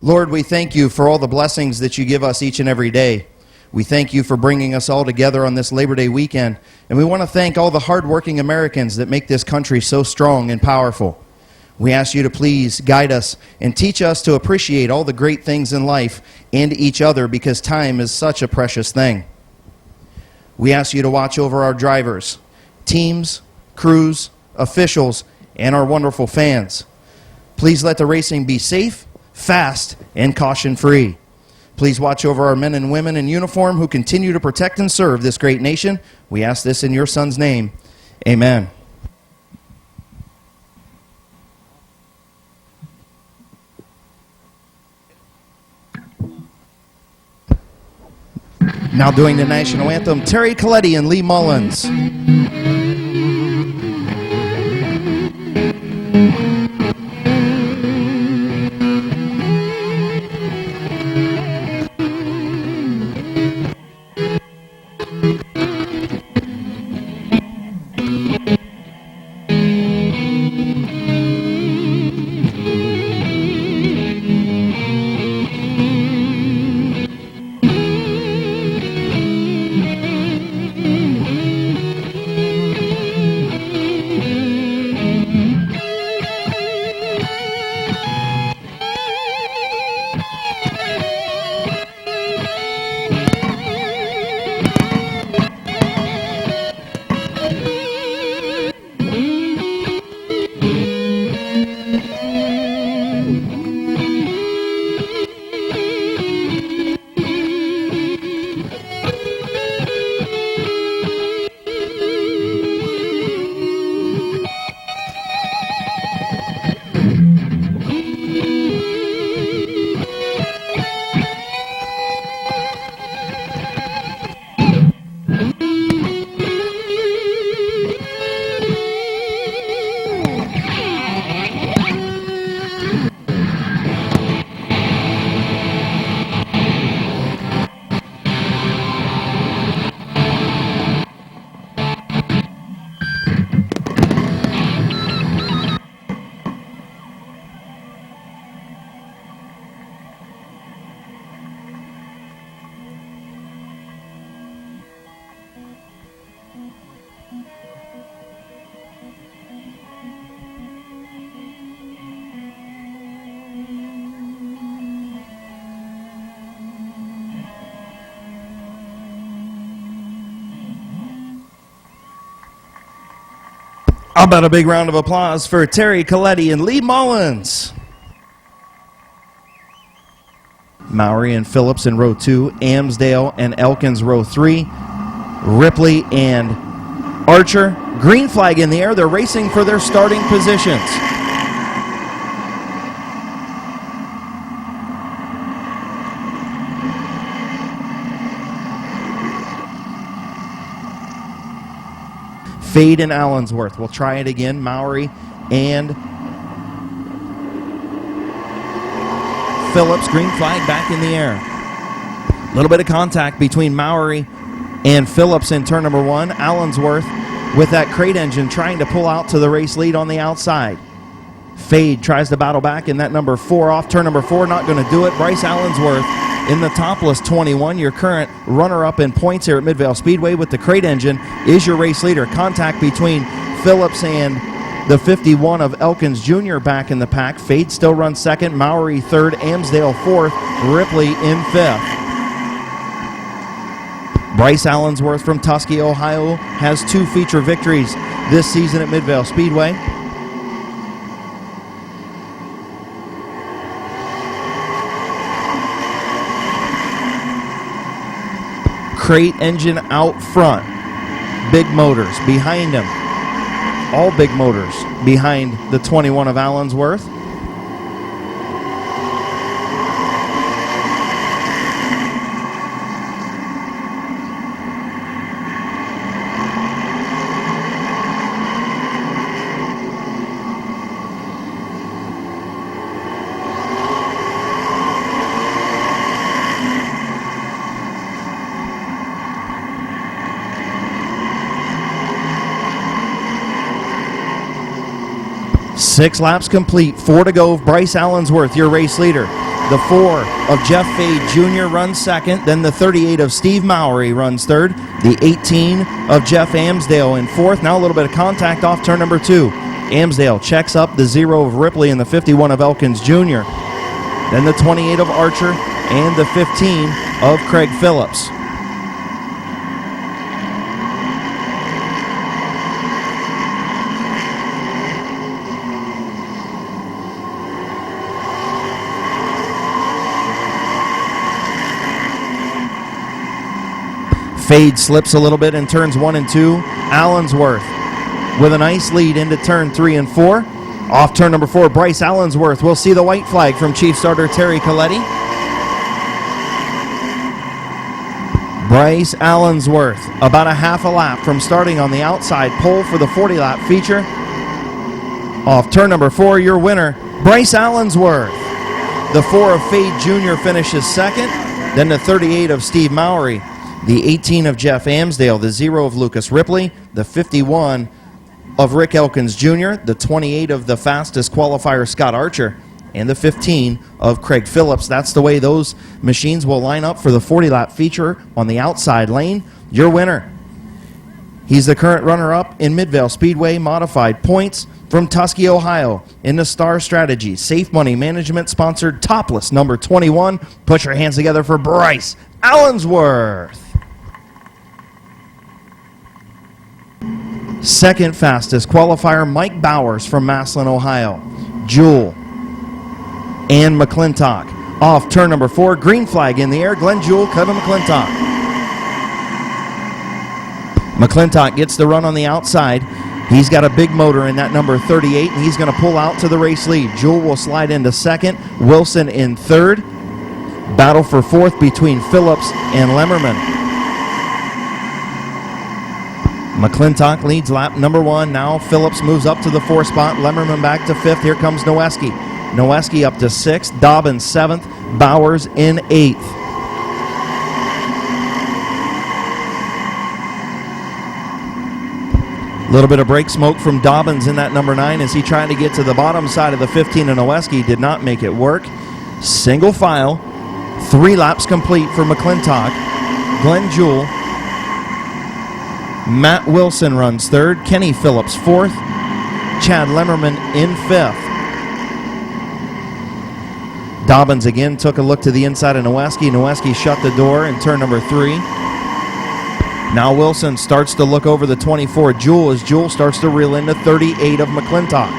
Lord, we thank you for all the blessings that you give us each and every day. We thank you for bringing us all together on this Labor Day weekend. And we want to thank all the hardworking Americans that make this country so strong and powerful. We ask you to please guide us and teach us to appreciate all the great things in life and each other, because time is such a precious thing. We ask you to watch over our drivers, teams, crews, officials, and our wonderful fans. Please let the racing be safe, fast, and caution-free. Please watch over our men and women in uniform who continue to protect and serve this great nation. We ask this in your Son's name. Amen. Now doing the national anthem, Terry Coletti and Lee Mullins. How about a big round of applause for Terry Coletti and Lee Mullins? Mowry and Phillips in row 2, Amsdale and Elkins row 3, Ripley and Archer. Green flag in the air. They're racing for their starting positions. Fade and Allensworth. We'll try it again. Mowry and Phillips. Green flag back in the air. A little bit of contact between Mowry and Phillips in turn number 1. Allensworth with that crate engine trying to pull out to the race lead on the outside. Fade tries to battle back in that number 4 off. Turn number 4, not going to do it. Bryce Allensworth in the topless 21, your current runner-up in points here at Midvale Speedway with the crate engine, is your race leader. Contact between Phillips and the 51 of Elkins Jr. back in the pack. Fade still runs second. Mowry third. Amsdale fourth. Ripley in fifth. Bryce Allensworth from Tuskegee, Ohio, has 2 feature victories this season at Midvale Speedway. Crate engine out front. Big motors behind him. All big motors behind the 21 of Allensworth. Six laps complete, 4 to go. Bryce Allensworth, your race leader. The 4 of Jeff Fade Jr. runs second. Then the 38 of Steve Mowry runs third. The 18 of Jeff Amsdale in fourth. Now a little bit of contact off turn number 2. Amsdale checks up the 0 of Ripley and the 51 of Elkins Jr. Then the 28 of Archer and the 15 of Craig Phillips. Fade slips a little bit in turns 1 and 2. Allensworth with a nice lead into turn 3 and 4. Off turn number 4, Bryce Allensworth will see the white flag from Chief Starter Terry Coletti. Bryce Allensworth about a half a lap from starting on the outside pole for the 40-lap feature. Off turn number 4, your winner, Bryce Allensworth. The 4 of Fade Jr. finishes second. Then the 38 of Steve Mowry. The 18 of Jeff Amsdale, the 0 of Lucas Ripley, the 51 of Rick Elkins Jr., the 28 of the fastest qualifier Scott Archer, and the 15 of Craig Phillips. That's the way those machines will line up for the 40-lap feature on the outside lane. Your winner. He's the current runner-up in Midvale Speedway Modified Points from Tusky, Ohio, in the Star Strategy Safe Money Management sponsored Topless number 21. Put your hands together for Bryce Allensworth. Second fastest qualifier, Mike Bowers from Massillon, Ohio. Jewel and McClintock. Off turn number 4, green flag in the air, Glenn Jewel, Kevin McClintock. McClintock gets the run on the outside. He's got a big motor in that number 38, and he's going to pull out to the race lead. Jewel will slide into second, Wilson in third. Battle for fourth between Phillips and Lemmerman. McClintock leads lap number 1. Now Phillips moves up to the 4th spot. Lemmerman back to 5th. Here comes Noweski. Noweski up to 6th. Dobbins 7th. Bowers in 8th. A little bit of brake smoke from Dobbins in that number 9 as he tried to get to the bottom side of the 15, and Noweski did not make it work. Single file. 3 laps complete for McClintock. Glenn Jewel. Matt Wilson runs 3rd. Kenny Phillips 4th. Chad Lemmerman in 5th. Dobbins again took a look to the inside of Noweski. Noweski shut the door in turn number 3. Now Wilson starts to look over the 24 Jewel as Jewel starts to reel into 38 of McClintock.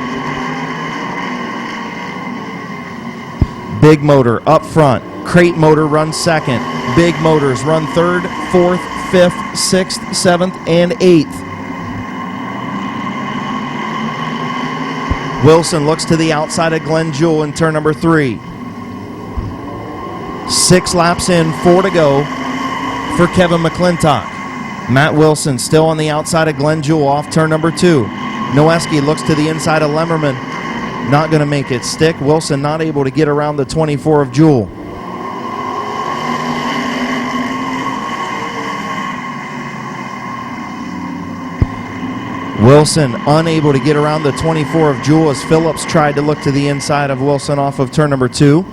Big motor up front. Crate motor runs 2nd. Big motors run 3rd, 4th, 5th, 6th, 7th, and 8th. Wilson looks to the outside of Glenn Jewel in turn number 3. 6 laps in, 4 to go for Kevin McClintock. Matt Wilson still on the outside of Glenn Jewel off turn number 2. Noweski looks to the inside of Lemmerman. Not going to make it stick. Wilson not able to get around the 24 of Jewel. Wilson unable to get around the 24 of Jewel as Phillips tried to look to the inside of Wilson off of turn number 2.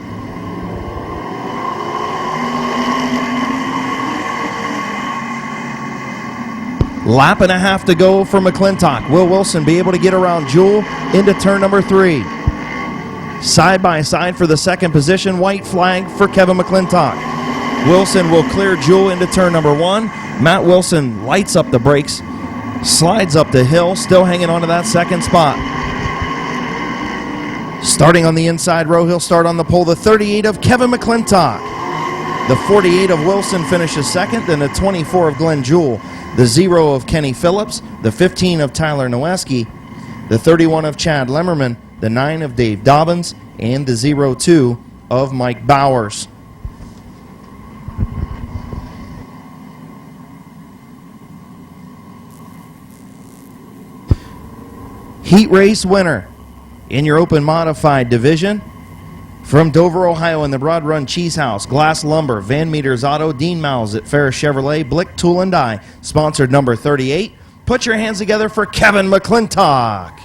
Lap and a half to go for McClintock. Will Wilson be able to get around Jewel into turn number 3? Side by side for the second position, white flag for Kevin McClintock. Wilson will clear Jewel into turn number 1. Matt Wilson lights up the brakes, slides up the hill, still hanging on to that second spot. Starting on the inside row, he'll start on the pole, the 38 of Kevin McClintock. The 48 of Wilson finishes second, then the 24 of Glenn Jewel. The 0 of Kenny Phillips, the 15 of Tyler Noweski, the 31 of Chad Lemmerman, the 9 of Dave Dobbins, and the 0-2 of Mike Bowers. Heat race winner in your open modified division from Dover, Ohio, in the Broad Run Cheese House, Glass Lumber, Van Meters Auto, Dean Miles at Ferris Chevrolet, Blick Tool and Die, sponsored number 38. Put your hands together for Kevin McClintock.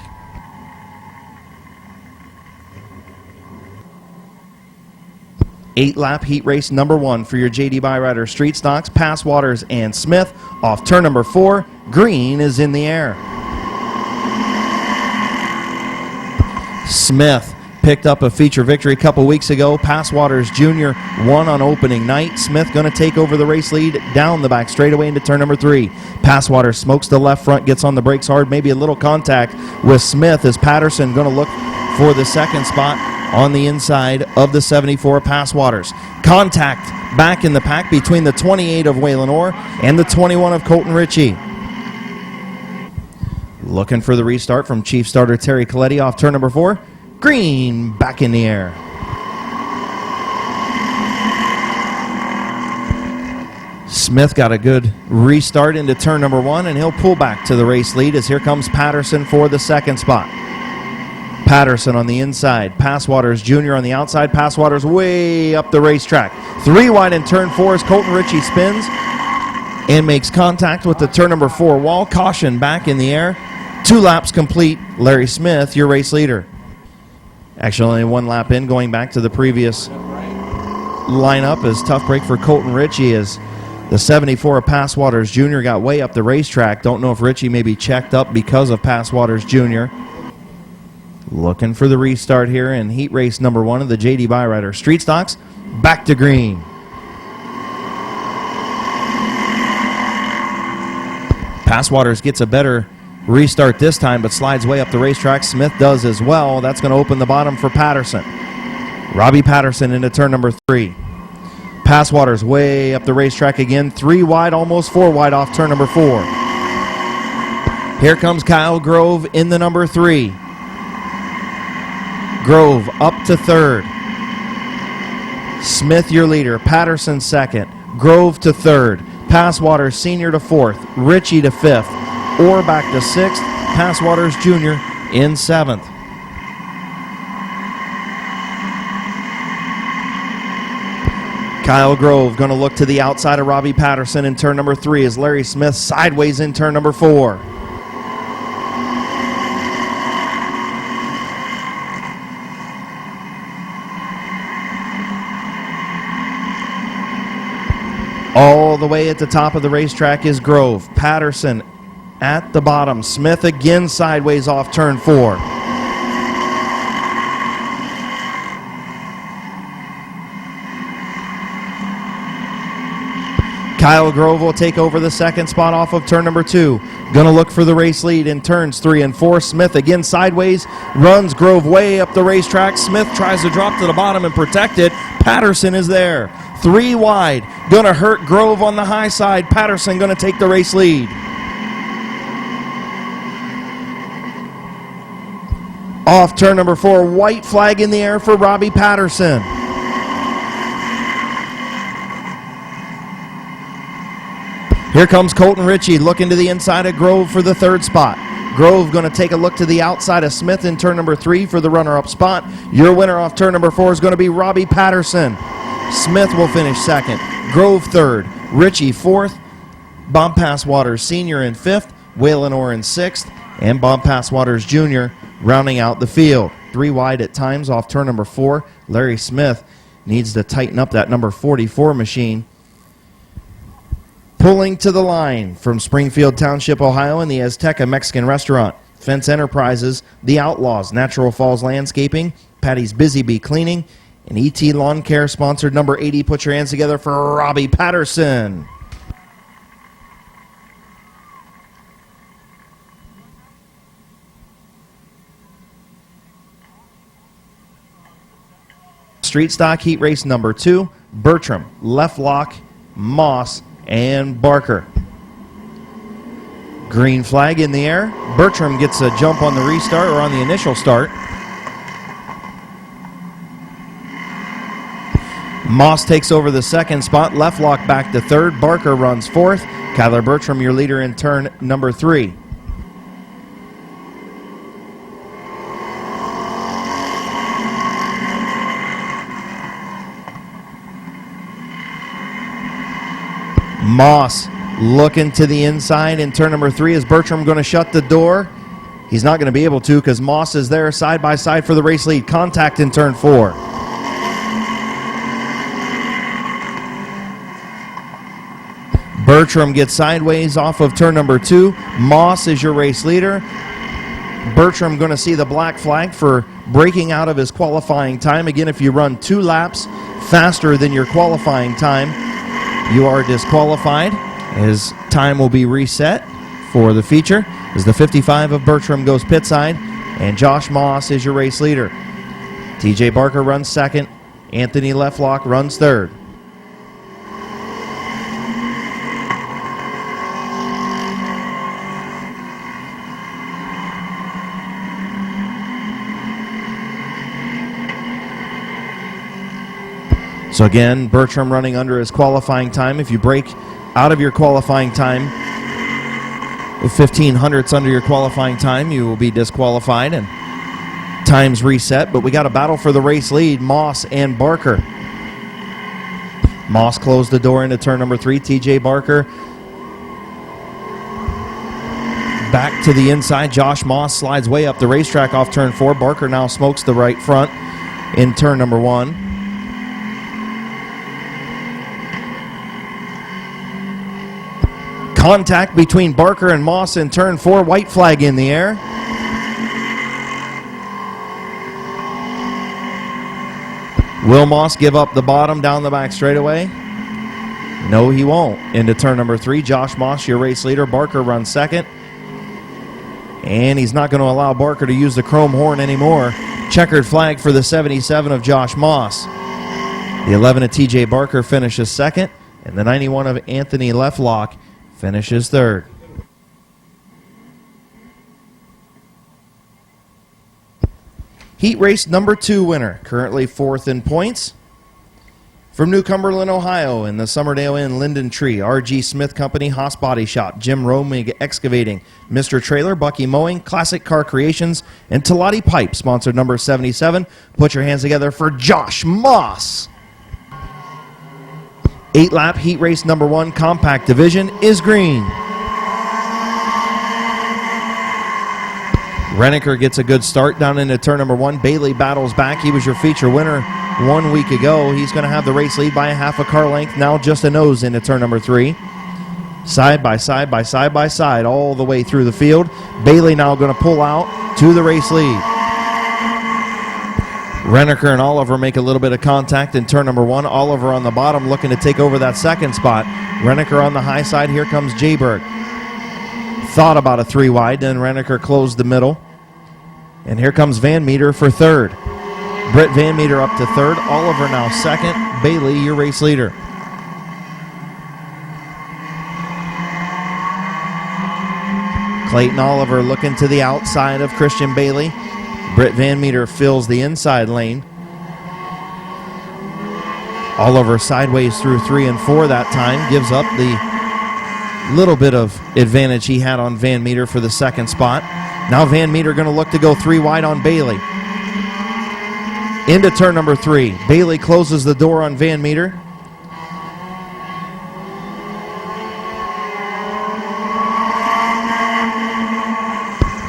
8-lap heat race number 1 for your JD Byrider Street Stocks, Passwaters and Smith. Off turn number 4, green is in the air. Smith picked up a feature victory a couple weeks ago. Passwaters Jr. won on opening night. Smith going to take over the race lead down the back straightaway into turn number 3. Passwaters smokes the left front, gets on the brakes hard, maybe a little contact with Smith as Patterson going to look for the second spot on the inside of the 74 Passwaters. Contact back in the pack between the 28 of Waylon Orr and the 21 of Colton Ritchie. Looking for the restart from Chief Starter Terry Coletti off turn number 4. Green back in the air. Smith got a good restart into turn number 1, and he'll pull back to the race lead as here comes Patterson for the second spot. Patterson on the inside, Passwaters Jr. on the outside, Passwaters way up the racetrack. 3 wide in turn 4 as Colton Ritchie spins and makes contact with the turn number 4 wall. Caution back in the air. 2 laps complete. Larry Smith, your race leader. Actually, only 1 lap in, going back to the previous lineup as tough break for Colton Ritchie as the 74 of Passwaters Jr. got way up the racetrack. Don't know if Ritchie may be checked up because of Passwaters Jr. Looking for the restart here in heat race number 1 of the JD Byrider Street Stocks. Back to green. Passwaters gets a better restart this time, but slides way up the racetrack. Smith does as well. That's going to open the bottom for Patterson. Robbie Patterson into turn number 3. Passwaters way up the racetrack again. 3 wide, almost 4 wide off turn number 4. Here comes Kyle Grove in the number 3. Grove up to 3rd. Smith your leader. Patterson 2nd. Grove to 3rd. Passwaters Sr. to 4th. Ritchie to 5th. Orr back to 6th. Passwaters Jr. in 7th. Kyle Grove going to look to the outside of Robbie Patterson in turn number 3 as Larry Smith sideways in turn number 4. All the way at the top of the racetrack is Grove. Patterson at the bottom. Smith again sideways off turn 4. Kyle Grove will take over the second spot off of turn number 2. Going to look for the race lead in turns 3 and 4. Smith again sideways. Runs Grove way up the racetrack. Smith tries to drop to the bottom and protect it. Patterson is there. 3 wide. Going to hurt Grove on the high side. Patterson going to take the race lead. Off turn number 4, white flag in the air for Robbie Patterson. Here comes Colton Ritchie looking to the inside of Grove for the 3rd spot. Grove going to take a look to the outside of Smith in turn number 3 for the runner-up spot. Your winner off turn number 4 is going to be Robbie Patterson. Smith will finish 2nd. Grove 3rd. Ritchie 4th. Bob Passwaters Sr. in 5th. Waylon Orr in 6th. And Bob Passwaters Jr. rounding out the field. 3 wide at times off turn number 4. Larry Smith needs to tighten up that number 44 machine. Pulling to the line from Springfield Township, Ohio, in the Azteca Mexican Restaurant, Fence Enterprises, The Outlaws, Natural Falls Landscaping, Patty's Busy Bee Cleaning, and ET Lawn Care sponsored number 80. Put your hands together for Robbie Patterson. Street Stock Heat Race number 2, Bertram, Left Lock, Moss, and Barker. Green flag in the air. Bertram gets a jump on the restart or on the initial start. Moss takes over the 2nd spot. Left Lock back to 3rd. Barker runs 4th. Kyler Bertram, your leader in turn number 3. Moss looking to the inside in turn number 3. Is Bertram going to shut the door? He's not going to be able to because Moss is there side by side for the race lead. Contact in turn 4. Bertram gets sideways off of turn number 2. Moss is your race leader. Bertram going to see the black flag for breaking out of his qualifying time. Again, if you run 2 laps faster than your qualifying time, you are disqualified. His time will be reset for the feature as the 55 of Bertram goes pit side, and Josh Moss is your race leader. TJ Barker runs second. Anthony Leftlock runs third. So again, Bertram running under his qualifying time. If you break out of your qualifying time, with 15 hundredths under your qualifying time, you will be disqualified and times reset. But we got a battle for the race lead, Moss and Barker. Moss closed the door into turn number 3. TJ Barker back to the inside. Josh Moss slides way up the racetrack off turn 4. Barker now smokes the right front in turn number 1. Contact between Barker and Moss in turn 4. White flag in the air. Will Moss give up the bottom down the back straightaway? No, he won't. Into turn number 3. Josh Moss, your race leader. Barker runs second. And he's not going to allow Barker to use the chrome horn anymore. Checkered flag for the 77 of Josh Moss. The 11 of TJ Barker finishes second. And the 91 of Anthony Leftlock finishes third. Heat race number 2 winner, currently 4th in points. From New Cumberland, Ohio, in the Summerdale Inn Linden Tree, R.G. Smith Company, Haas Body Shop, Jim Romig Excavating, Mr. Trailer, Bucky Mowing, Classic Car Creations, and Talati Pipe, sponsored number 77. Put your hands together for Josh Moss. 8-lap heat race number 1, compact division, is green. Renneker gets a good start down into turn number 1. Bailey battles back. He was your feature winner 1 week ago. He's going to have the race lead by a half a car length. Now just a nose into turn number 3. Side by side by side by side all the way through the field. Bailey now going to pull out to the race lead. Renneker and Oliver make a little bit of contact in turn number 1. Oliver on the bottom looking to take over that second spot. Renneker on the high side. Here comes Jayberg. Thought about a 3 wide, then Renneker closed the middle. And here comes Van Meter for third. Britt Van Meter up to third. Oliver now second. Bailey, your race leader. Clayton Oliver looking to the outside of Christian Bailey. Britt Van Meter fills the inside lane. Oliver sideways through 3 and 4 that time. Gives up the little bit of advantage he had on Van Meter for the second spot. Now Van Meter going to look to go 3 wide on Bailey. Into turn number 3. Bailey closes the door on Van Meter.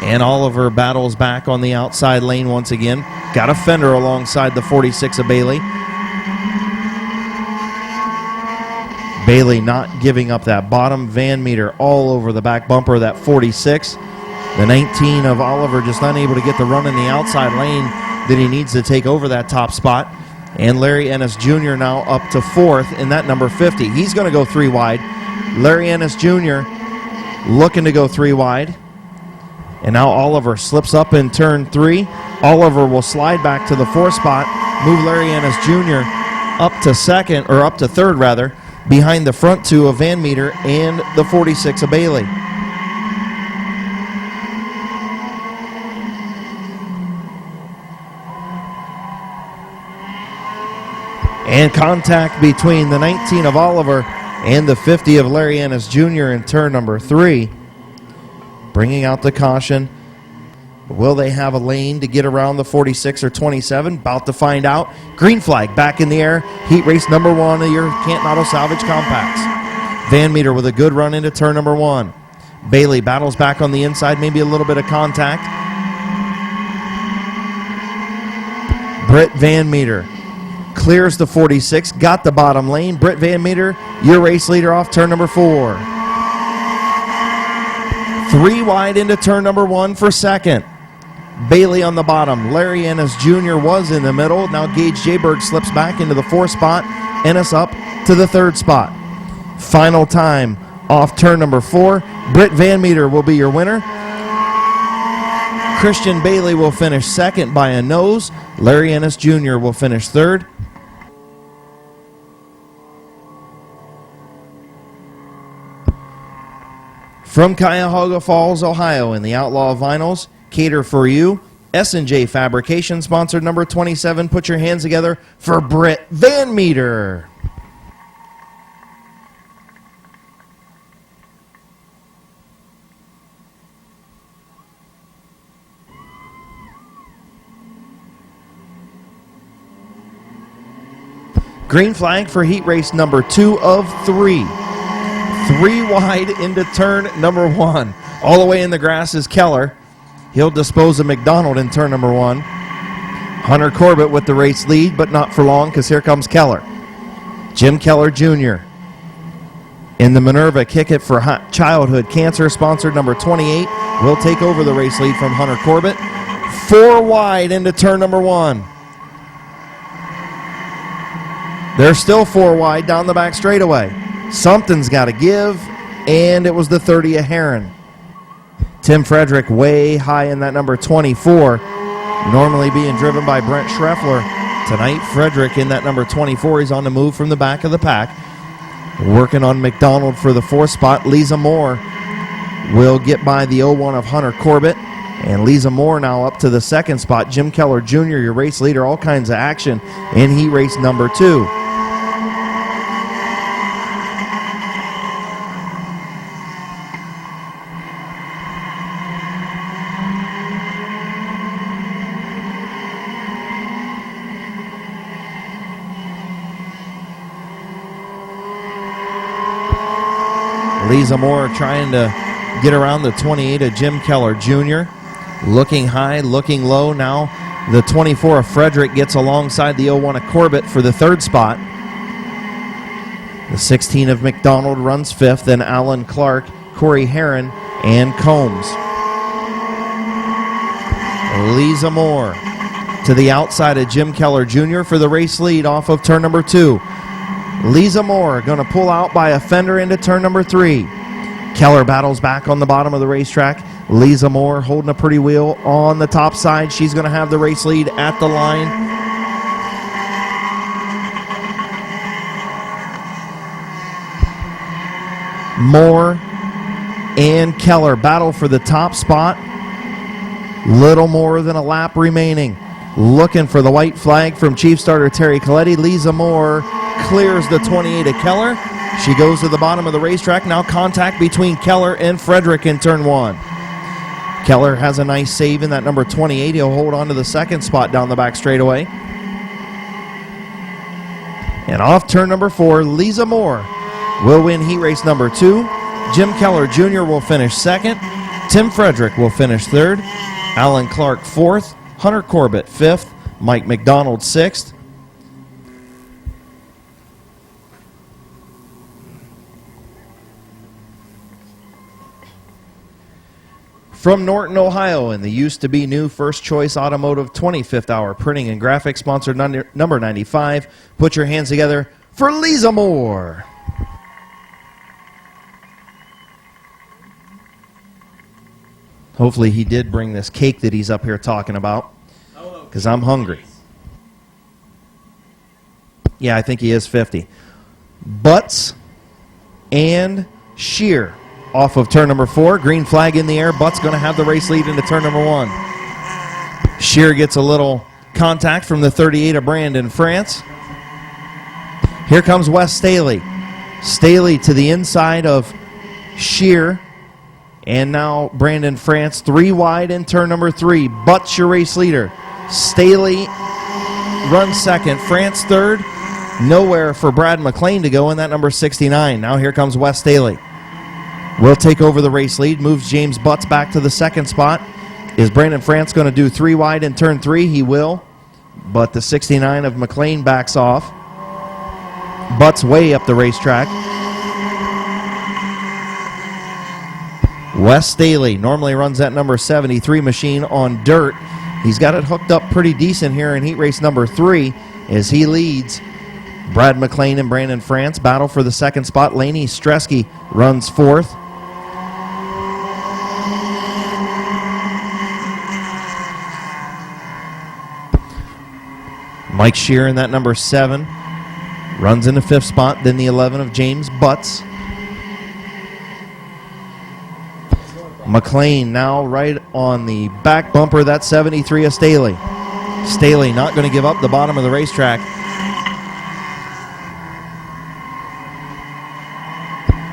And Oliver battles back on the outside lane once again. Got a fender alongside the 46 of Bailey. Bailey not giving up that bottom. Van Meter all over the back bumper of that 46. The 19 of Oliver just unable to get the run in the outside lane that he needs to take over that top spot. And Larry Ennis Jr. now up to 4th in that number 50. He's going to go 3 wide. Larry Ennis Jr. looking to go 3 wide. And now Oliver slips up in turn 3. Oliver will slide back to the 4th spot, move Larry Ennis Jr. up to second, or up to third rather, behind the front 2 of Van Meter and the 46 of Bailey. And contact between the 19 of Oliver and the 50 of Larry Ennis Jr. in turn number 3. Bringing out the caution. Will they have a lane to get around the 46 or 27? About to find out. Green flag back in the air. Heat race number 1 of your Canton Auto Salvage Compacts. Van Meter with a good run into turn number 1. Bailey battles back on the inside. Maybe a little bit of contact. Britt Van Meter clears the 46, got the bottom lane. Britt Van Meter, your race leader off turn number 4. 3 wide into turn number 1 for second. Bailey on the bottom. Larry Ennis Jr. was in the middle. Now Gage Jayberg slips back into the 4th spot. Ennis up to the 3rd spot. Final time off turn number 4. Britt Van Meter will be your winner. Christian Bailey will finish second by a nose. Larry Ennis Jr. will finish 3rd. From Cuyahoga Falls, Ohio, in the Outlaw Vinyls, Cater for You, S&J Fabrication, sponsored number 27. Put your hands together for Britt Van Meter. Green flag for heat race number 2 of 3. 3 wide into turn number 1. All the way in the grass is Keller. He'll dispose of McDonald in turn number 1. Hunter Corbett with the race lead, but not for long because here comes Keller. Jim Keller Jr. in the Minerva Kick It for Childhood Cancer, sponsored number 28, will take over the race lead from Hunter Corbett. 4 wide into turn number 1. They're still 4 wide down the back straightaway. Something's got to give, and it was the 30 of Heron. Tim Frederick way high in that number 24, normally being driven by Brent Schreffler. Tonight, Frederick in that number 24. He's on the move from the back of the pack. Working on McDonald for the 4th spot. Lisa Moore will get by the 01 of Hunter Corbett. And Lisa Moore now up to the 2nd spot. Jim Keller Jr., your race leader, all kinds of action in heat race number 2. Lisa Moore trying to get around the 28 of Jim Keller Jr. Looking high, looking low. Now the 24 of Frederick gets alongside the 01 of Corbett for the 3rd spot. The 16 of McDonald runs 5th. Then Alan Clark, Corey Heron, and Combs. Lisa Moore to the outside of Jim Keller Jr. for the race lead off of turn number 2. Lisa Moore going to pull out by a fender into turn number 3. Keller battles back on the bottom of the racetrack. Lisa Moore holding a pretty wheel on the top side. She's going to have the race lead at the line. Moore and Keller battle for the top spot. Little more than a lap remaining. Looking for the white flag from Chief Starter Terry Coletti. Lisa Moore clears the 28 of Keller. She goes to the bottom of the racetrack. Now contact between Keller and Frederick in turn 1. Keller has a nice save in that number 28. He'll hold on to the 2nd spot down the back straightaway. And off turn number 4, Lisa Moore will win heat race number 2. Jim Keller Jr. will finish 2nd. Tim Frederick will finish 3rd. Alan Clark 4th. Hunter Corbett 5th. Mike McDonald 6th. From Norton, Ohio, in the used-to-be new First Choice Automotive 25th Hour Printing and Graphics, sponsored number 95. Put your hands together for Lisa Moore. Hopefully he did bring this cake that he's up here talking about, because I'm hungry. Yeah, I think he is 50. Butts and Shear off of turn number 4. Green flag in the air. Butts going to have the race lead into turn number 1. Shear gets a little contact from the 38 of Brandon France. Here comes Wes Staley. Staley to the inside of Shear. And now Brandon France 3 wide in turn number 3. Butts your race leader. Staley runs 2nd. France 3rd. Nowhere for Brad McLean to go in that number 69. Now here comes Wes Staley. Will take over the race lead. Moves James Butts back to the 2nd spot. Is Brandon France going to do 3 wide in turn 3? He will. but the 69 of McLean backs off. Butts way up the racetrack. Wes Staley normally runs that number 73 machine on dirt. He's got it hooked up pretty decent here in heat race number 3 as he leads. Brad McLean and Brandon France battle for the second spot. Laney Stresky runs 4th. Mike Shear in that number 7 runs in the 5th spot. Then the 11 of James Butts. McLean now right on the back bumper. That's 73 of Staley. Staley not going to give up the bottom of the racetrack.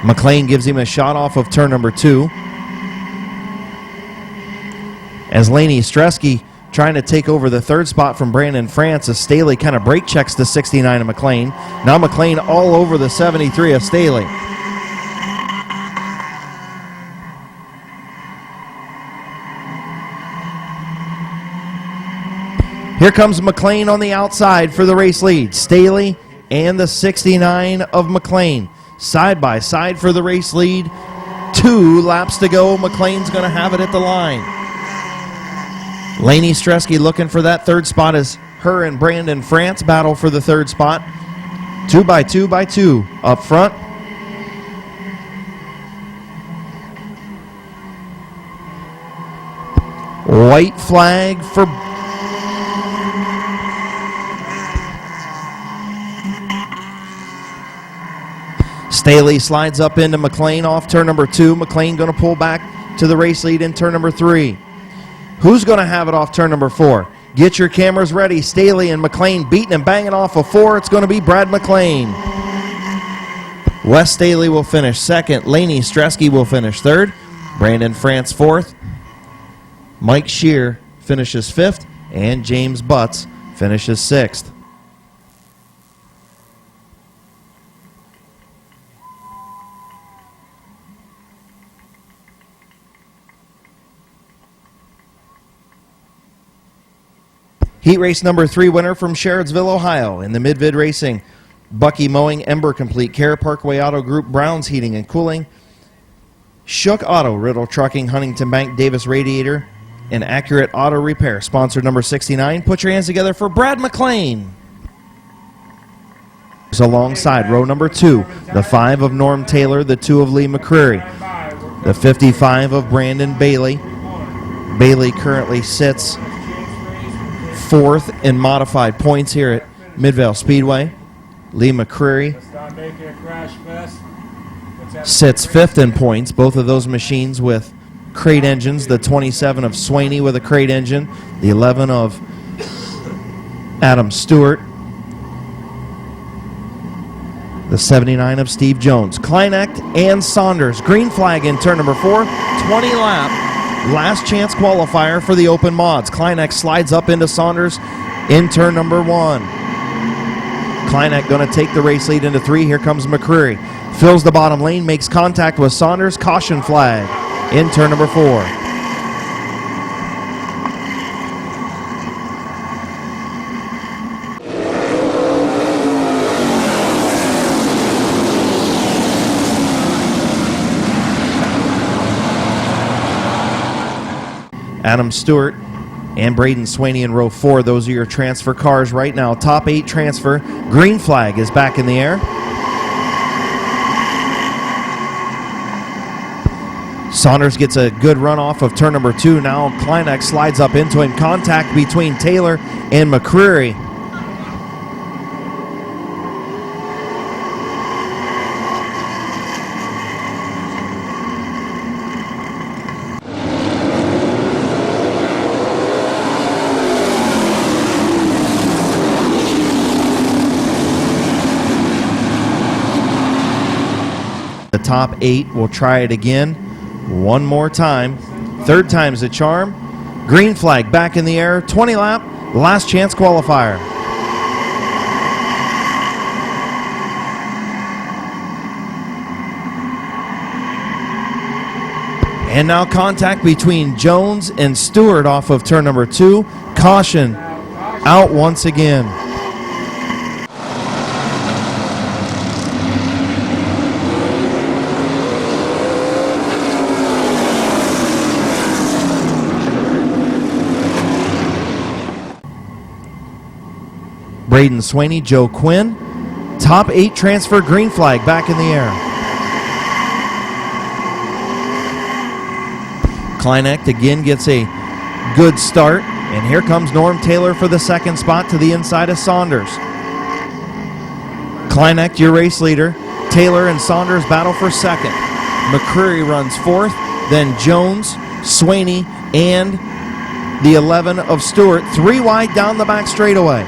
McLean gives him a shot off of turn number 2. As Laney Stresky trying to take over the 3rd spot from Brandon France as Staley kind of brake checks the 69 of McLean. Now McLean all over the 73 of Staley. Here comes McLean on the outside for the race lead. Staley and the 69 of McLean side by side for the race lead. 2 laps to go. McLean's going to have it at the line. Laney Stresky looking for that 3rd spot as her and Brandon France battle for the 3rd spot. 2 by 2 by 2 up front. White flag for Staley slides up into McLean off turn number 2. McLean going to pull back to the race lead in turn number 3. Who's going to have it off turn number 4? Get your cameras ready. Staley and McLean beating and banging off of 4. It's going to be Brad McLean. Wes Staley will finish 2nd. Laney Stresky will finish 3rd. Brandon France 4th. Mike Shear finishes 5th. And James Butts finishes 6th. Heat race number 3 winner from Sherrodville, Ohio in the Mid-Vid Racing. Bucky Mowing, Ember Complete Care, Parkway Auto Group, Brown's Heating and Cooling, Shook Auto, Riddle Trucking, Huntington Bank, Davis Radiator, and Accurate Auto Repair. Sponsor number 69. Put your hands together for Brad McLean. Alongside row number 2, the 5 of Norm Taylor, the 2 of Lee McCreary, the 55 of Brandon Bailey. Bailey currently sits 4th in modified points here at Midvale Speedway. Lee McCreary sits 5th in points. Both of those machines with crate engines. The 27 of Swaney with a crate engine. The 11 of Adam Stewart. The 79 of Steve Jones. Kleinecht and Saunders. Green flag in turn number 4. 20 lap. Last chance qualifier for the open mods. Kleinecht slides up into Saunders in turn number 1. Kleinecht going to take the race lead into 3. Here comes McCreary. Fills the bottom lane, makes contact with Saunders. Caution flag in turn number 4. Adam Stewart and Braden Swaney in row 4. Those are your transfer cars right now. Top 8 transfer. Green flag is back in the air. Saunders gets a good run off of turn number 2. Now Kleinecht slides up into him. Contact between Taylor and McCreary. The top 8 will try it again one more time. 3rd time's a charm. Green flag back in the air. 20 lap. Last chance qualifier. And now contact between Jones and Stewart off of turn number 2. Caution out once again. Braden Swaney, Joe Quinn. Top 8 transfer, green flag back in the air. Kleinecht again gets a good start. And here comes Norm Taylor for the second spot to the inside of Saunders. Kleinecht, your race leader. Taylor and Saunders battle for second. McCreary runs fourth. Then Jones, Swaney, and the 11 of Stewart. 3 wide down the back straightaway.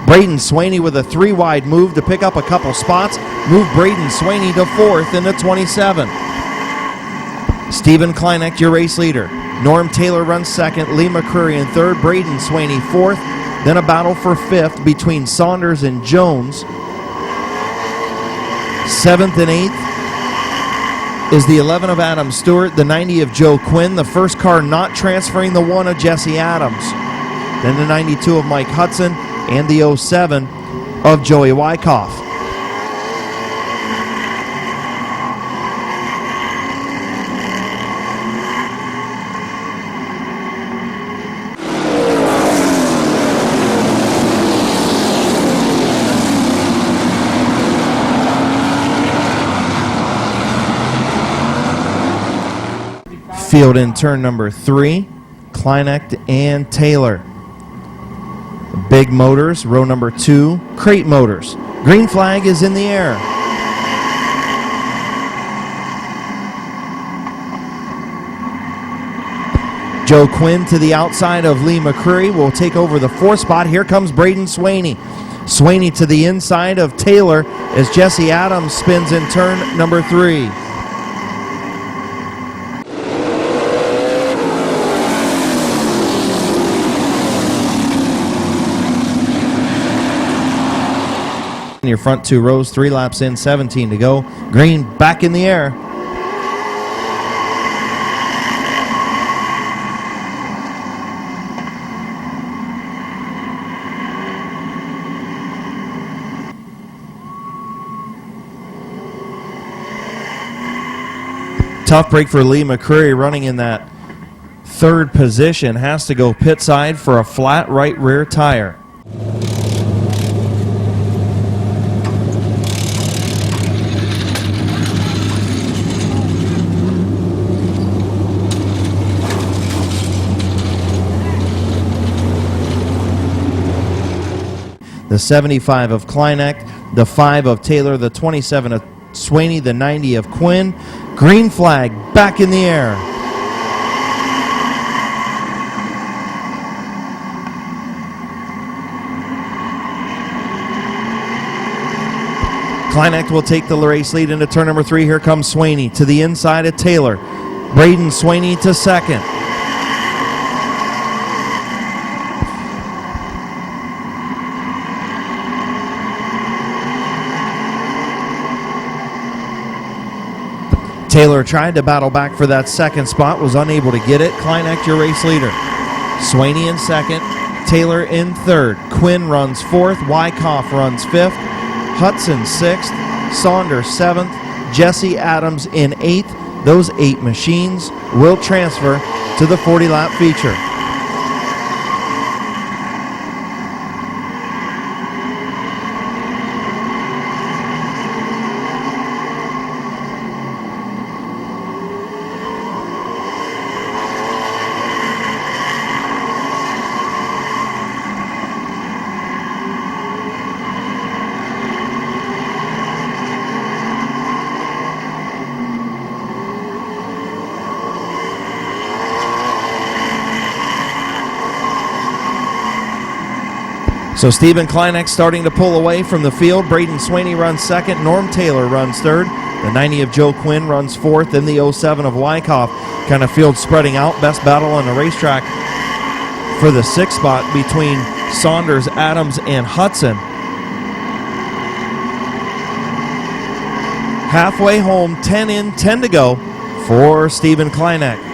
Braden Swaney with a 3 wide move to pick up a couple spots. Move Braden Swaney to fourth in the 27. Stephen Kleinecht, your race leader. Norm Taylor runs second. Lee McCreary in third. Braden Swaney fourth. Then a battle for fifth between Saunders and Jones. 7th and 8th is the 11 of Adam Stewart, the 90 of Joe Quinn, the first car not transferring, the 1 of Jesse Adams. Then the 92 of Mike Hudson and the 07 of Joey Wyckoff. Field in turn number 3, Kleinecht and Taylor. Big Motors, row number 2, Crate Motors. Green flag is in the air. Joe Quinn to the outside of Lee McCreary will take over the 4th spot. Here comes Braden Swaney. Swaney to the inside of Taylor as Jesse Adams spins in turn number 3. Your front 2 rows, 3 laps in, 17 to go. Green back in the air. Tough break for Lee McCreary running in that 3rd position. Has to go pit side for a flat right rear tire. The 75 of Kleinecht, the 5 of Taylor, the 27 of Swaney, the 90 of Quinn. Green flag back in the air. Kleinecht will take the race lead into turn number 3. Here comes Swaney to the inside of Taylor. Braden Swaney to second. Taylor tried to battle back for that 2nd spot, was unable to get it. Kleinecht, your race leader. Swaney in 2nd, Taylor in 3rd. Quinn runs 4th, Wyckoff runs 5th, Hudson 6th, Saunders 7th, Jesse Adams in 8th. Those 8 machines will transfer to the 40-lap feature. So Stephen Kleinecht starting to pull away from the field. Braden Swaney runs 2nd. Norm Taylor runs 3rd. The 90 of Joe Quinn runs 4th. Then the 07 of Wyckoff. Kind of field spreading out. Best battle on the racetrack for the 6th spot between Saunders, Adams, and Hudson. Halfway home, 10 in, 10 to go for Stephen Kleinecht.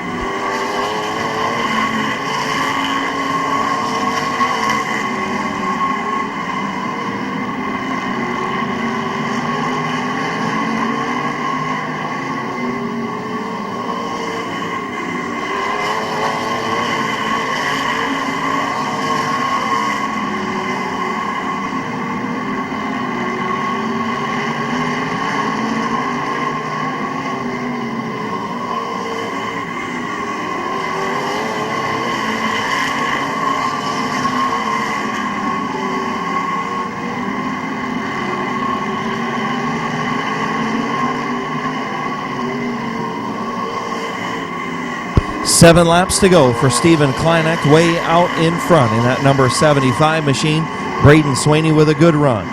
7 laps to go for Stephen Kleinecht, way out in front in that number 75 machine. Braden Swaney with a good run.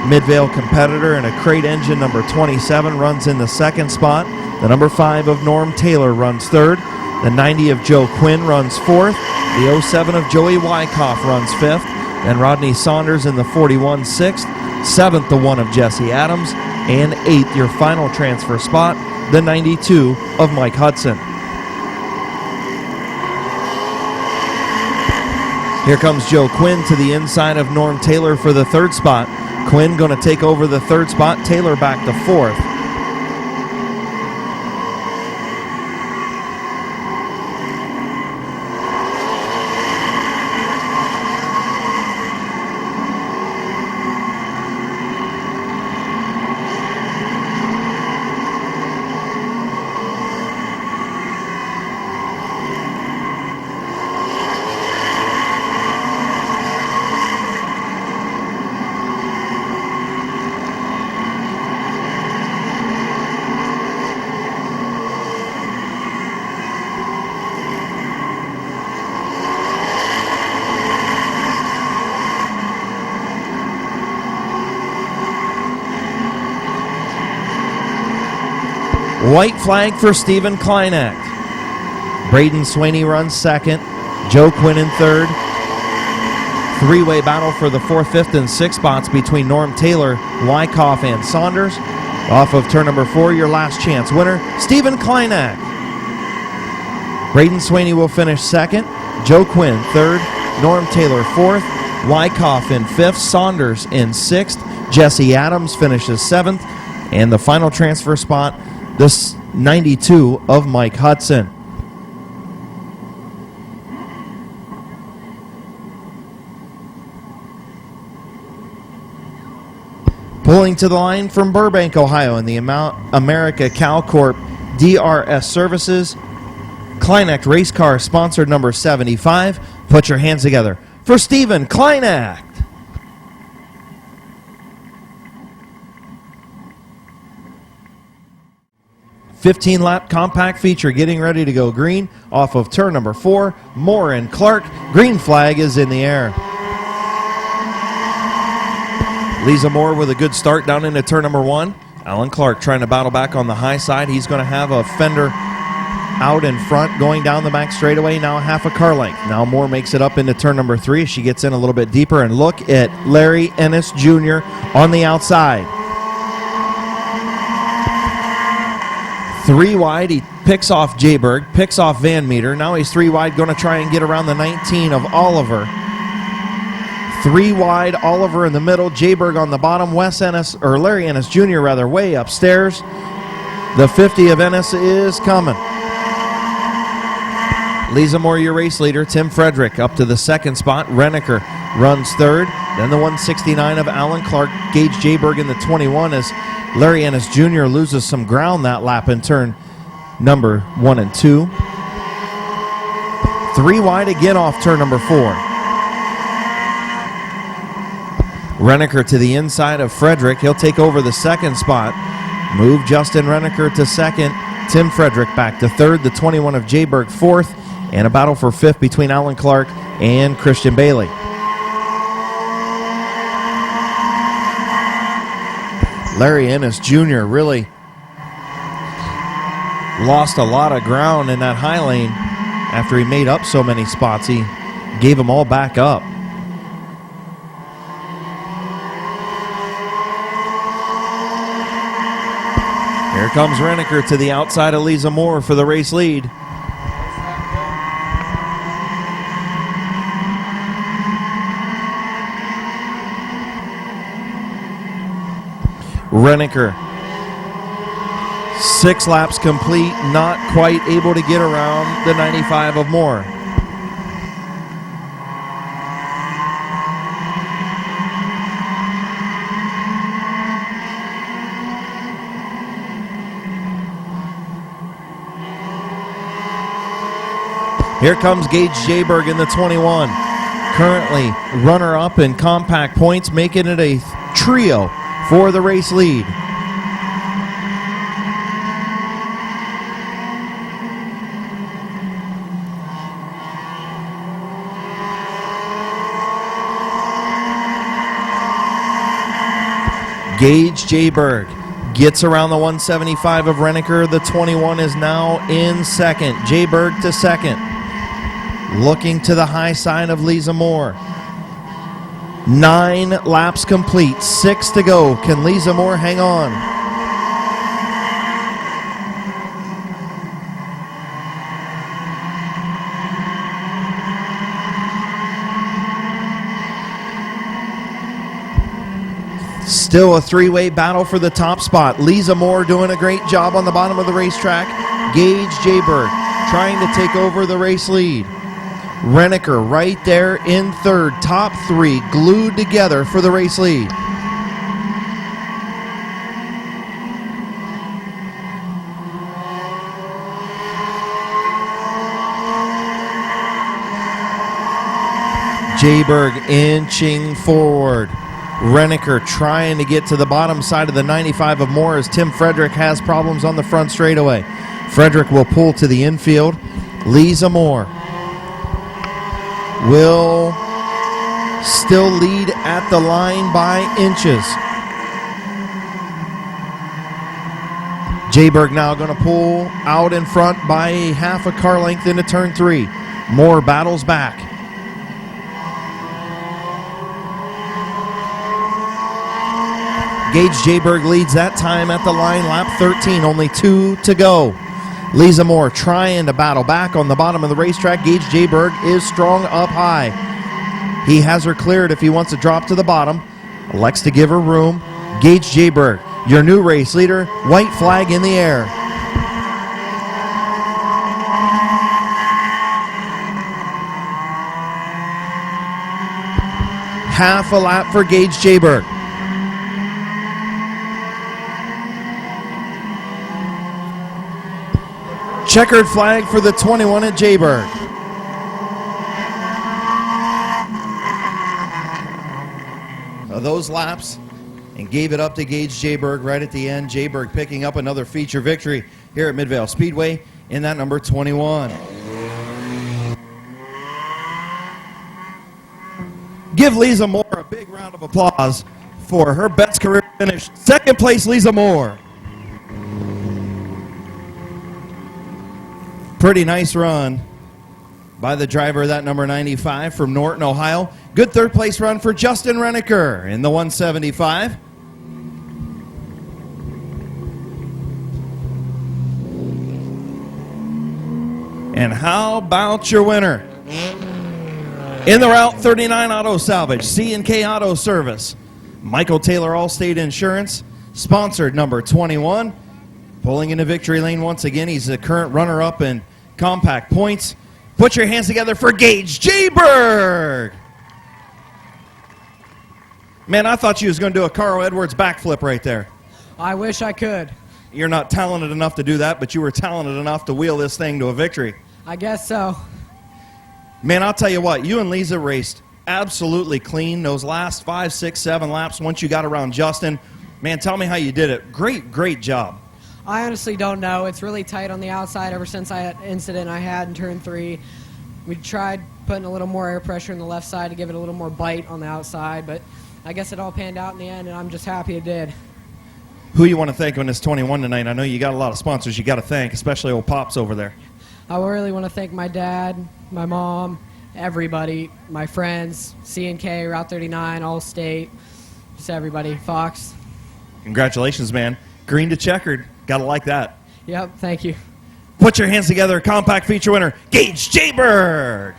Midvale competitor in a crate engine, number 27, runs in the second spot. The number 5 of Norm Taylor runs third. The 90 of Joe Quinn runs fourth. The 07 of Joey Wyckoff runs fifth. And Rodney Saunders in the 41 sixth. Seventh, the 1 of Jesse Adams. And eighth, your final transfer spot, the 92 of Mike Hudson. Here comes Joe Quinn to the inside of Norm Taylor for the third spot. Quinn going to take over the third spot. Taylor back to fourth. White flag for Stephen Kleinecht. Braden Swaney runs second. Joe Quinn in third. Three-way battle for the fourth, fifth, and sixth spots between Norm Taylor, Wyckoff, and Saunders. Off of turn number 4, your last chance winner, Stephen Kleinecht. Braden Swaney will finish second. Joe Quinn third. Norm Taylor fourth. Wyckoff in fifth. Saunders in sixth. Jesse Adams finishes seventh. And the final transfer spot, this 92 of Mike Hudson. Pulling to the line from Burbank, Ohio in the America Cal Corp DRS Services, Kleinecht Race Car sponsored number 75. Put your hands together for Stephen Kleinecht. 15-lap compact feature getting ready to go green off of turn number 4. Moore and Clark. Green flag is in the air. Lisa Moore with a good start down into turn number 1. Alan Clark trying to battle back on the high side. He's going to have a fender out in front going down the back straightaway, now half a car length. Now Moore makes it up into turn number 3. She gets in a little bit deeper, and look at Larry Ennis Jr. on the outside. 3 wide, he picks off Jayberg, picks off Van Meter. Now he's 3 wide, going to try and get around the 19 of Oliver. 3 wide, Oliver in the middle, Jayberg on the bottom, Larry Ennis Jr. way upstairs. The 50 of Ennis is coming. Lisa Moore, your race leader. Tim Frederick up to the second spot. Renneker runs third. Then the 169 of Alan Clark. Gage Jayberg in the 21 as Larry Ennis Jr. loses some ground that lap in turn number 1 and 2. 3 wide again off turn number 4. Renneker to the inside of Frederick. He'll take over the second spot. Move Justin Renneker to second. Tim Frederick back to third. The 21 of Jayberg fourth. And a battle for fifth between Alan Clark and Christian Bailey. Larry Ennis Jr. really lost a lot of ground in that high lane after he made up so many spots. He gave them all back up. Here comes Renneker to the outside of Lisa Moore for the race lead. Renneker, 6 laps complete, not quite able to get around the 95 of Moore. Here comes Gage Jayberg in the 21. Currently runner-up in compact points, making it a trio for the race lead. Gage Jayberg gets around the 175 of Renneker. The 21 is now in second. Jayberg to second. Looking to the high side of Lisa Moore. 9 laps complete. 6 to go. Can Lisa Moore hang on? Still a three-way battle for the top spot. Lisa Moore doing a great job on the bottom of the racetrack. Gage Jayberg trying to take over the race lead. Renneker right there in third. Top 3 glued together for the race lead. Jayberg inching forward. Renneker trying to get to the bottom side of the 95 of Moore as Tim Frederick has problems on the front straightaway. Frederick will pull to the infield. Lisa Moore will still lead at the line by inches. Jayberg now going to pull out in front by half a car length into turn 3. Moore battles back. Gage Jayberg leads that time at the line, lap 13, only 2 to go. Lisa Moore trying to battle back on the bottom of the racetrack. Gage Jayberg is strong up high. He has her cleared if he wants to drop to the bottom. Elects to give her room. Gage Jayberg, your new race leader, white flag in the air. Half a lap for Gage Jayberg. Checkered flag for the 21 at Jayberg. Those laps and gave it up to Gage Jayberg right at the end. Jayberg picking up another feature victory here at Midvale Speedway in that number 21. Give Lisa Moore a big round of applause for her best career finish. Second place, Lisa Moore. Pretty nice run by the driver of that number 95 from Norton, Ohio. Good third place run for Justin Renneker in the 175. And how about your winner? In the Route 39 Auto Salvage, C&K Auto Service, Michael Taylor Allstate Insurance, sponsored number 21. Pulling into victory lane once again. He's the current runner-up in compact points. Put your hands together for Gage Jayberg. Man, I thought you was going to do a Carl Edwards backflip right there. I wish I could. You're not talented enough to do that, but you were talented enough to wheel this thing to a victory. I guess so. Man, I'll tell you what, you and Lisa raced absolutely clean those last 5, 6, 7 laps once you got around Justin. Man, tell me how you did it. Great job. I honestly don't know. It's really tight on the outside ever since that incident I had in turn 3. We tried putting a little more air pressure on the left side to give it a little more bite on the outside, but I guess it all panned out in the end, and I'm just happy it did. Who you want to thank on this 21 tonight? I know you got a lot of sponsors you got to thank, especially old Pops over there. I really want to thank my dad, my mom, everybody, my friends, C&K, Route 39, Allstate, just everybody, Fox. Congratulations, man. Green to checkered. Got to like that. Yep, thank you. Put your hands together. Compact feature winner, Gage Jayberg.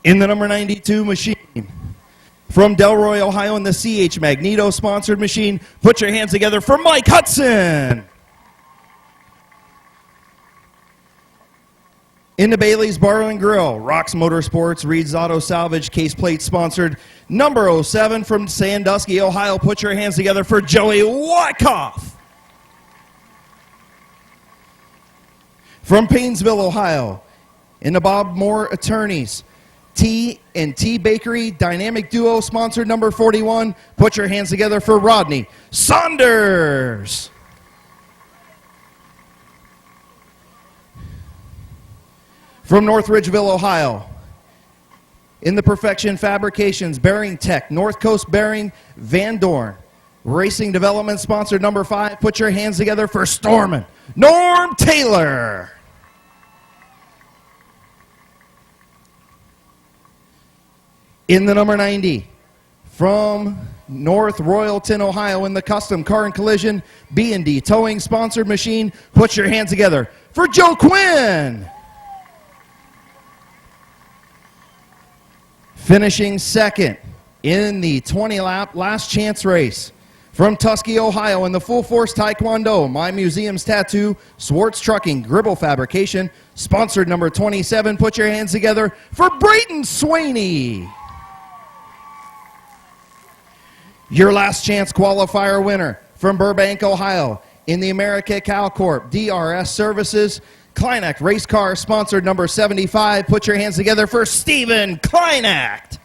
In the number 92 machine, from Delroy, Ohio, in the CH Magneto-sponsored machine, put your hands together for Mike Hudson. In the Bailey's Bar and Grill, Rocks Motorsports, Reed's Auto Salvage, case plate sponsored, number 07 from Sandusky, Ohio. Put your hands together for Joey Wyckoff. From Paynesville, Ohio, in the Bob Moore Attorneys, T&T Bakery Dynamic Duo sponsored, number 41. Put your hands together for Rodney Saunders. From North Ridgeville, Ohio, in the Perfection Fabrications, Bearing Tech, North Coast Bearing, Van Dorn. Racing Development sponsored, number 5. Put your hands together for Stormin Norm Taylor. In the number 90, from North Royalton, Ohio, in the Custom Car and Collision, B&D Towing sponsored machine. Put your hands together for Joe Quinn. Finishing second in the 20-lap last chance race, from Tuskegee, Ohio, in the Full Force Taekwondo, My Museum's Tattoo, Swartz Trucking, Gribble Fabrication, sponsored, number 27. Put your hands together for Brayton Swaney. Your last chance qualifier winner, from Burbank, Ohio, in the America Cal Corp, DRS Services, Kleinak Race Car, sponsored, number 75. Put your hands together for Stephen Kleinak.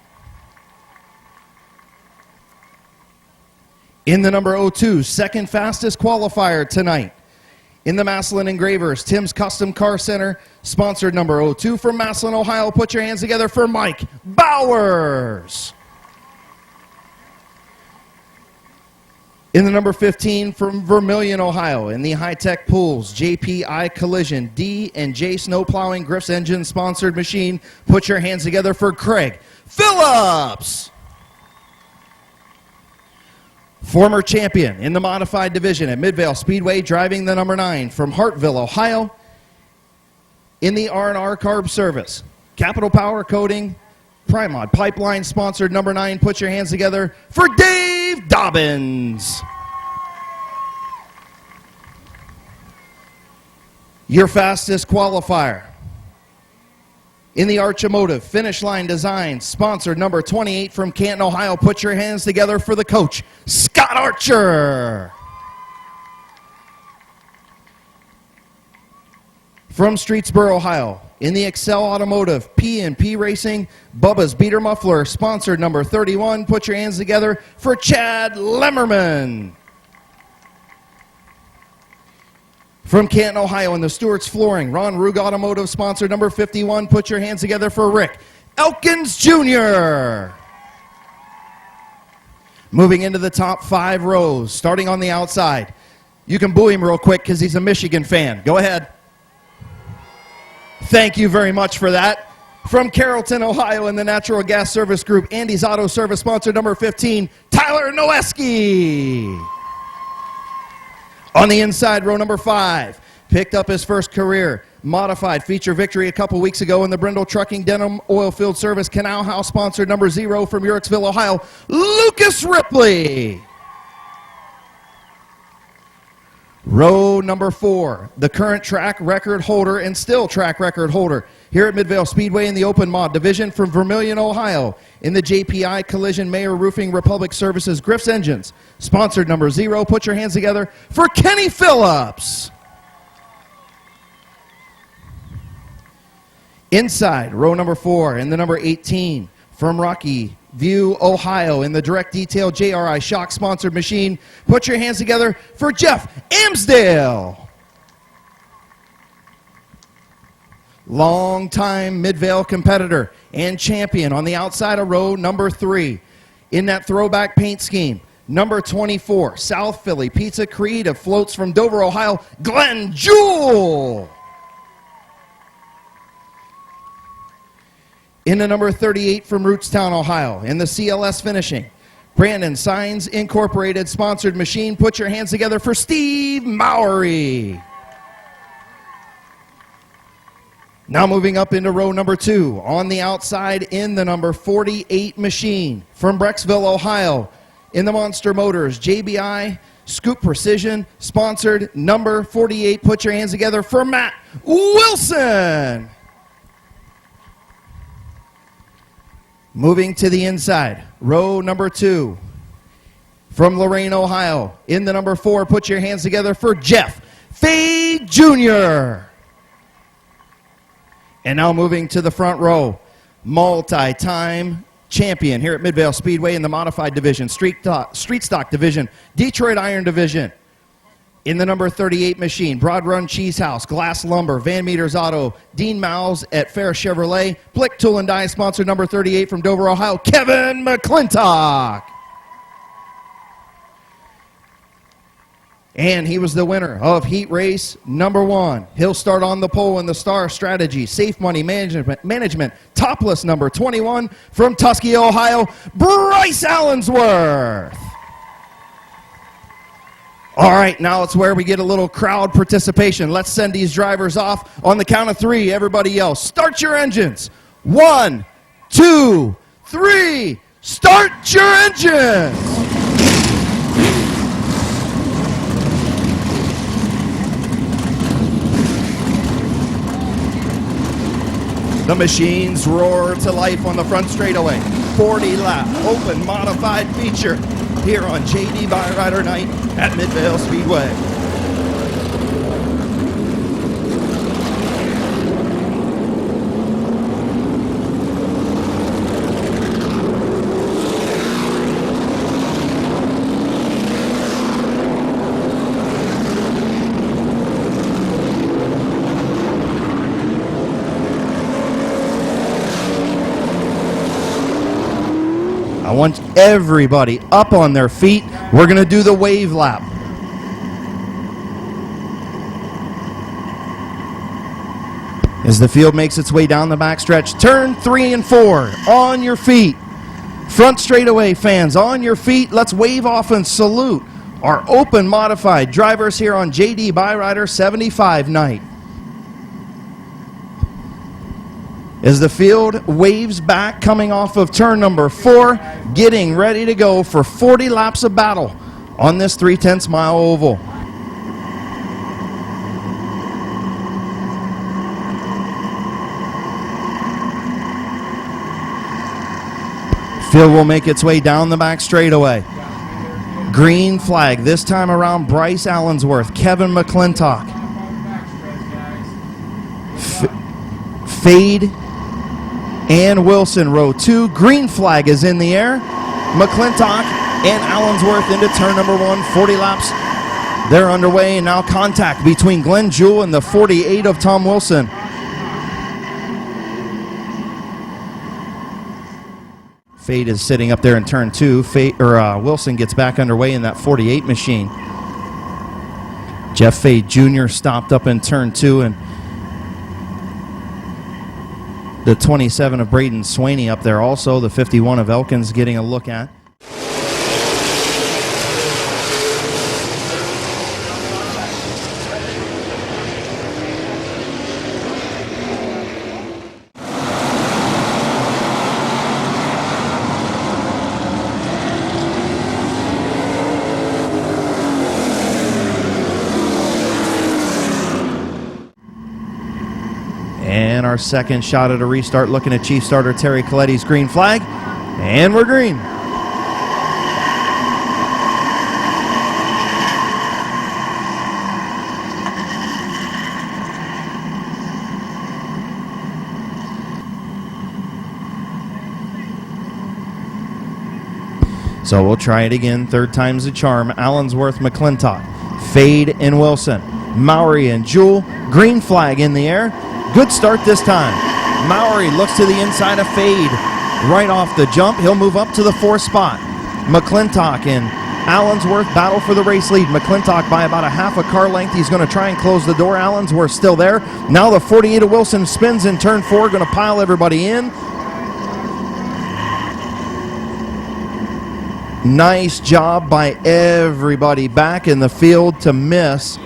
In the number 02, second fastest qualifier tonight, in the Massillon Engravers, Tim's Custom Car Center, sponsored, number 02 from Massillon, Ohio. Put your hands together for Mike Bowers. In the number 15, from Vermilion, Ohio, in the High-Tech Pools, JPI Collision, D&J Snow Plowing, Griff's Engine sponsored machine. Put your hands together for Craig Phillips. Former champion in the modified division at Midvale Speedway, driving the number 9 from Hartville, Ohio, in the R&R Carb Service, Capital Power Coating, Primod Pipeline sponsored, number 9. Put your hands together for Dave Dobbins. Your fastest qualifier in the Archimotive Finish Line Design, sponsored, number 28 from Canton, Ohio. Put your hands together for the coach, Scott Archer. From Streetsboro, Ohio, in the Excel Automotive P&P Racing, Bubba's Beater Muffler, sponsored, number 31. Put your hands together for Chad Lemmerman. From Canton, Ohio, in the Stewart's Flooring, Ron Rug Automotive, sponsored, number 51. Put your hands together for Rick Elkins Jr. Moving into the top 5 rows, starting on the outside. You can boo him real quick because he's a Michigan fan. Go ahead. Thank you very much for that. From Carrollton, Ohio, in the Natural Gas Service Group, Andy's Auto Service, sponsor, number 15, Tyler Noeski. On the inside, row number 5, picked up his first career modified feature victory a couple weeks ago in the Brindle Trucking Denim Oilfield Service Canal House, sponsored, number 0 from Yorksville, Ohio, Lucas Ripley. Row number 4, the current track record holder and still track record holder here at Midvale Speedway in the Open Mod Division, from Vermilion, Ohio, in the JPI Collision Mayer Roofing Republic Services Griff's Engines, sponsored, number 0. Put your hands together for Kenny Phillips. Inside, row number 4, in the number 18, from Rocky View, Ohio, in the Direct Detail JRI Shock sponsored machine. Put your hands together for Jeff Amsdale. Long-time Midvale competitor and champion on the outside of row number 3. In that throwback paint scheme, number 24, South Philly Pizza Creative floats from Dover, Ohio, Glenn Jewell. In the number 38 from Rootstown, Ohio, in the CLS finishing, Brandon Signs Incorporated sponsored machine. Put your hands together for Steve Mowry. Now moving up into row number 2, on the outside in the number 48 machine, from Brecksville, Ohio, in the Monster Motors JBI Scoop Precision sponsored, number 48. Put your hands together for Matt Wilson. Moving to the inside, row number 2. From Lorain, Ohio, in the number 4, put your hands together for Jeff Fade Jr. And now moving to the front row, multi-time champion here at Midvale Speedway in the modified division, street stock division, Detroit Iron division. In the number 38 machine, Broad Run Cheese House, Glass Lumber, Van Meters Auto, Dean Miles at Fair Chevrolet, Blick Tool and Die sponsor number 38 from Dover, Ohio, Kevin McClintock. And he was the winner of heat race number 1. He'll start on the pole in the Star Strategy, Safe Money Management, topless number 21 from Tuskegee, Ohio, Bryce Allensworth. All right, now it's where we get a little crowd participation. Let's send these drivers off. On the count of 3, everybody yell, start your engines. 1, 2, 3, start your engines. The machines roar to life on the front straightaway. 40-lap open modified feature here on JD Byrider Night at Midvale Speedway. I want everybody up on their feet. We're going to do the wave lap. As the field makes its way down the backstretch, turn 3 and 4 on your feet. Front straightaway fans on your feet. Let's wave off and salute our open modified drivers here on JD Byrider 75 night. As the field waves back, coming off of turn number 4, getting ready to go for 40 laps of battle on this 3/10 mile oval. Field will make its way down the back straightaway. Green flag, this time around Bryce Allensworth, Kevin McClintock. Fade and Wilson, row 2. Green flag is in the air. McClintock and Allensworth into turn number 1. 40 laps. They're underway, and now contact between Glenn Jewell and the 48 of Tom Wilson. Fade is sitting up there in turn 2. Wilson gets back underway in that 48 machine. Jeff Fade Jr. stopped up in turn 2, and the 27 of Braden Swaney up there also. The 51 of Elkins getting a look at. And our second shot at a restart, looking at Chief Starter Terry Coletti's green flag. And we're green. So we'll try it again. Third time's a charm. Allensworth, McClintock, Fade and Wilson, Mowry and Jewell. Green flag in the air. Good start this time. Mowry looks to the inside of Fade. Right off the jump, he'll move up to the 4th spot. McClintock and Allensworth battle for the race lead. McClintock by about a half a car length. He's going to try and close the door. Allensworth still there. Now the 48 of Wilson spins in turn 4, going to pile everybody in. Nice job by everybody back in the field to miss.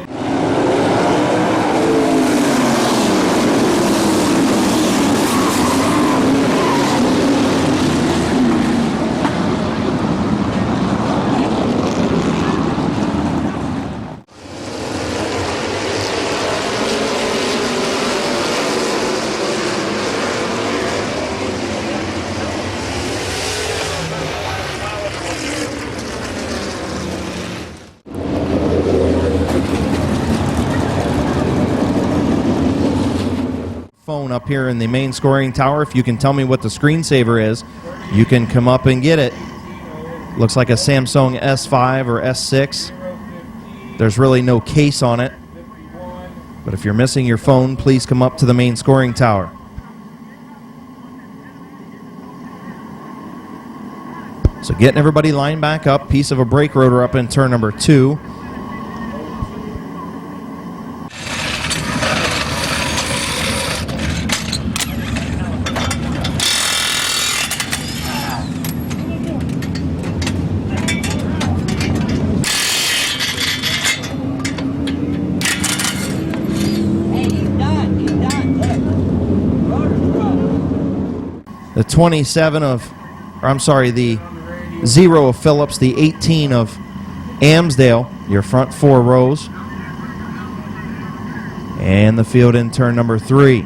phone up here in the main scoring tower. If you can tell me what the screensaver is, you can come up and get it. Looks like a Samsung S5 or S6. There's really no case on it. But if you're missing your phone, please come up to the main scoring tower. So getting everybody lined back up. Piece of a brake rotor up in turn number 2. The 27 of, or I'm sorry, the 0 of Phillips, the 18 of Amsdale, your front 4 rows. And the field in turn number 3.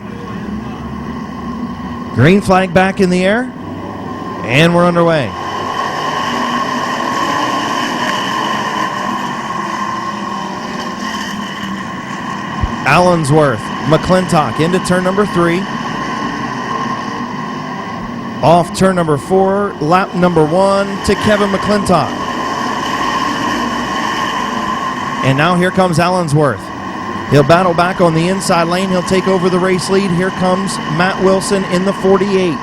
Green flag back in the air, and we're underway. Allensworth, McClintock into turn number 3. Off turn number 4, lap number 1 to Kevin McClintock. And now here comes Allensworth. He'll battle back on the inside lane. He'll take over the race lead. Here comes Matt Wilson in the 48.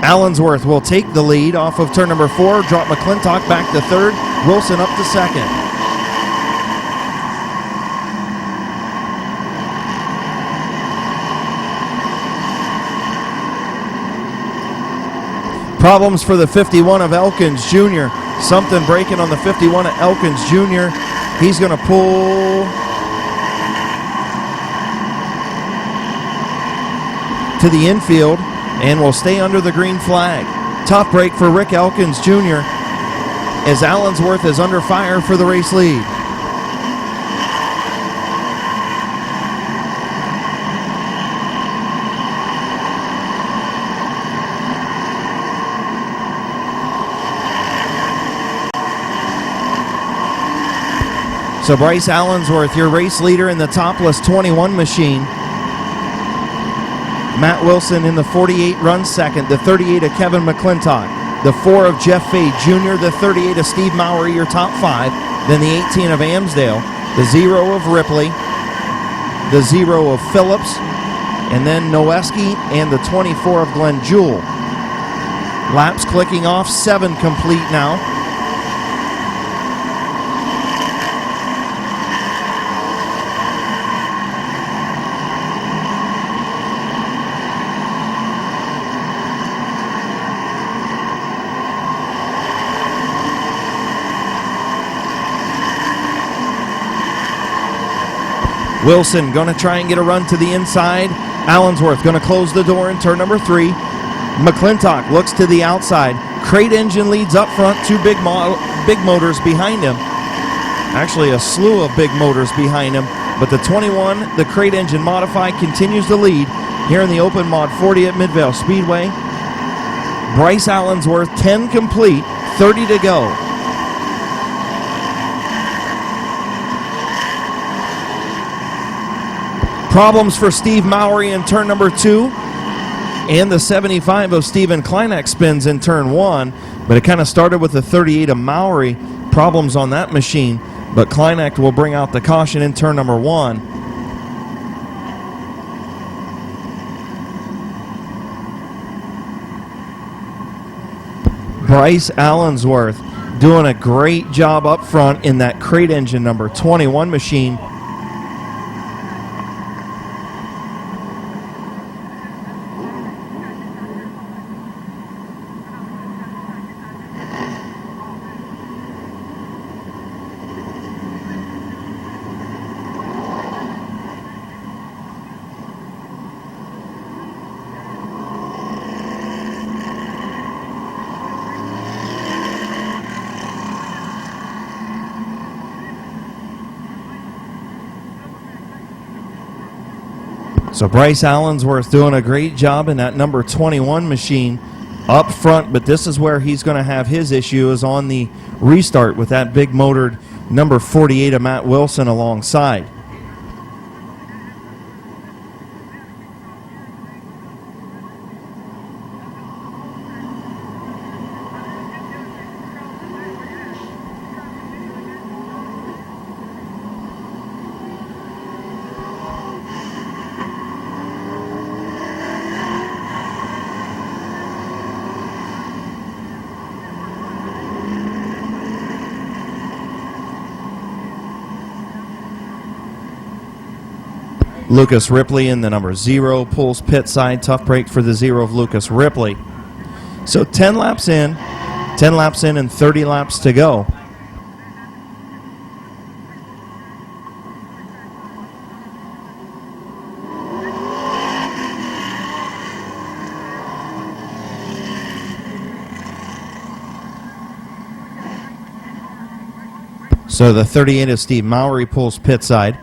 Allensworth will take the lead off of turn number 4, drop McClintock back to 3rd, Wilson up to 2nd. Problems for the 51 of Elkins Jr. Something breaking on the 51 of Elkins Jr. He's going to pull to the infield and will stay under the green flag. Tough break for Rick Elkins Jr. as Allensworth is under fire for the race lead. So Bryce Allensworth, your race leader in the topless 21 machine. Matt Wilson in the 48 runs second. The 38 of Kevin McClintock. The 4 of Jeff Fay Jr. The 38 of Steve Mowry, your top 5. Then the 18 of Amsdale. The 0 of Ripley. The 0 of Phillips. And then Noeski and the 24 of Glenn Jewell. Laps clicking off, 7 complete now. Wilson going to try and get a run to the inside. Allensworth going to close the door in turn number 3. McClintock looks to the outside. Crate engine leads up front. 2 big motors behind him. Actually, a slew of big motors behind him. But the 21, the crate engine modified, continues to lead here in the open mod 40 at Midvale Speedway. Bryce Allensworth, 10 complete, 30 to go. Problems for Steve Mowry in turn number 2. And the 75 of Stephen Kleineck spins in turn 1. But it kind of started with the 38 of Mowry. Problems on that machine. But Kleineck will bring out the caution in turn number 1. Bryce Allensworth doing a great job up front in that crate engine number 21 machine. So Bryce Allensworth doing a great job in that number 21 machine up front, but this is where he's going to have his issue, is on the restart with that big motored number 48 of Matt Wilson alongside. Lucas Ripley in the number 0 pulls pit side. Tough break for the 0 of Lucas Ripley. So 10 laps in and 30 laps to go. So the 38 of Steve Mowry pulls pit side.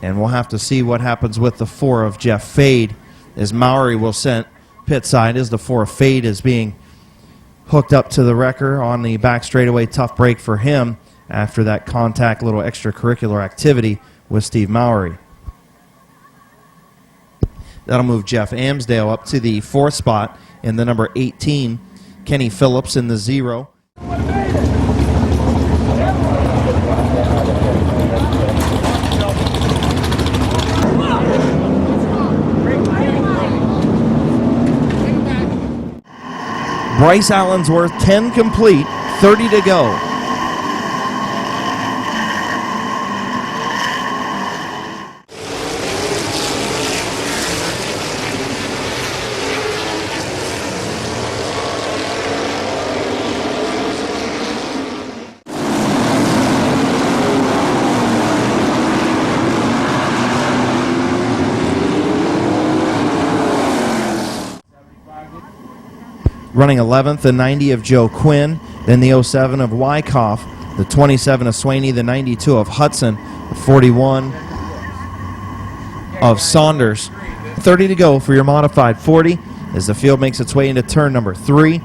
And we'll have to see what happens with the 4 of Jeff Fade, as Mowry will send pit side as the 4 of Fade is being hooked up to the wrecker on the back straightaway. Tough break for him after that contact, little extracurricular activity with Steve Mowry. That'll move Jeff Amsdale up to the 4th spot in the number 18. Kenny Phillips in the 0. Bryce Allensworth, 10 complete, 30 to go. Running 11th, the 90 of Joe Quinn, then the 07 of Wyckoff, the 27 of Swaney, the 92 of Hudson, the 41 of Saunders. 30 to go for your modified 40 as the field makes its way into turn number 3.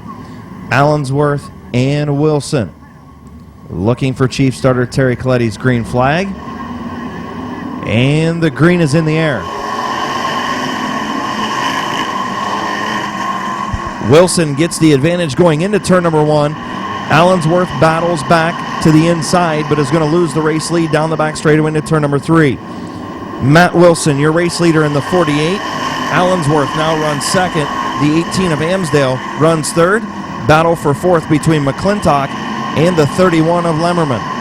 Allensworth and Wilson looking for Chief Starter Terry Coletti's green flag. And the green is in the air. Wilson gets the advantage going into turn number 1. Allensworth battles back to the inside, but is going to lose the race lead down the back straightaway into turn number 3. Matt Wilson, your race leader in the 48. Allensworth now runs second. The 18 of Amsdale runs third. Battle for fourth between McClintock and the 31 of Lemmerman.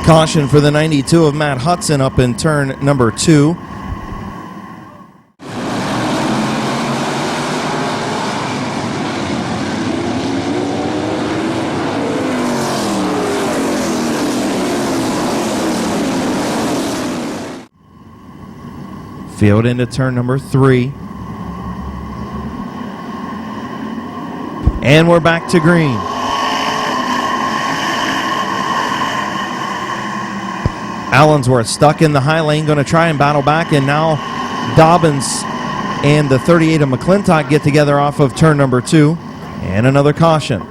Caution for the 92 of Matt Hudson up in turn number 2. Field into turn number 3. And we're back to green. Allensworth stuck in the high lane, going to try and battle back, and now Dobbins and the 38 of McClintock get together off of turn number 2, and another caution.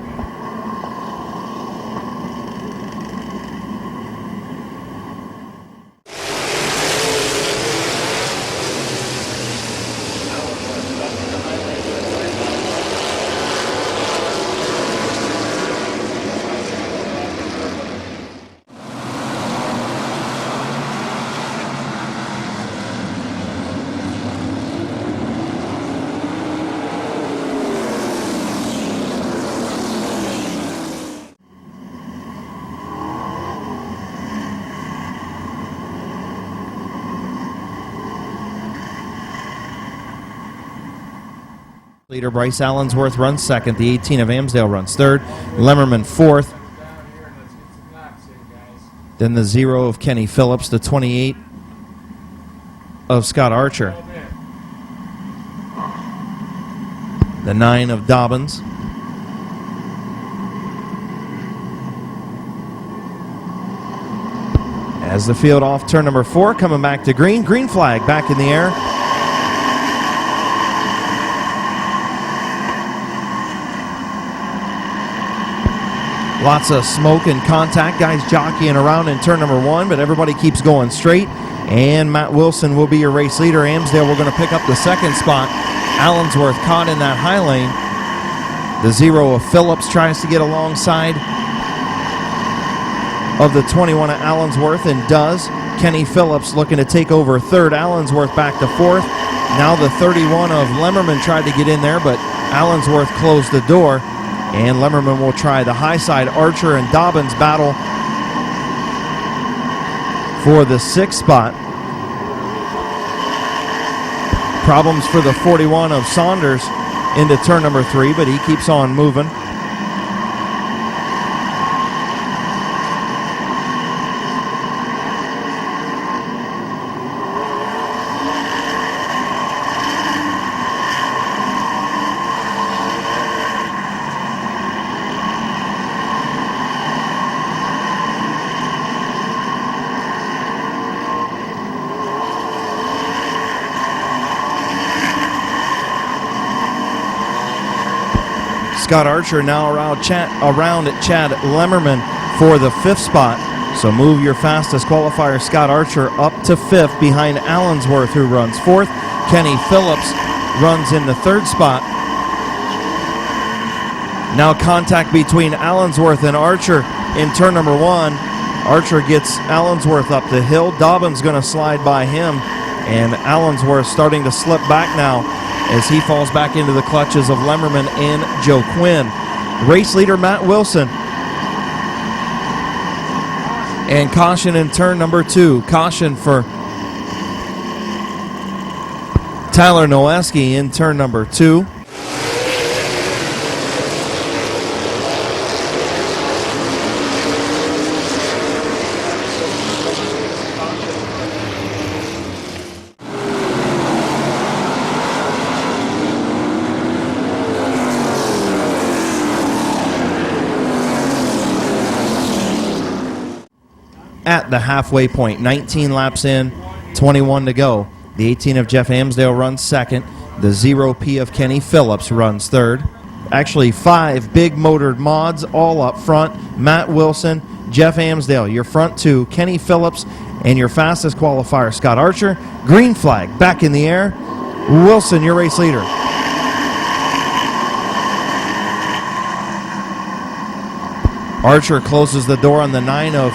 Leader Bryce Allensworth runs second. The 18 of Amsdale runs third. Lemmerman fourth. Then the 0 of Kenny Phillips. The 28 of Scott Archer. The 9 of Dobbins. As the field off turn number 4, coming back to green. Green flag back in the air. Lots of smoke and contact. Guys jockeying around in turn number 1, but everybody keeps going straight. And Matt Wilson will be your race leader. Amsdale, we're going to pick up the second spot. Allensworth caught in that high lane. The 0 of Phillips tries to get alongside of the 21 of Allensworth and does. Kenny Phillips looking to take over third. Allensworth back to fourth. Now the 31 of Lemmerman tried to get in there, but Allensworth closed the door. And Lemmerman will try the high side. Archer and Dobbins battle for the 6th spot. Problems for the 41 of Saunders into turn number 3, but he keeps on moving. Scott Archer now around at Chad Lemmerman for the 5th spot. So move your fastest qualifier, Scott Archer, up to 5th behind Allensworth, who runs 4th. Kenny Phillips runs in the 3rd spot. Now contact between Allensworth and Archer in turn number 1. Archer gets Allensworth up the hill. Dobbins going to slide by him, and Allensworth starting to slip back now as he falls back into the clutches of Lemmerman and Joe Quinn. Race leader Matt Wilson. And caution in turn number 2. Caution for Tyler Noeski in turn number 2. At the halfway point, 19 laps in, 21 to go. The 18 of Jeff Amsdale runs 2nd. The 0P of Kenny Phillips runs 3rd. Actually, 5 big motored mods all up front. Matt Wilson, Jeff Amsdale, your front 2, Kenny Phillips, and your fastest qualifier, Scott Archer. Green flag back in the air. Wilson, your race leader. Archer closes the door on the 9 of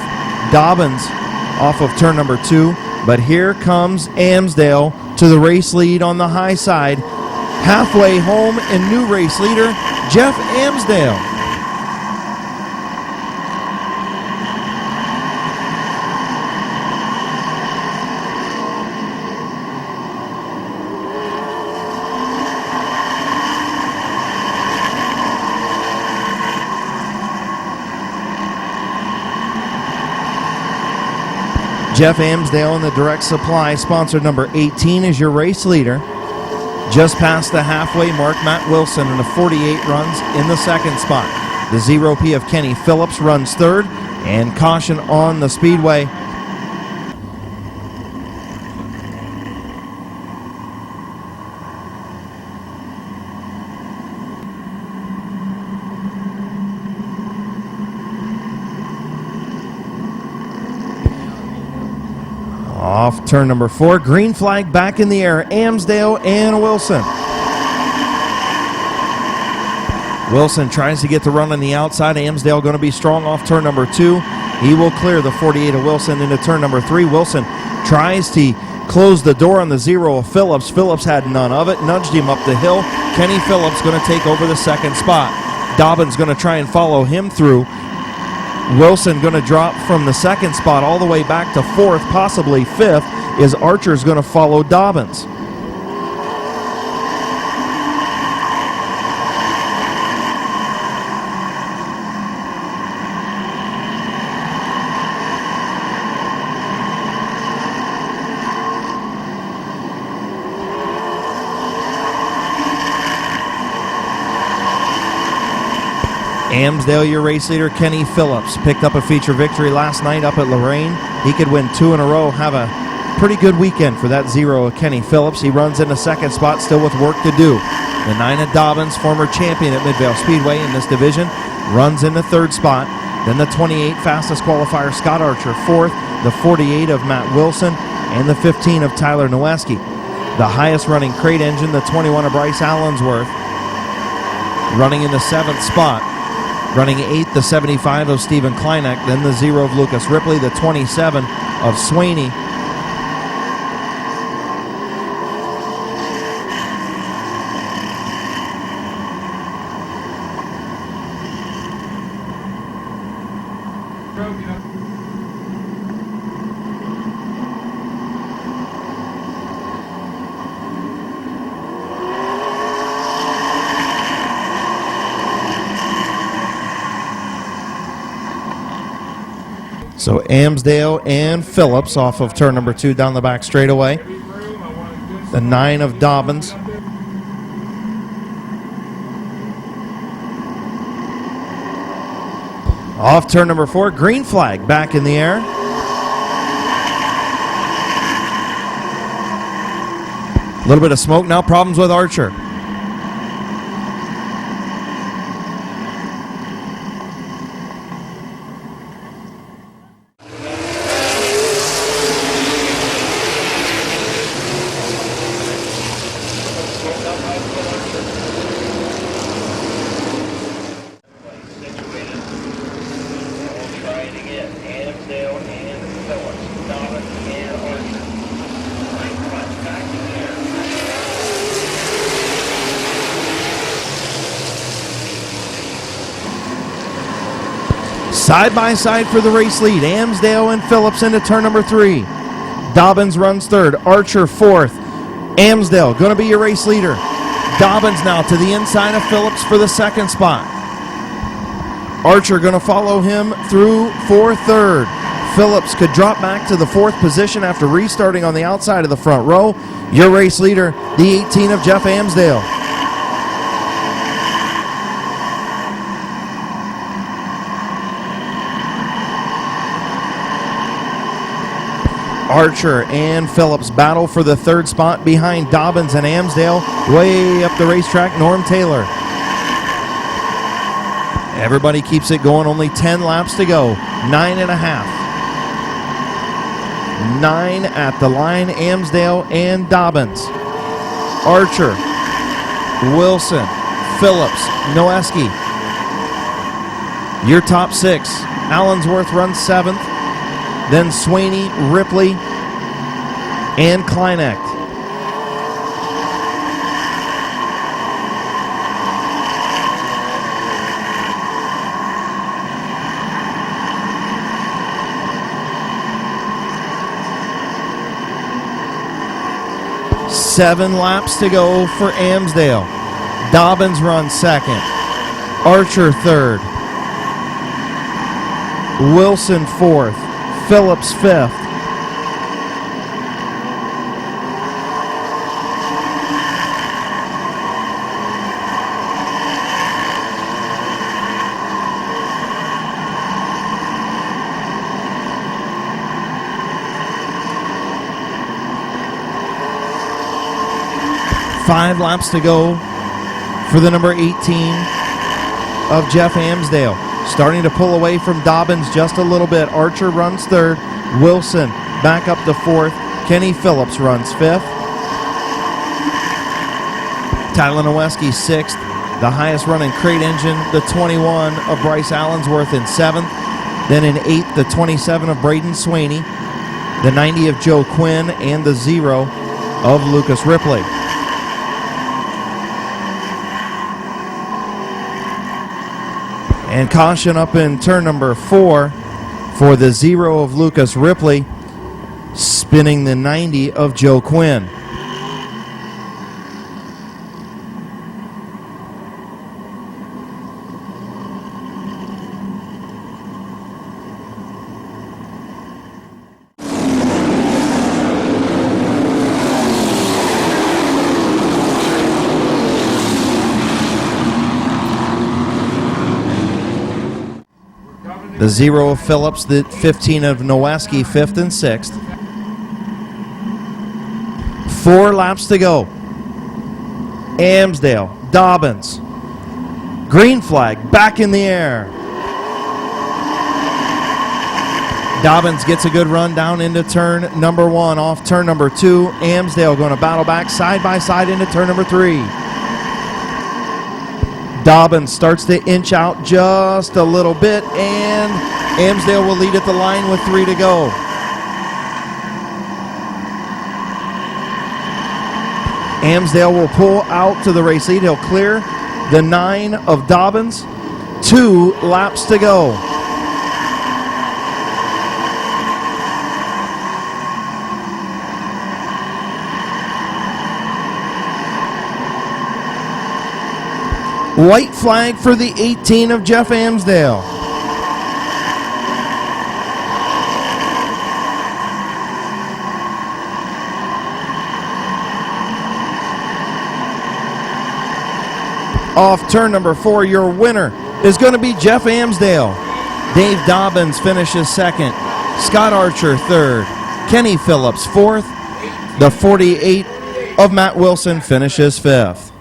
Dobbins off of turn number 2, but here comes Amsdale to the race lead on the high side. Halfway home and new race leader, Jeff Amsdale. Jeff Amsdale in the direct supply, sponsor number 18, is your race leader. Just past the halfway mark, Matt Wilson in a 48 runs in the 2nd spot. The 0P of Kenny Phillips runs 3rd, and caution on the speedway. Off turn number 4, green flag back in the air, Amsdale and Wilson. Wilson tries to get the run on the outside. Amsdale going to be strong off turn number 2. He will clear the 48 of Wilson into turn number 3. Wilson tries to close the door on the 0 of Phillips. Phillips had none of it, nudged him up the hill. Kenny Phillips going to take over the 2nd spot. Dobbins going to try and follow him through. Wilson going to drop from the 2nd spot all the way back to 4th, possibly 5th, as Archer's going to follow Dobbins. Amsdale, your race leader, Kenny Phillips, picked up a feature victory last night up at Lorraine. He could win 2 in a row, have a pretty good weekend for that 0 of Kenny Phillips. He runs in the 2nd spot, still with work to do. The 9 of Dobbins, former champion at Midvale Speedway in this division. runs in the third spot. Then the 28 fastest qualifier, Scott Archer, fourth. The 48 of Matt Wilson, and the 15 of Tyler Noweski. The highest running crate engine, the 21 of Bryce Allensworth, running in the seventh spot. Running eighth, the 75 of Stephen Kleineck. Then the 0 of Lucas Ripley, the 27 of Swaney. So Amsdale and Phillips off of turn number 2 down the back straightaway. The 9 of Dobbins. Off turn number 4, green flag back in the air. A little bit of smoke now, problems with Archer. Side by side for the race lead. Amsdale and Phillips into turn number 3. Dobbins runs third. Archer fourth. Amsdale going to be your race leader. Dobbins now to the inside of Phillips for the second spot. Archer going to follow him through for third. Phillips could drop back to the fourth position after restarting on the outside of the front row. Your race leader, the 18 of Jeff Amsdale. Archer and Phillips battle for the third spot behind Dobbins and Amsdale. Way up the racetrack, Norm Taylor. Everybody keeps it going. Only 10 laps to go. 9.5. 9 at the line, Amsdale and Dobbins. Archer, Wilson, Phillips, Noweski. Your top 6. Allensworth runs 7th. Then Swaney, Ripley, and Kleineck. Seven laps to go for Amsdale. Dobbins runs second. Archer third. Wilson fourth. Phillips fifth. Five laps to go for the number 18 of Jeff Amsdale. Starting to pull away from Dobbins just a little bit. Archer runs third. Wilson back up to fourth. Kenny Phillips runs fifth. Tyler Noweski sixth. The highest running crate engine, the 21 of Bryce Allensworth in seventh. Then in eighth, the 27 of Braden Swaney. The 90 of Joe Quinn and the 0 of Lucas Ripley. And caution up in turn number 4 for the 0 of Lucas Ripley, spinning the 90 of Joe Quinn. The 0 of Phillips, the 15 of Noweski, 5th and 6th. 4 laps to go. Amsdale, Dobbins, Green flag back in the air. Dobbins gets a good run down into turn number 1. Off turn number 2, Amsdale going to battle back side by side into turn number 3. Dobbins starts to inch out just a little bit, and Amsdale will lead at the line with 3 to go. Amsdale will pull out to the race lead. He'll clear the 9 of Dobbins. 2 laps to go. White flag for the 18 of Jeff Amsdale. Off turn number 4, your winner is going to be Jeff Amsdale. Dave Dobbins finishes second. Scott Archer third. Kenny Phillips fourth. The 48 of Matt Wilson finishes fifth.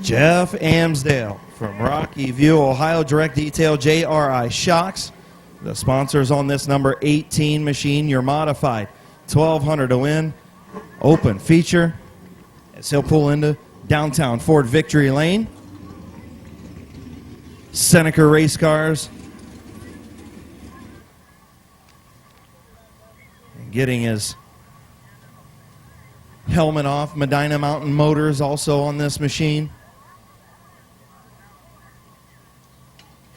Jeff Amsdale from Rocky View, Ohio. Direct Detail, JRI Shocks. The sponsors on this number 18 machine, your modified 1200 to win. Open feature as he'll pull into downtown Ford Victory Lane. Seneca race cars. And getting his helmet off. Medina Mountain Motors also on this machine.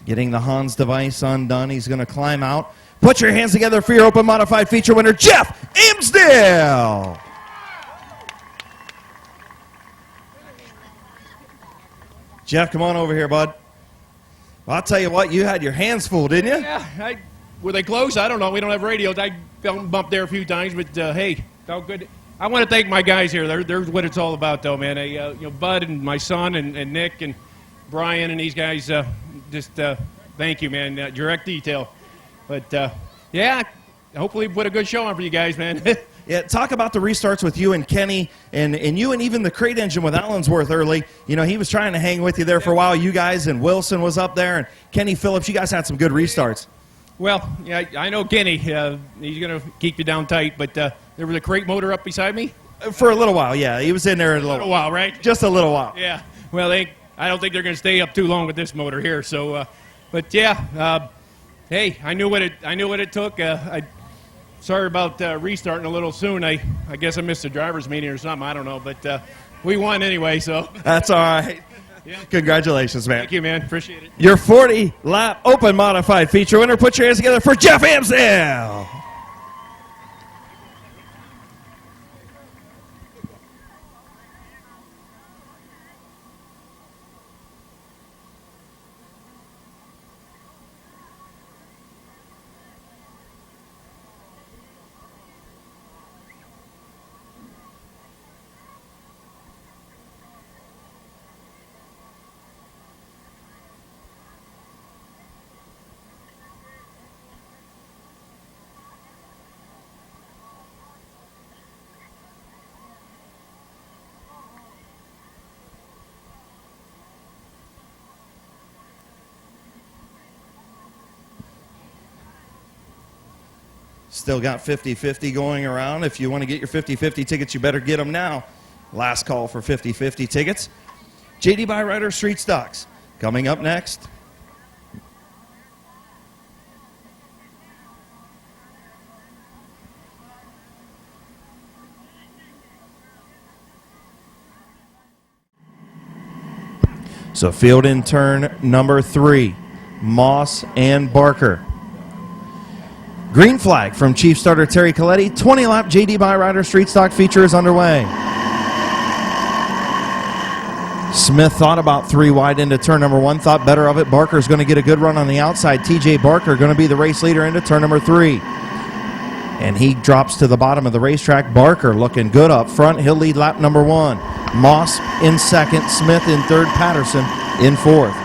Getting the Hans device undone. He's going to climb out. Put your hands together for your open modified feature winner, Jeff Amsdale. Jeff, come on over here, bud. Well, I'll tell you what, you had your hands full, didn't you? Yeah, were they close? I don't know. We don't have radios. I felt bumped there a few times, but hey, felt good. I want to thank my guys here. They're what it's all about, though, man. Bud and my son and Nick and Brian and these guys, thank you, man. Direct Detail. But, yeah, hopefully put a good show on for you guys, man. Yeah, talk about the restarts with you and Kenny and you and even the crate engine with Allensworth early. You know, he was trying to hang with you there for a while. You guys and Wilson was up there, and Kenny Phillips, you guys had some good restarts. Well, yeah, I know Kenny. He's going to keep you down tight, but there was a crate motor up beside me? For a little while, yeah. He was in there a little while, right? Just a little while. Yeah. Well, I don't think they're going to stay up too long with this motor here. So, but yeah, hey, I knew what it took. Sorry about restarting a little soon. I guess I missed the driver's meeting or something. I don't know, but we won anyway. So that's all right. Yeah. Congratulations, man. Thank you, man. Appreciate it. Your 40-lap open modified feature winner. Put your hands together for Jeff Amsdale. Still got 50-50 going around. If you want to get your 50-50 tickets, you better get them now. Last call for 50-50 tickets. JD Byrider Street Stocks coming up next. So field in turn number 3, Moss and Barker. Green flag from Chief Starter Terry Coletti. 20-lap JD Byrider Street Stock feature is underway. Smith thought about 3 wide into turn number 1, thought better of it. Barker's going to get a good run on the outside. TJ Barker going to be the race leader into turn number 3. And he drops to the bottom of the racetrack. Barker looking good up front. He'll lead lap number 1. Moss in second, Smith in third, Patterson in fourth.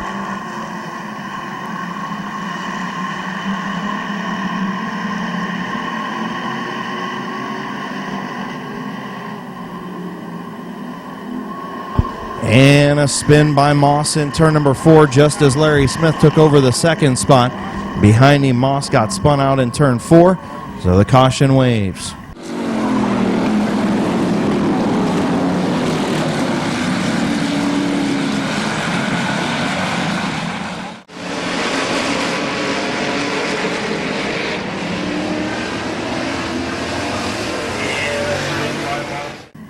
And a spin by Moss in turn number 4 just as Larry Smith took over the second spot. Behind him, Moss got spun out in turn 4, so the caution waves.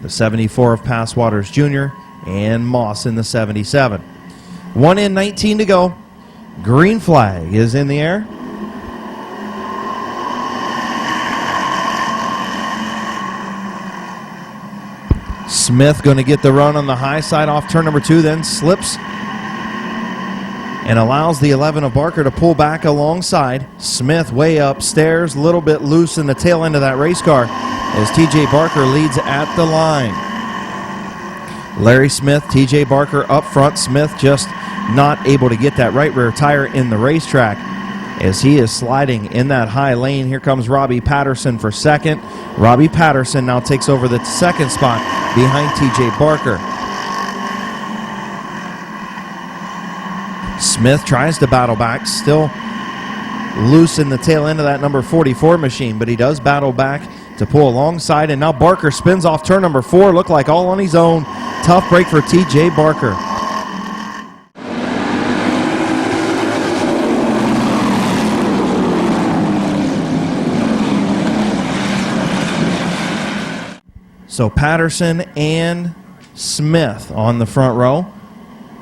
The 74 of Passwaters Jr. and Moss in the 77. 1 in, 19 to go. Green flag is in the air. Smith going to get the run on the high side off turn number 2, then slips and allows the 11 of Barker to pull back alongside. Smith way upstairs, a little bit loose in the tail end of that race car as TJ Barker leads at the line. Larry Smith, TJ Barker up front. Smith just not able to get that right rear tire in the racetrack as he is sliding in that high lane. Here comes Robbie Patterson for second. Robbie Patterson now takes over the second spot behind TJ Barker. Smith tries to battle back, still loose in the tail end of that number 44 machine, but he does battle back to pull alongside, and now Barker spins off turn number 4, looked like all on his own. Tough break for TJ Barker. So Patterson and Smith on the front row.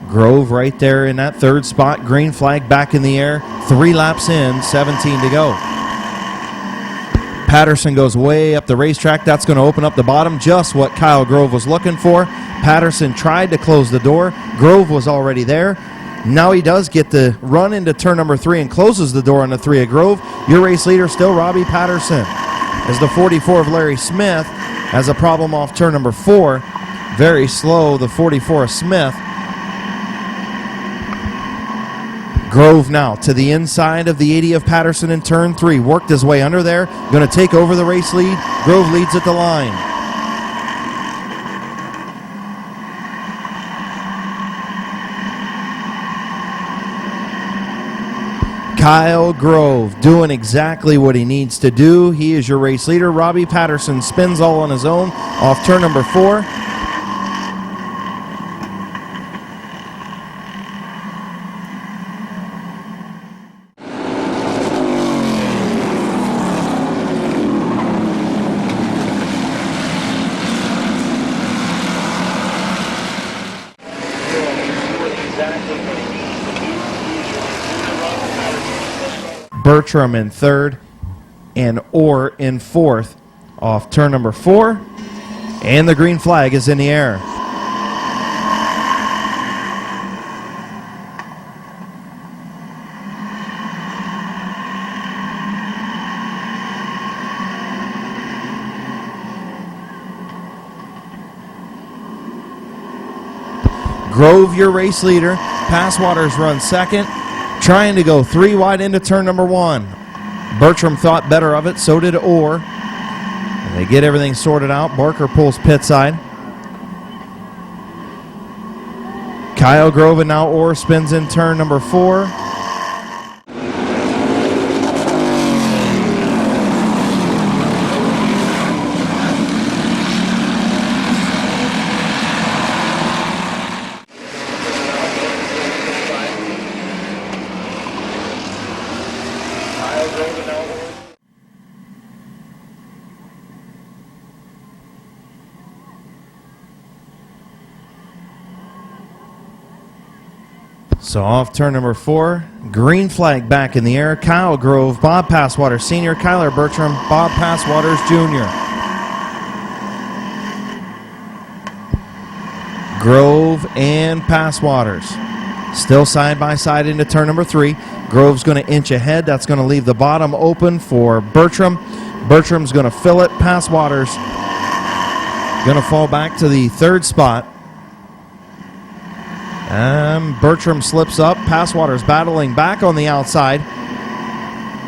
Grove right there in that third spot. Green flag back in the air. 3 laps in, 17 to go. Patterson goes way up the racetrack. That's going to open up the bottom, just what Kyle Grove was looking for. Patterson tried to close the door. Grove was already there. Now he does get the run into turn number 3 and closes the door on the 3 of Grove. Your race leader still Robbie Patterson, as the 44 of Larry Smith has a problem off turn number 4. Very slow, the 44 of Smith. Grove now to the inside of the 80 of Patterson in turn 3. Worked his way under there. Going to take over the race lead. Grove leads at the line. Kyle Grove doing exactly what he needs to do. He is your race leader. Robbie Patterson spins all on his own off turn number 4. Bertram in third and Orr in fourth off turn number 4, and the green flag is in the air. Grove, your race leader. Passwaters run second, trying to go 3 wide into turn number 1. Bertram thought better of it, so did Orr. And they get everything sorted out. Barker pulls pit side. Kyle Grove and now Orr spins in turn number 4. So off turn number 4, green flag back in the air. Kyle Grove, Bob Passwater Sr., Kyler Bertram, Bob Passwaters Jr. Grove and Passwaters still side by side into turn number 3. Grove's going to inch ahead. That's going to leave the bottom open for Bertram. Bertram's going to fill it. Passwaters going to fall back to the 3rd spot. Bertram slips up. Passwater's battling back on the outside.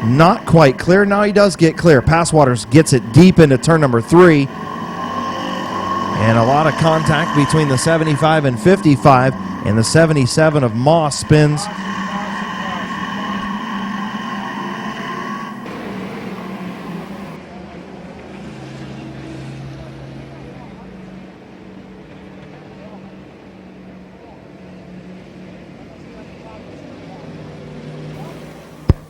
Not quite clear. Now he does get clear. Passwaters gets it deep into turn number 3. And a lot of contact between the 75 and 55. And the 77 of Moss spins.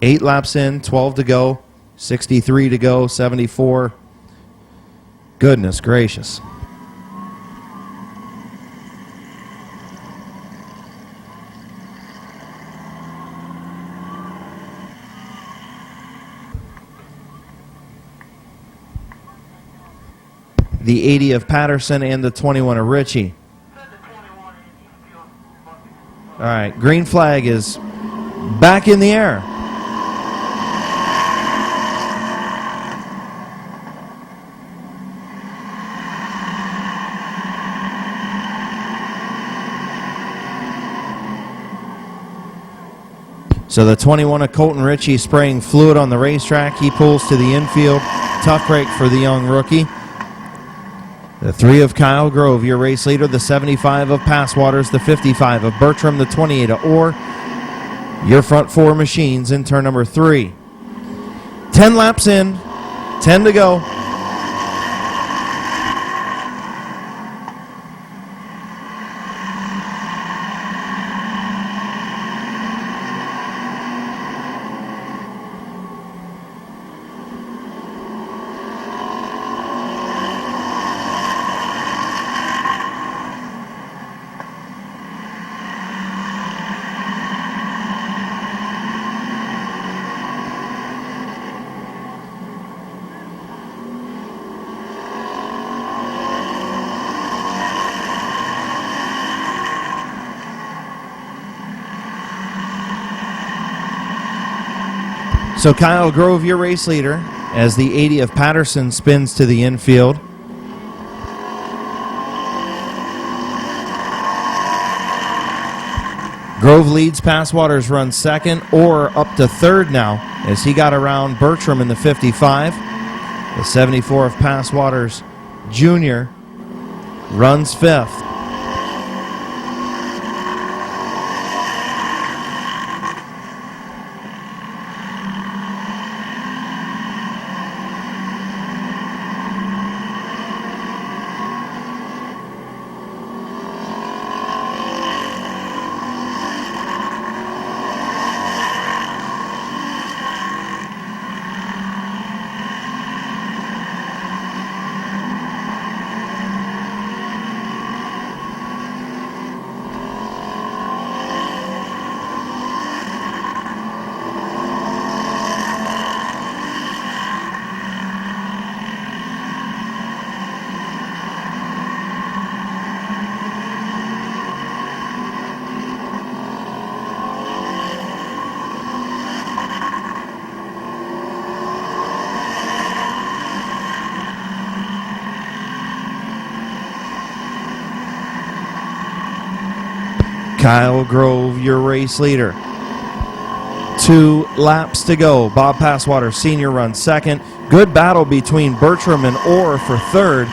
Eight laps in, 12 to go, 63 to go, 74. Goodness gracious. The 80 of Patterson and the 21 of Ritchie. All right, green flag is back in the air. So the 21 of Colton Ritchie spraying fluid on the racetrack. He pulls to the infield. Tough break for the young rookie. The 3 of Kyle Grove, your race leader. The 75 of Passwaters. The 55 of Bertram. The 28 of Orr. Your front 4 machines in turn number 3. 10 laps in. 10 to go. So Kyle Grove, your race leader, as the 80 of Patterson spins to the infield. Grove leads. Passwaters runs 2nd or up to 3rd now as he got around Bertram in the 55. The 74 of Passwaters Jr. runs 5th. Kyle Grove, your race leader. 2 laps to go. Bob Passwater Sr. runs 2nd. Good battle between Bertram and Orr for 3rd.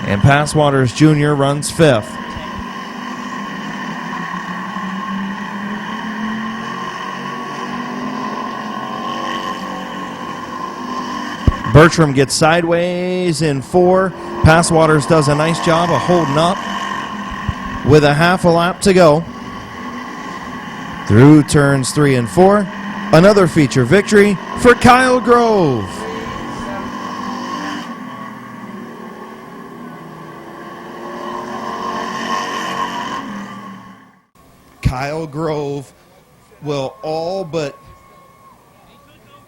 And Passwaters Jr. runs 5th. Bertram gets sideways in 4. Passwaters does a nice job of holding up with a half a lap to go. Through turns 3 and 4, another feature victory for Kyle Grove. Kyle Grove will all but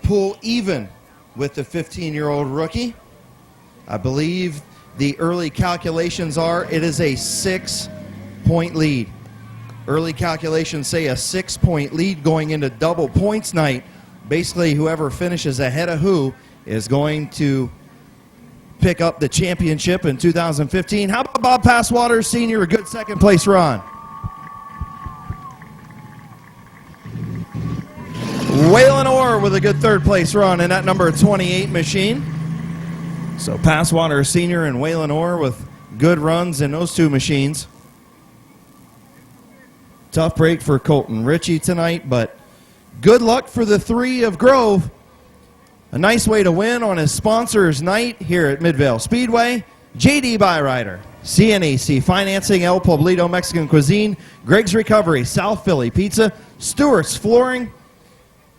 pull even with the 15-year-old rookie. I believe the early calculations are it is a 6-point lead. Early calculations say a 6-point lead going into double points night. Basically, whoever finishes ahead of who is going to pick up the championship in 2015. How about Bob Passwater, Sr., a good second-place run? Waylon Orr with a good third-place run in that number 28 machine. So Passwater, Sr. and Waylon Orr with good runs in those two machines. Tough break for Colton Ritchie tonight, but good luck for the three of Grove. A nice way to win on his sponsors night here at Midvale Speedway. JD Byrider, CNAC Financing, El Poblito Mexican Cuisine, Greg's Recovery, South Philly Pizza, Stewart's Flooring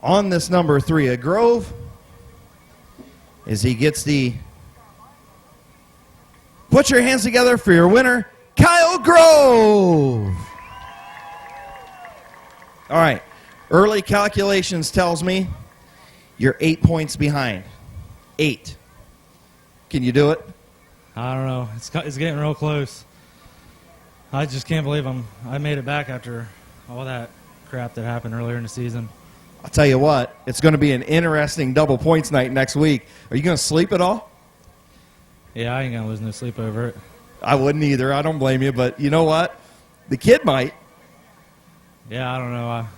on this number 3 of Grove as he gets the put your hands together for your winner, Kyle Grove. All right, early calculations tells me you're 8 points behind. 8. Can you do it? I don't know. It's getting real close. I just can't believe I made it back after all that crap that happened earlier in the season. I'll tell you what, it's going to be an interesting double points night next week. Are you going to sleep at all? Yeah, I ain't going to lose no sleep over it. I wouldn't either. I don't blame you, but you know what? The kid might. Yeah, I don't know.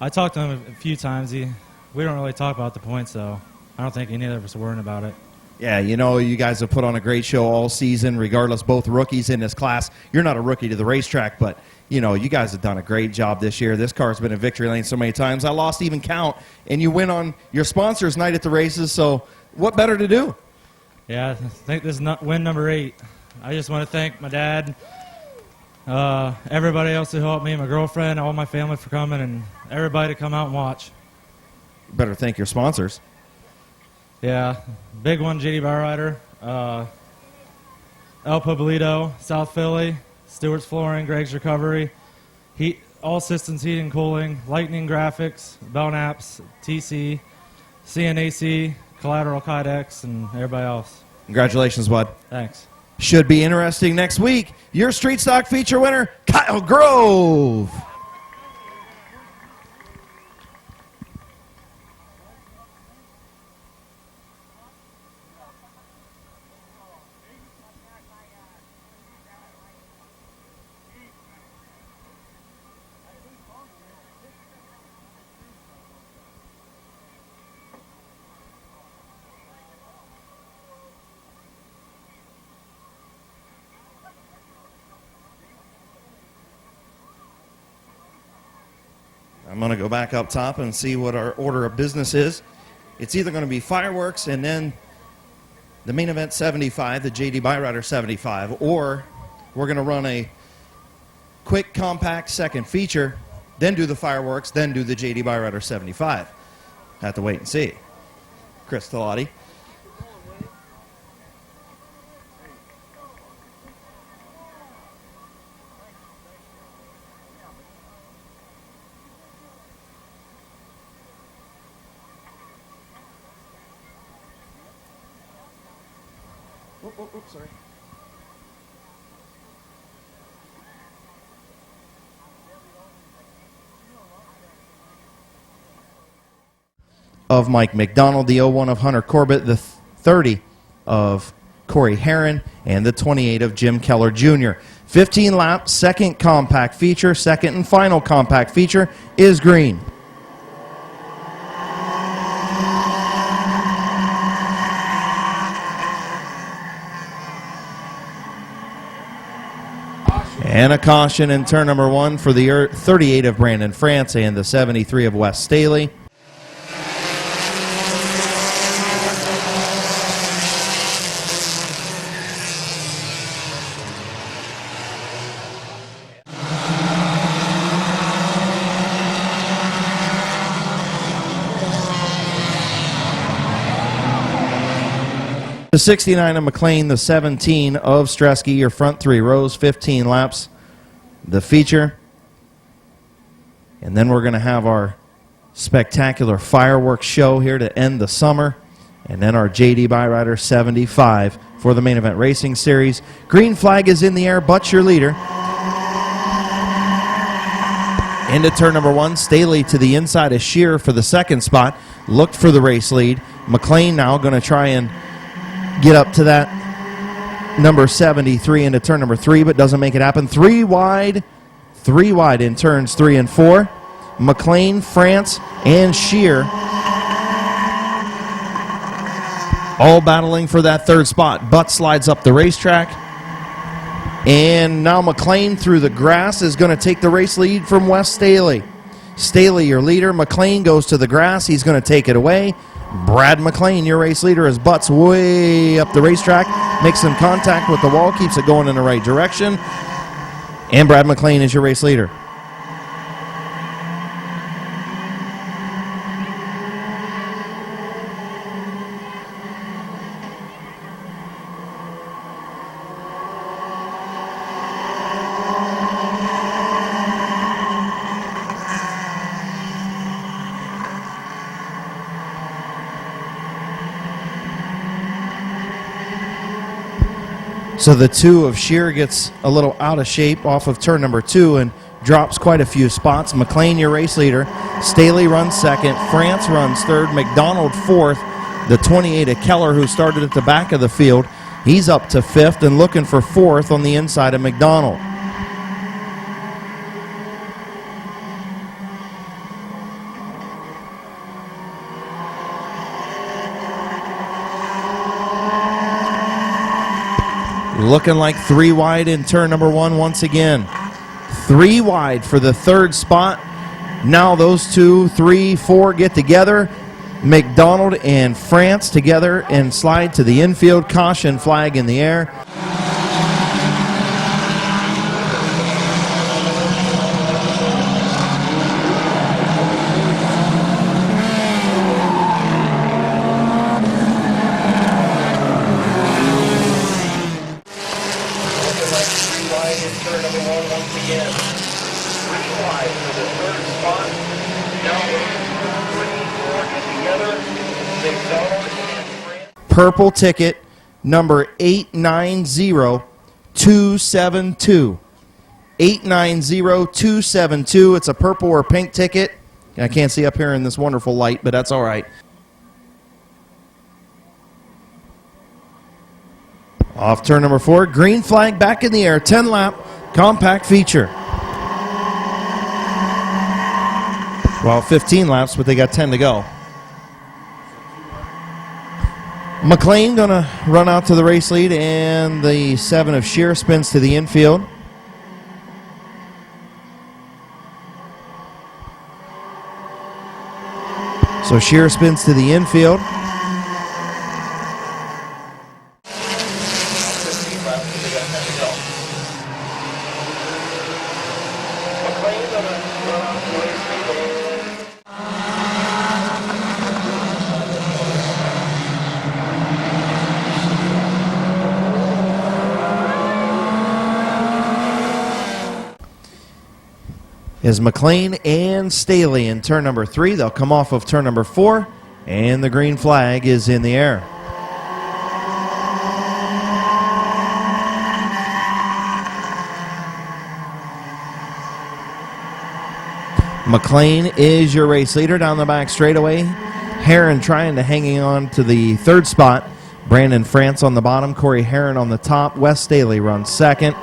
I talked to him a few times. We don't really talk about the points, so I don't think any of us are worrying about it. Yeah, you know, you guys have put on a great show all season, regardless, both rookies in this class. You're not a rookie to the racetrack, but, you know, you guys have done a great job this year. This car's been in victory lane so many times. I lost even count, and you win on your sponsors' night at the races, so what better to do? Yeah, I think this is win number 8. I just want to thank my dad, everybody else who helped me, my girlfriend, all my family for coming, and everybody to come out and watch. You better thank your sponsors. Yeah, big one, JD Byrider, El Poblito, South Philly, Stewart's Flooring, Greg's Recovery, All Systems Heating and Cooling, Lightning Graphics, Belknaps, TC, CNAC, Collateral Kydex, and everybody else. Congratulations, bud. Thanks. Should be interesting next week. Your Street Stock feature winner, Kyle Grove. I'm going to go back up top and see what our order of business is. It's either going to be fireworks and then the main event 75, the JD Byrider 75, or we're going to run a quick, compact second feature, then do the fireworks, then do the JD Byrider 75. Have to wait and see. Chris Talati. Sorry. Of Mike McDonald, the 01 of Hunter Corbett, the 30 of Corey Herron, and the 28 of Jim Keller Jr. 15 lap, second compact feature, second and final compact feature is green. And a caution in turn number 1 for the 38 of Brandon France and the 73 of Wes Staley. The 69 of McLean, the 17 of Stresky, your front 3 rows, 15 laps. The feature. And then we're going to have our spectacular fireworks show here to end the summer. And then our JD Byrider 75 for the main event racing series. Green flag is in the air, Butts your leader. Into turn number 1, Staley to the inside of Shear for the second spot. Looked for the race lead. McLean now going to try and get up to that number 73 into turn number 3, but doesn't make it happen. Three wide in turns 3 and 4. McLean, France, and Shear all battling for that third spot. Butts slides up the racetrack. And now McLean through the grass is going to take the race lead from Wes Staley. Staley, your leader. McLean goes to the grass. He's going to take it away. Brad McLean, your race leader, as Butts way up the racetrack. Makes some contact with the wall, keeps it going in the right direction. And Brad McLean is your race leader. So the 2 of Shear gets a little out of shape off of turn number 2 and drops quite a few spots. McLean, your race leader. Staley runs second. France runs third. McDonald fourth. The 28 of Keller, who started at the back of the field, he's up to fifth and looking for fourth on the inside of McDonald. Looking like 3 wide in turn number 1 once again. 3 wide for the third spot. Now those 2, 3, 4 get together. McDonald and France together and slide to the infield. Caution flag in the air. Purple ticket number 890272. 890272. It's a purple or pink ticket. I can't see up here in this wonderful light, but that's all right. Off turn number 4, green flag back in the air, 10-lap compact feature. Well, 15 laps, but they got 10 to go. McLean going to run out to the race lead, and the 7 of Shear spins to the infield. So Shear spins to the infield. Is McLean and Staley in turn number 3. They'll come off of turn number 4, and the green flag is in the air. McLean is your race leader down the back straightaway. Heron trying to hang on to the third spot. Brandon France on the bottom, Corey Heron on the top. Wes Staley runs second.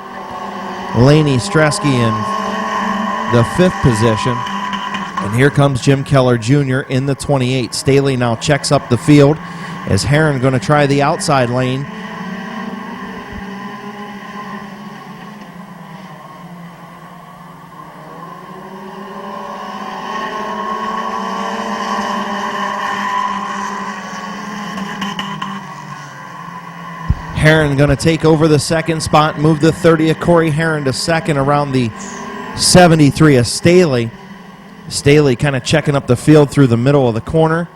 Laney Stresky in the 5th position. And here comes Jim Keller Jr. in the 28. Staley now checks up the field as Heron going to try the outside lane. Heron going to take over the second spot, move the 30 of Corey Heron to second around the 73 of Staley. Staley kind of checking up the field through the middle of the corner.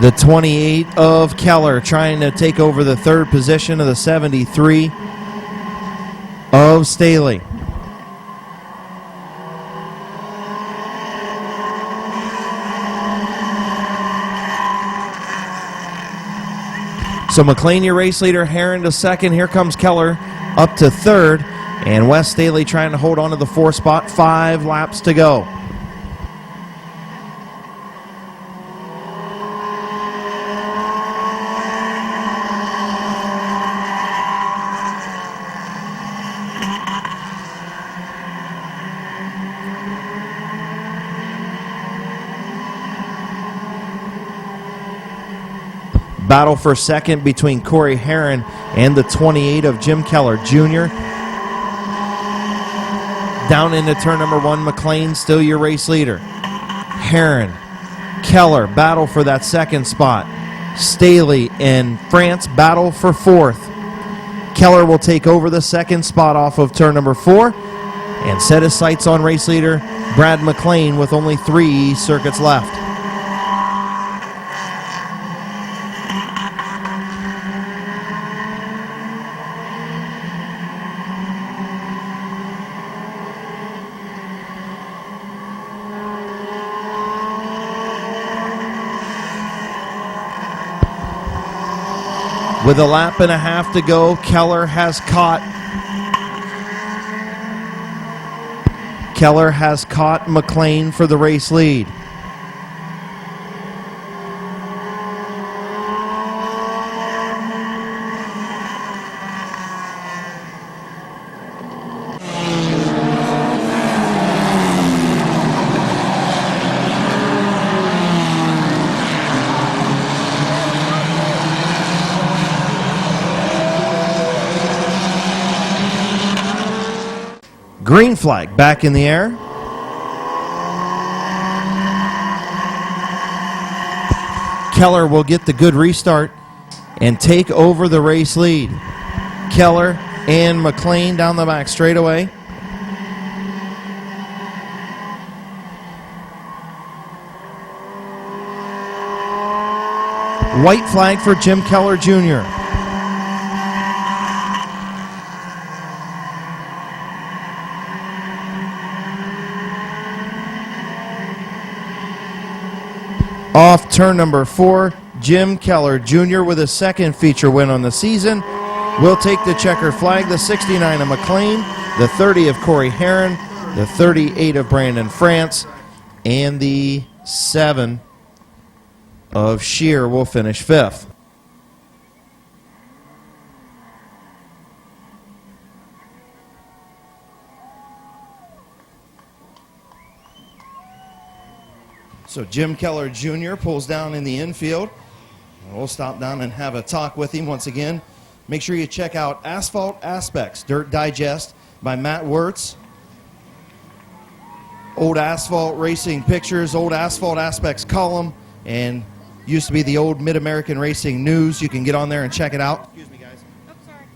The 28 of Keller trying to take over the third position of the 73 of Staley. So McLean, your race leader, Heron to second. Here comes Keller up to third. And Wes Staley trying to hold on to the fourth spot. 5 laps to go. Battle for second between Corey Heron and the 28 of Jim Keller Jr. Down into turn number 1, McLean still your race leader. Heron, Keller battle for that second spot. Staley and France battle for fourth. Keller will take over the second spot off of turn number 4 and set his sights on race leader Brad McLean with only 3 circuits left. With a lap and a half to go, Keller has caught McLean for the race lead. Green flag back in the air. Keller will get the good restart and take over the race lead. Keller and McLean down the back straightaway. White flag for Jim Keller Jr. Off turn number 4, Jim Keller Jr. with a second feature win on the season will take the checker flag. The 69 of McLean, the 30 of Corey Heron, the 38 of Brandon France, and the 7 of Shear will finish 5th. So Jim Keller Jr. pulls down in the infield. We'll stop down and have a talk with him once again. Make sure you check out Asphalt Aspects Dirt Digest by Matt Wirtz. Old asphalt racing pictures, old Asphalt Aspects column, and used to be the old Mid-American Racing News. You can get on there and check it out. Excuse me, guys. Oh, sorry.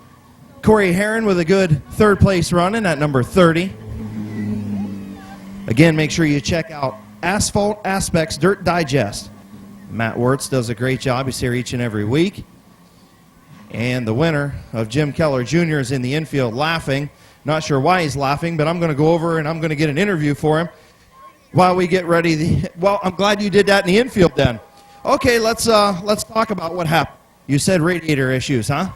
Corey Heron with a good third place running at number 30. Again, make sure you check out Asphalt Aspects Dirt Digest. Matt Wirtz does a great job. He's here each and every week. And the winner of Jim Keller Jr. is in the infield laughing. Not sure why he's laughing, but I'm going to go over and I'm going to get an interview for him while we get ready. Well, I'm glad you did that in the infield then. Okay, let's talk about what happened. You said radiator issues, huh?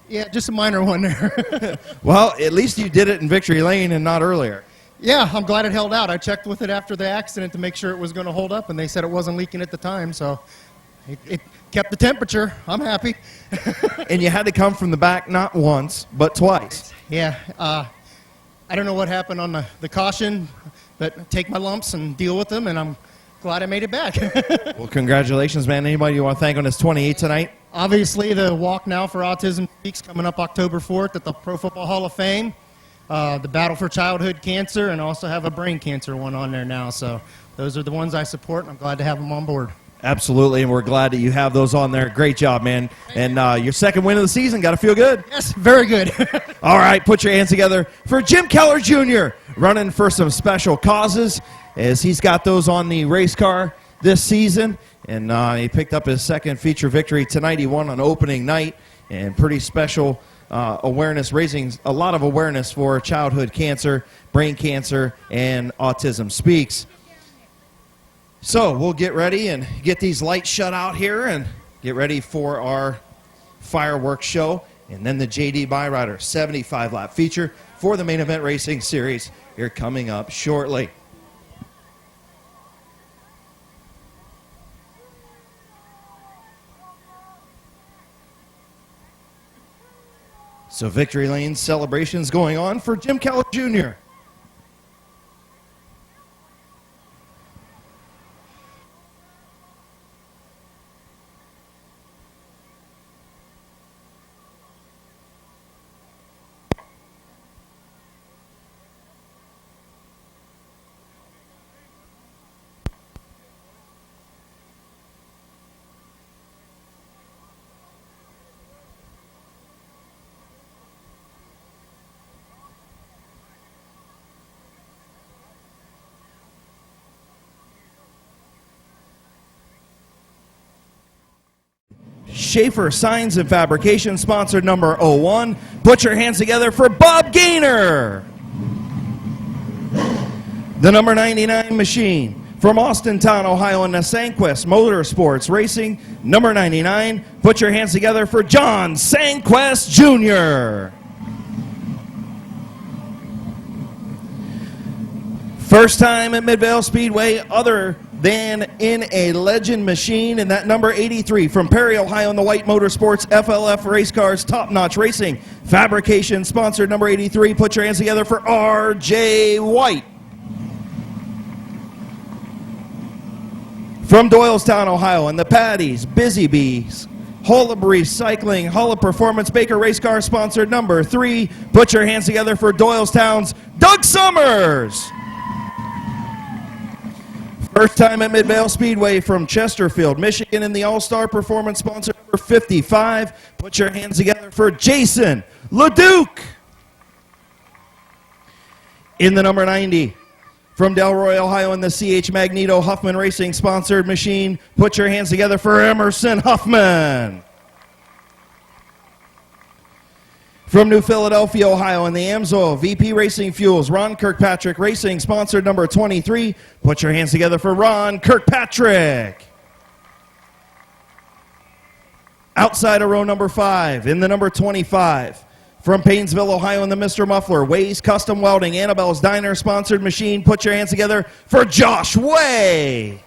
Yeah, just a minor one there. Well, at least you did it in Victory Lane and not earlier. Yeah, I'm glad it held out. I checked with it after the accident to make sure it was going to hold up, and they said it wasn't leaking at the time, so it kept the temperature. I'm happy. And you had to come from the back not once, but twice. Yeah, I don't know what happened on the caution, but take my lumps and deal with them, and I'm glad I made it back. Well, congratulations, man. Anybody you want to thank on this 28 tonight? Obviously, the Walk Now for Autism Speaks coming up October 4th at the Pro Football Hall of Fame. The Battle for Childhood Cancer, and also have a brain cancer one on there now. So those are the ones I support, and I'm glad to have them on board. Absolutely, and we're glad that you have those on there. Great job, man. And your second win of the season. Got to feel good. Yes, very good. All right, put your hands together for Jim Keller Jr. running for some special causes, as he's got those on the race car this season, and he picked up his second feature victory tonight. He won on opening night, and pretty special awareness, raising a lot of awareness for childhood cancer, brain cancer, and Autism Speaks. So we'll get ready and get these lights shut out here and get ready for our fireworks show, and then the JD Byrider 75-lap feature for the main event racing series here coming up shortly. So Victory Lane celebrations going on for Jim Keller Jr. Schaefer Signs and Fabrication, sponsored number 01. Put your hands together for Bob Gaynor. The number 99 machine from Austintown, Ohio, and Sanquest Motorsports Racing, number 99. Put your hands together for John Sanquest Jr. First time at Midvale Speedway other than in a Legend machine, and that number 83 from Perry, Ohio, in the White Motorsports FLF Race Cars Top Notch Racing Fabrication, sponsored number 83. Put your hands together for R.J. White. From Doylestown, Ohio, and the Patties, Busy Bees, Hull of Recycling, Hull of Performance Baker Race Car, sponsored number 3. Put your hands together for Doylestown's Doug Summers. First time at Midvale Speedway from Chesterfield, Michigan, in the All-Star Performance, sponsor number 55. Put your hands together for Jason LeDuc. In the number 90, from Delroy, Ohio, in the CH Magneto Huffman Racing sponsored machine, put your hands together for Emerson Huffman. From New Philadelphia, Ohio, in the Amsoil VP Racing Fuels, Ron Kirkpatrick Racing, sponsored number 23. Put your hands together for Ron Kirkpatrick. Outside of row number 5, in the number 25. From Paynesville, Ohio, in the Mr. Muffler, Way's Custom Welding, Annabelle's Diner sponsored machine. Put your hands together for Josh Way.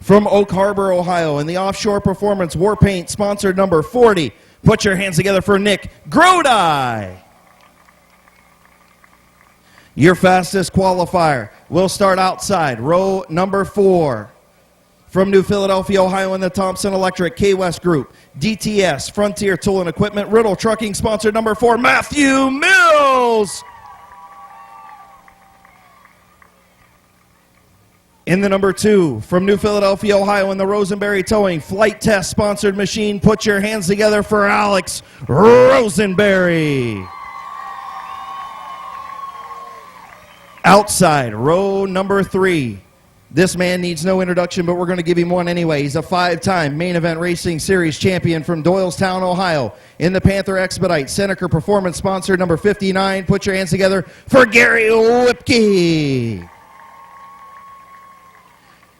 From Oak Harbor, Ohio, in the Offshore Performance War Paint, sponsored number 40. Put your hands together for Nick Grodi. Your fastest qualifier will start outside, row number 4. From New Philadelphia, Ohio, in the Thompson Electric K-West Group, DTS, Frontier Tool and Equipment, Riddle Trucking, sponsored number 4, Matthew Mills. In the number 2, from New Philadelphia, Ohio, in the Rosenberry Towing Flight Test sponsored machine, put your hands together for Alex Rosenberry. Outside, row number 3. This man needs no introduction, but we're going to give him one anyway. He's a 5-time main event racing series champion from Doylestown, Ohio, in the Panther Expedite Seneca Performance, sponsored number 59. Put your hands together for Gary Whipke.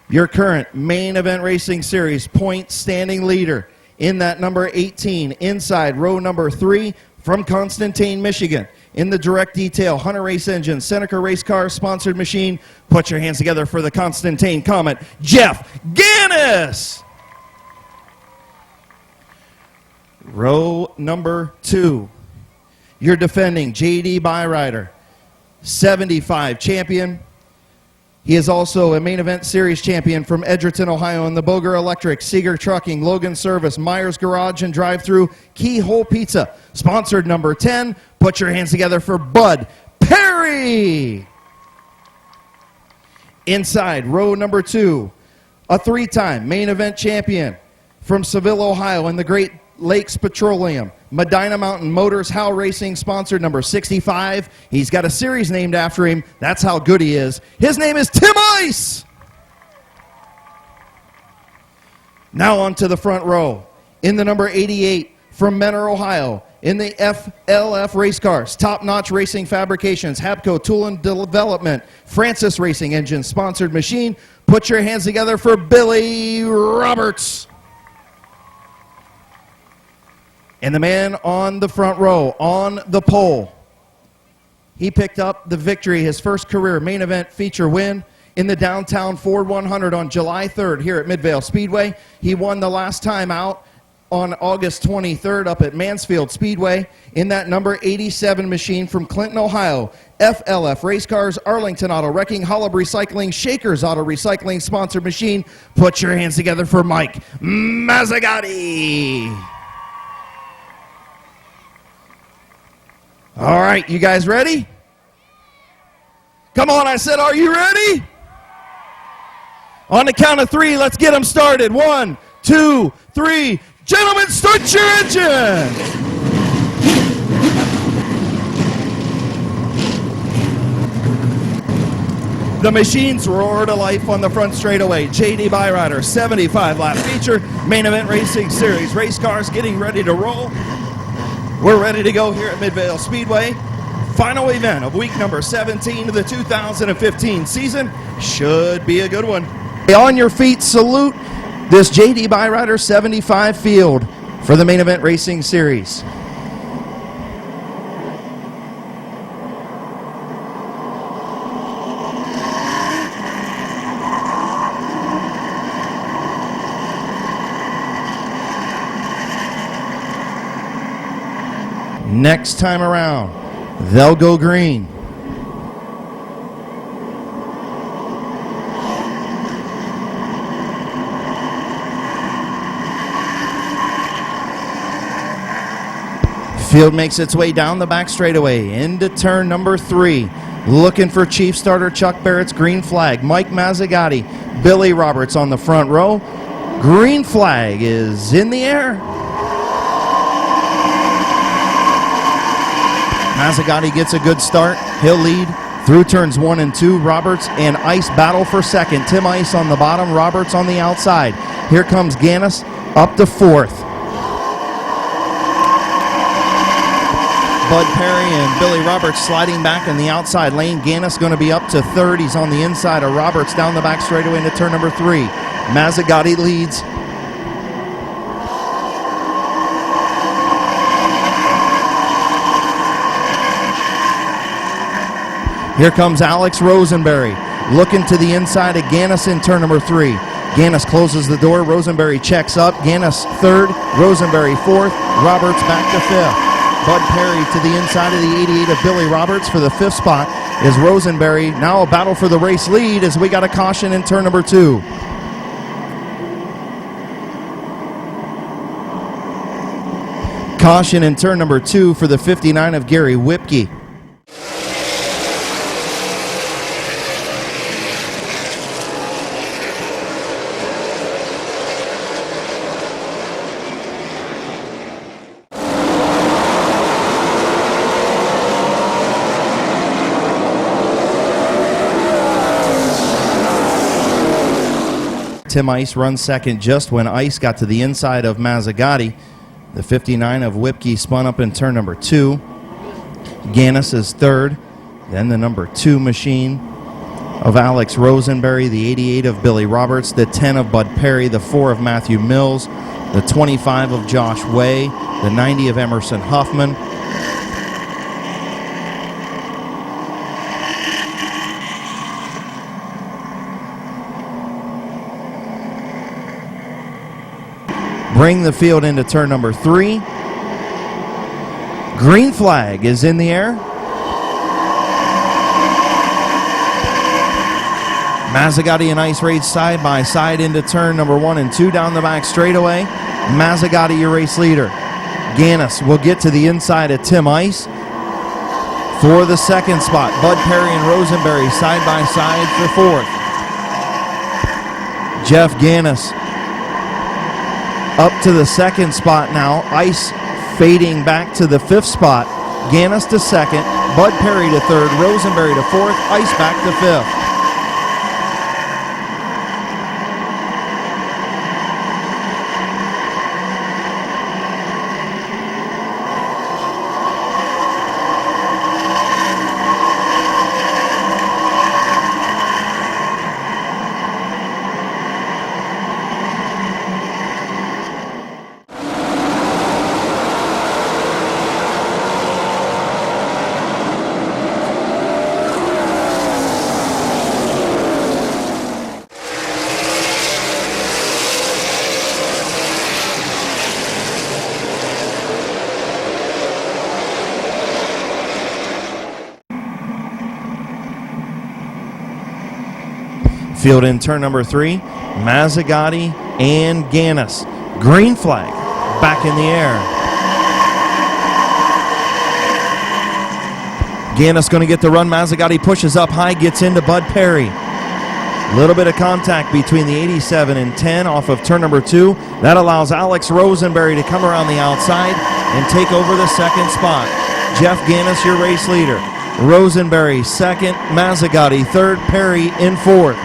Your current main event racing series point standing leader in that number 18, inside row number 3, from Constantine, Michigan, in the Direct Detail Hunter Race Engine Seneca Race Car sponsored machine. Put your hands together for the Constantine Comet, Jeff Gannis. Row number 2, your defending JD Byrider 75 champion. He is also a main event series champion from Edgerton, Ohio, in the Boger Electric, Seeger Trucking, Logan Service, Myers Garage and Drive-Thru, Keyhole Pizza, sponsored number 10. Put your hands together for Bud Perry. Inside, row number 2, a 3-time main event champion from Seville, Ohio, in the Great Lakes Petroleum, Medina Mountain Motors Howe Racing, sponsored number 65. He's got a series named after him. That's how good he is. His name is Tim Ice. Now on to the front row. In the number 88 from Mentor, Ohio. In the FLF race cars, Top Notch Racing Fabrications, Habco Tool and Development, Francis Racing Engine sponsored machine. Put your hands together for Billy Roberts. And the man on the front row, on the pole, he picked up the victory, his first career main event feature win in the Downtown Ford 100 on July 3rd here at Midvale Speedway. He won the last time out on August 23rd up at Mansfield Speedway in that number 87 machine from Clinton, Ohio. FLF Race Cars, Arlington Auto Wrecking, Holub Recycling, Shakers Auto Recycling sponsored machine. Put your hands together for Mike Mazzagatti. All right, you guys ready? Come on, I said, are you ready? On the count of three, let's get them started. 1, 2, 3. Gentlemen, start your engine! The machines roar to life on the front straightaway. JD Byrider, 75-lap feature, main event racing series. Race cars getting ready to roll. We're ready to go here at Midvale Speedway. Final event of week number 17 of the 2015 season. Should be a good one. On your feet, salute this JD Byrider 75 field for the main event racing series. Next time around, they'll go green. Field makes its way down the back straightaway into turn number 3. Looking for Chief Starter Chuck Barrett's green flag. Mike Mazzagatti, Billy Roberts on the front row. Green flag is in the air. Mazzagatti gets a good start. He'll lead through turns 1 and 2. Roberts and Ice battle for second. Tim Ice on the bottom, Roberts on the outside. Here comes Gannis up to 4th. Bud Perry and Billy Roberts sliding back in the outside lane. Gannis going to be up to 3rd. He's on the inside of Roberts down the back straightaway into turn number 3. Mazzagatti leads. Here comes Alex Rosenberry looking to the inside of Gannis in turn number 3. Gannis closes the door. Rosenberry checks up. Gannis 3rd. Rosenberry 4th. Roberts back to 5th. Bud Perry to the inside of the 88 of Billy Roberts for the 5th spot is Rosenberry. Now a battle for the race lead as we got a caution in turn number 2. Caution in turn number 2 for the 59 of Gary Whipke. Tim Ice runs second just when Ice got to the inside of Mazzagatti. The 59 of Whipke spun up in turn number 2. Gannis is 3rd. Then the number 2 machine of Alex Rosenberry, the 88 of Billy Roberts, the 10 of Bud Perry, the 4 of Matthew Mills, the 25 of Josh Way, the 90 of Emerson Huffman. Bring the field into turn number 3. Green flag is in the air. Mazzagatti and Ice race side by side into turn number 1 and 2 down the back straightaway. Mazzagatti, your race leader. Gannis will get to the inside of Tim Ice for the 2nd spot. Bud Perry and Rosenberry side by side for 4th. Jeff Gannis up to the 2nd spot now. Ice Fading back to the 5th spot, Gannis to 2nd, Bud Perry to 3rd, Rosenberry to 4th, Ice back to 5th. Field in turn number 3, Mazzagatti and Gannis. Green flag, back in the air. Gannis going to get the run. Mazzagatti pushes up high, gets into Bud Perry. Little bit of contact between the 87 and 10 off of turn number 2. That allows Alex Rosenberry to come around the outside and take over the 2nd spot. Jeff Gannis, your race leader. Rosenberry 2nd, Mazzagatti 3rd, Perry in 4th.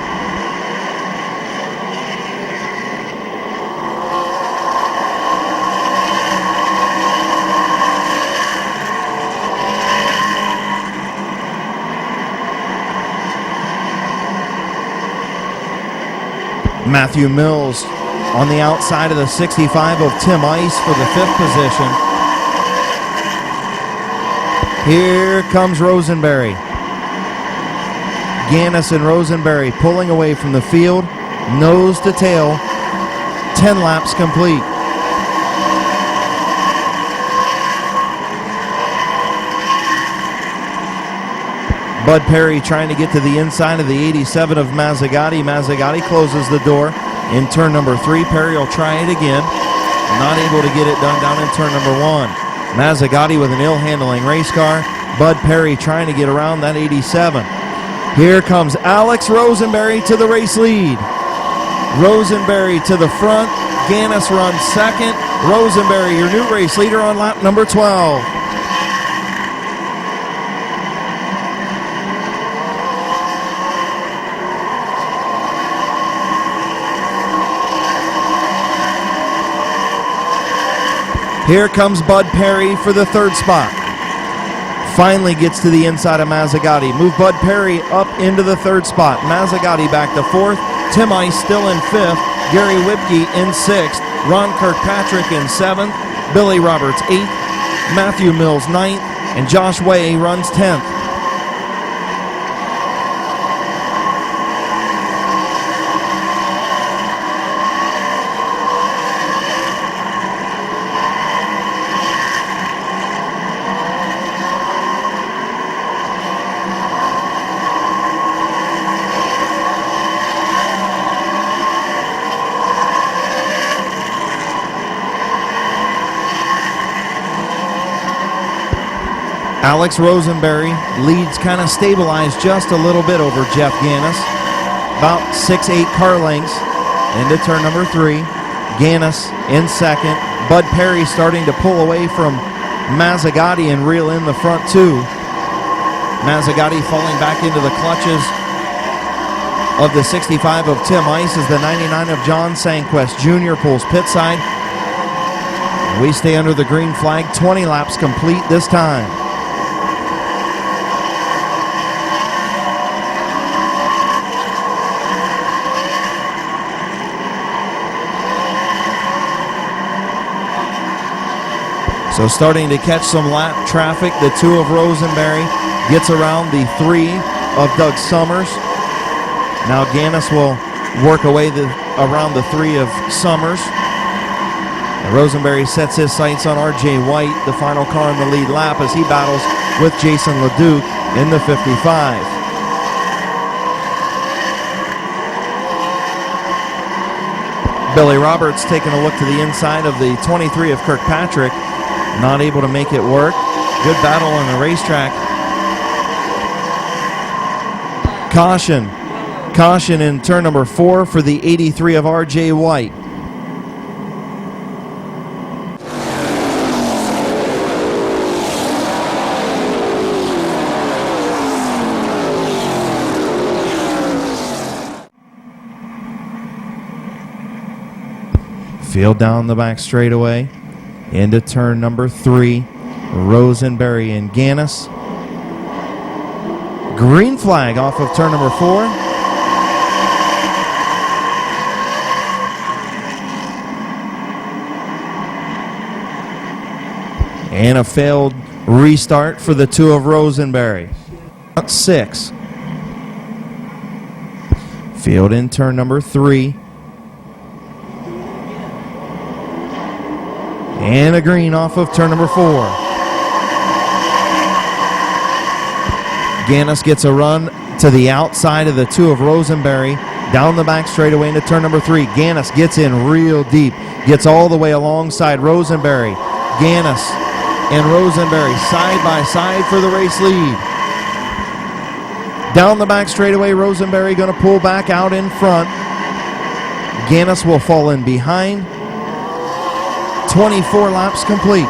Matthew Mills on the outside of the 65 of Tim Ice for the 5th position. Here comes Rosenberry. Gannis and Rosenberry pulling away from the field, nose to tail, 10 laps complete. Bud Perry trying to get to the inside of the 87 of Mazzagatti. Mazzagatti closes the door in turn number 3. Perry will try it again. Not able to get it done down in turn number 1. Mazzagatti with an ill-handling race car. Bud Perry trying to get around that 87. Here comes Alex Rosenberry to the race lead. Rosenberry to the front. Gannis runs 2nd. Rosenberry, your new race leader on lap number 12. Here comes Bud Perry for the 3rd spot. Finally gets to the inside of Mazzagatti. Move Bud Perry up into the 3rd spot. Mazzagatti back to 4th. Tim Ice still in 5th. Gary Whipke in 6th. Ron Kirkpatrick in 7th. Billy Roberts 8th. Matthew Mills 9th. And Josh Way runs 10th. Alex Rosenberry leads kind of stabilized just a little bit over Jeff Gannis. About 6-8 car lengths into turn number 3. Gannis in 2nd. Bud Perry starting to pull away from Mazzagatti and reel in the front 2. Mazzagatti falling back into the clutches of the 65 of Tim Ice as the 99 of John Sanquest Jr. pulls pit side. We stay under the green flag. 20 laps complete this time. So starting to catch some lap traffic. The 2 of Rosenberry gets around the 3 of Doug Summers. Now Gannis will work away around the 3 of Summers. And Rosenberry sets his sights on R.J. White, the final car in the lead lap, as he battles with Jason LeDuc in the 55. Billy Roberts taking a look to the inside of the 23 of Kirkpatrick. Not able to make it work. Good battle on the racetrack. Caution. Caution in turn number 4 for the 83 of R.J. White. Field down the back straightaway. Into turn number 3. Rosenberry and Gannis. Green flag off of turn number 4. And a failed restart for the 2 of Rosenberry. 6. Field in turn number 3. And a green off of turn number 4. Gannis gets a run to the outside of the 2 of Rosenberry. Down the back straightaway into turn number 3. Gannis gets in real deep. Gets all the way alongside Rosenberry. Gannis and Rosenberry side by side for the race lead. Down the back straightaway, Rosenberry going to pull back out in front. Gannis will fall in behind. 24 laps complete.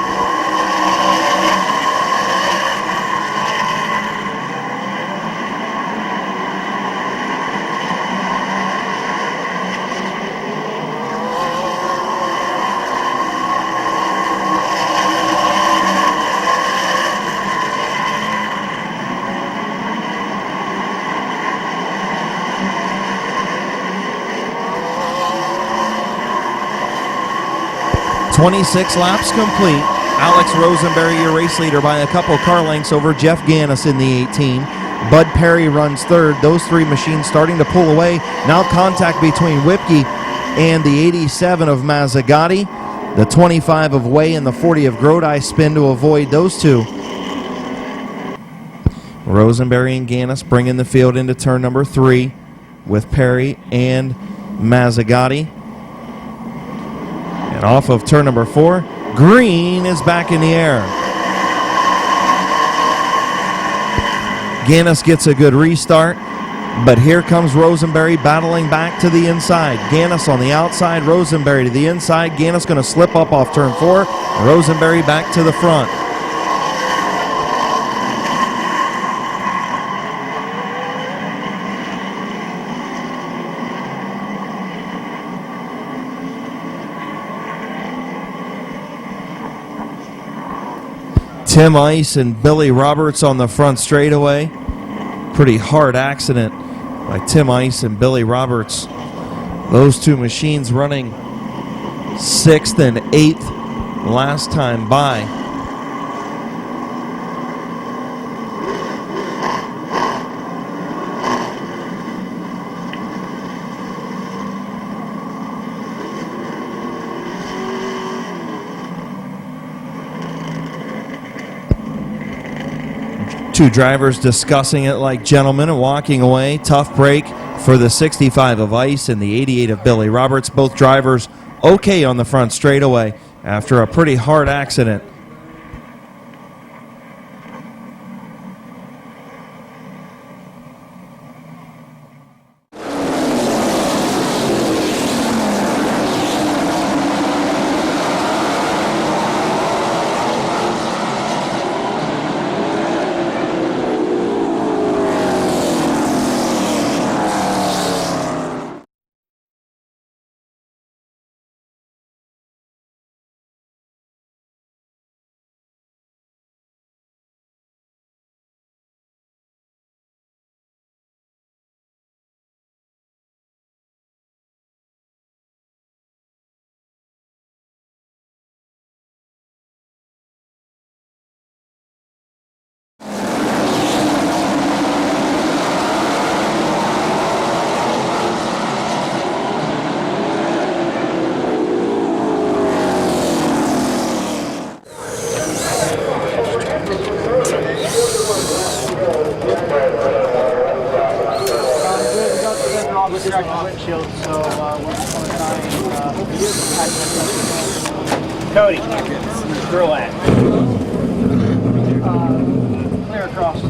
.26 laps complete. Alex Rosenberry, your race leader, by a couple car lengths over Jeff Gannis in the 18. Bud Perry runs third. Those 3 machines starting to pull away. Now contact between Whipke and the 87 of Mazzagatti. The 25 of Way and the 40 of Grodi spin to avoid those 2. Rosenberry and Gannis bringing the field into turn number 3 with Perry and Mazzagatti. And off of turn number 4, Green is back in the air. Gannis gets a good restart, but here comes Rosenberry battling back to the inside. Gannis on the outside, Rosenberry to the inside. Gannis going to slip up off turn 4. Rosenberry back to the front. Tim Ice and Billy Roberts on the front straightaway. Pretty hard accident by Tim Ice and Billy Roberts. Those 2 machines running 6th and 8th last time by. Two drivers discussing it like gentlemen and walking away. Tough break for the 65 of Ice and the 88 of Billy Roberts. Both drivers okay on the front straightaway after a pretty hard accident. Cody, throw that. Clear across.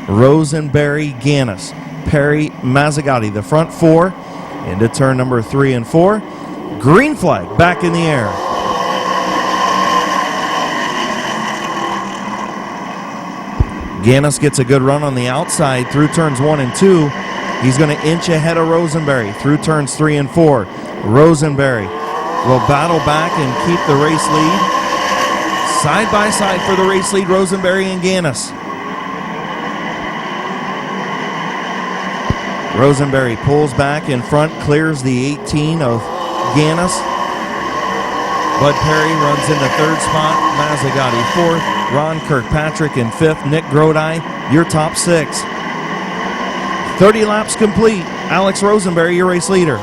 Rosenberry, Gannis, Perry, Mazzagatti, the front 4 into turn number 3 and 4. Green flag back in the air. Gannis gets a good run on the outside through turns 1 and 2. He's going to inch ahead of Rosenberry through turns 3 and 4. Rosenberry will battle back and keep the race lead. Side by side for the race lead, Rosenberry and Gannis. Rosenberry pulls back in front, clears the 18 of Gannis. Bud Perry runs into third spot, Mazzagatti fourth, Ron Kirkpatrick in fifth, Nick Grodi, your top 6. 30 laps complete. Alex Rosenberry, your race leader.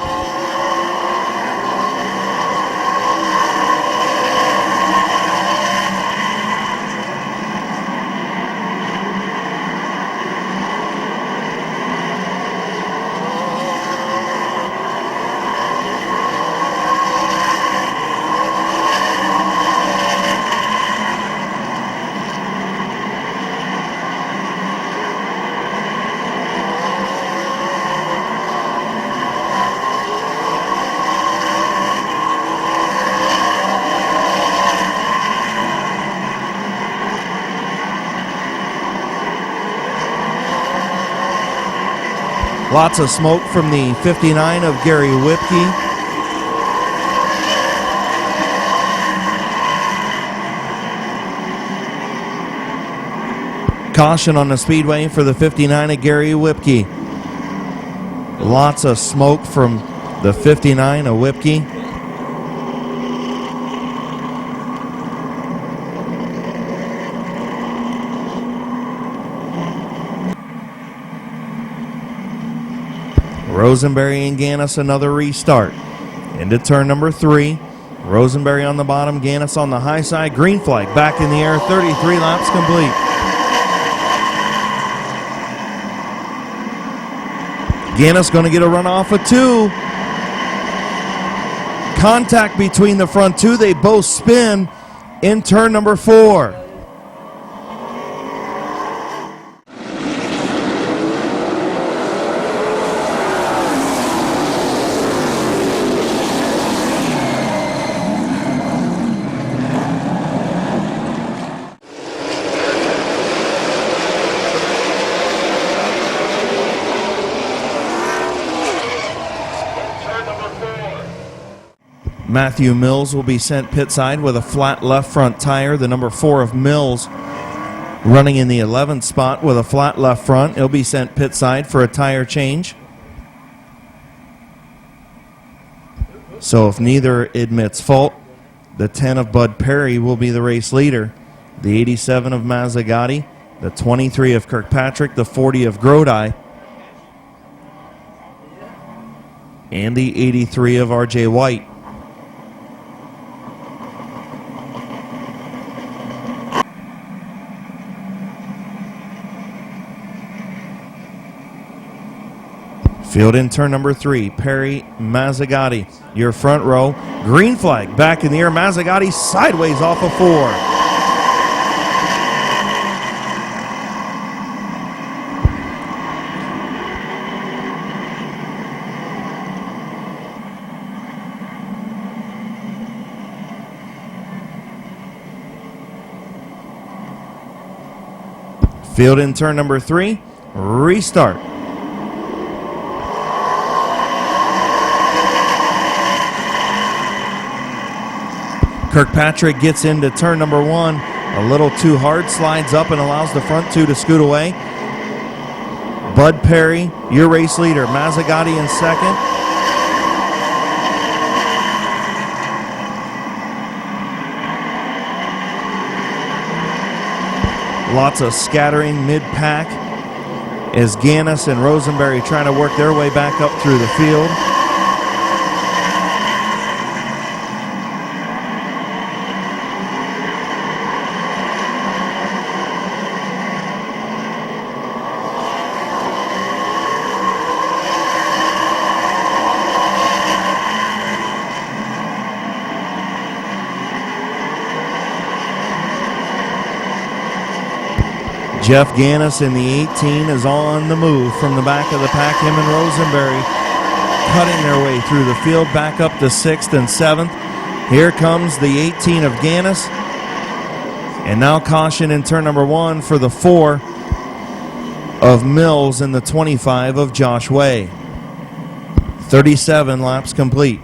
Lots of smoke from the 59 of Gary Whipke. Caution on the speedway for the 59 of Gary Whipke. Lots of smoke from the 59 of Whipke. Rosenberry and Gannis another restart. Into turn number 3. Rosenberry on the bottom, Gannis on the high side. Green flag back in the air, 33 laps complete. Gannis going to get a run off of 2. Contact between the front 2. They both spin in turn number 4. Matthew Mills will be sent pit side with a flat left front tire. The number 4 of Mills running in the 11th spot with a flat left front. He'll be sent pit side for a tire change. So if neither admits fault, the 10 of Bud Perry will be the race leader. The 87 of Mazzagatti, the 23 of Kirkpatrick, the 40 of Grodi, and the 83 of RJ White. Field in turn number 3, Perry, Mazzagatti, your front row. Green flag back in the air, Mazzagatti sideways off of 4. Field in turn number 3, restart. Kirkpatrick gets into turn number 1, a little too hard, slides up and allows the front 2 to scoot away. Bud Perry, your race leader. Mazzagatti in second. Lots of scattering mid-pack as Gannis and Rosenberry trying to work their way back up through the field. Jeff Gannis in the 18 is on the move from the back of the pack. Him and Rosenberry cutting their way through the field back up to 6th and 7th. Here comes the 18 of Gannis. And now caution in turn number 1 for the 4. of Mills in the 25 of Josh Way. 37 laps complete.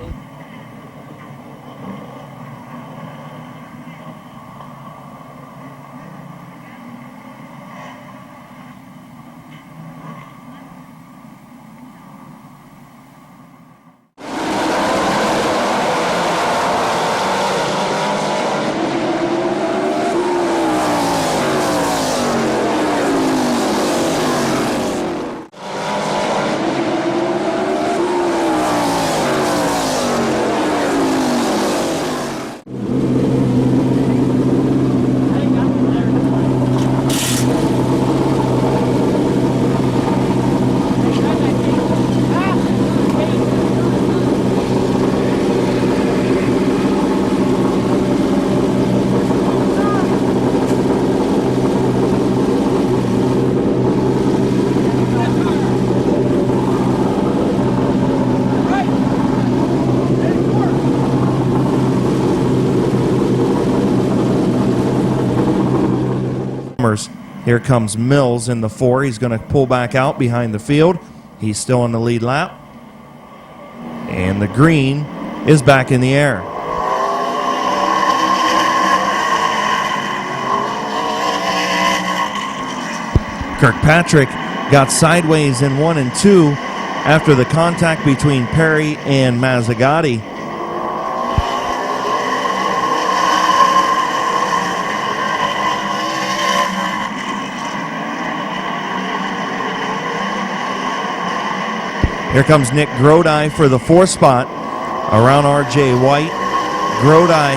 Here comes Mills in the 4. He's going to pull back out behind the field. He's still on the lead lap. And the green is back in the air. Kirkpatrick got sideways in 1 and 2 after the contact between Perry and Mazzagatti. Here comes Nick Grodi for the 4th spot around R.J. White. Grodi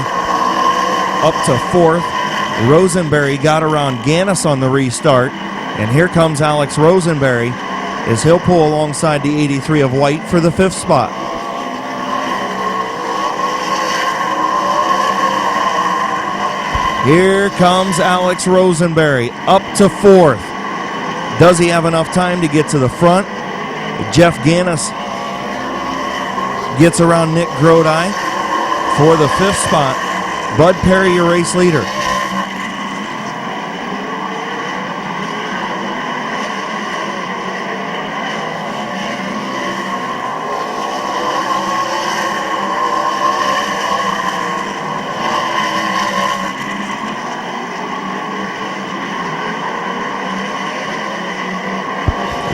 up to 4th. Rosenberry got around Gannis on the restart. And here comes Alex Rosenberry as he'll pull alongside the 83 of White for the 5th spot. Here comes Alex Rosenberry up to 4th. Does he have enough time to get to the front? Jeff Gannis gets around Nick Grodi for the 5th spot. Bud Perry, your race leader.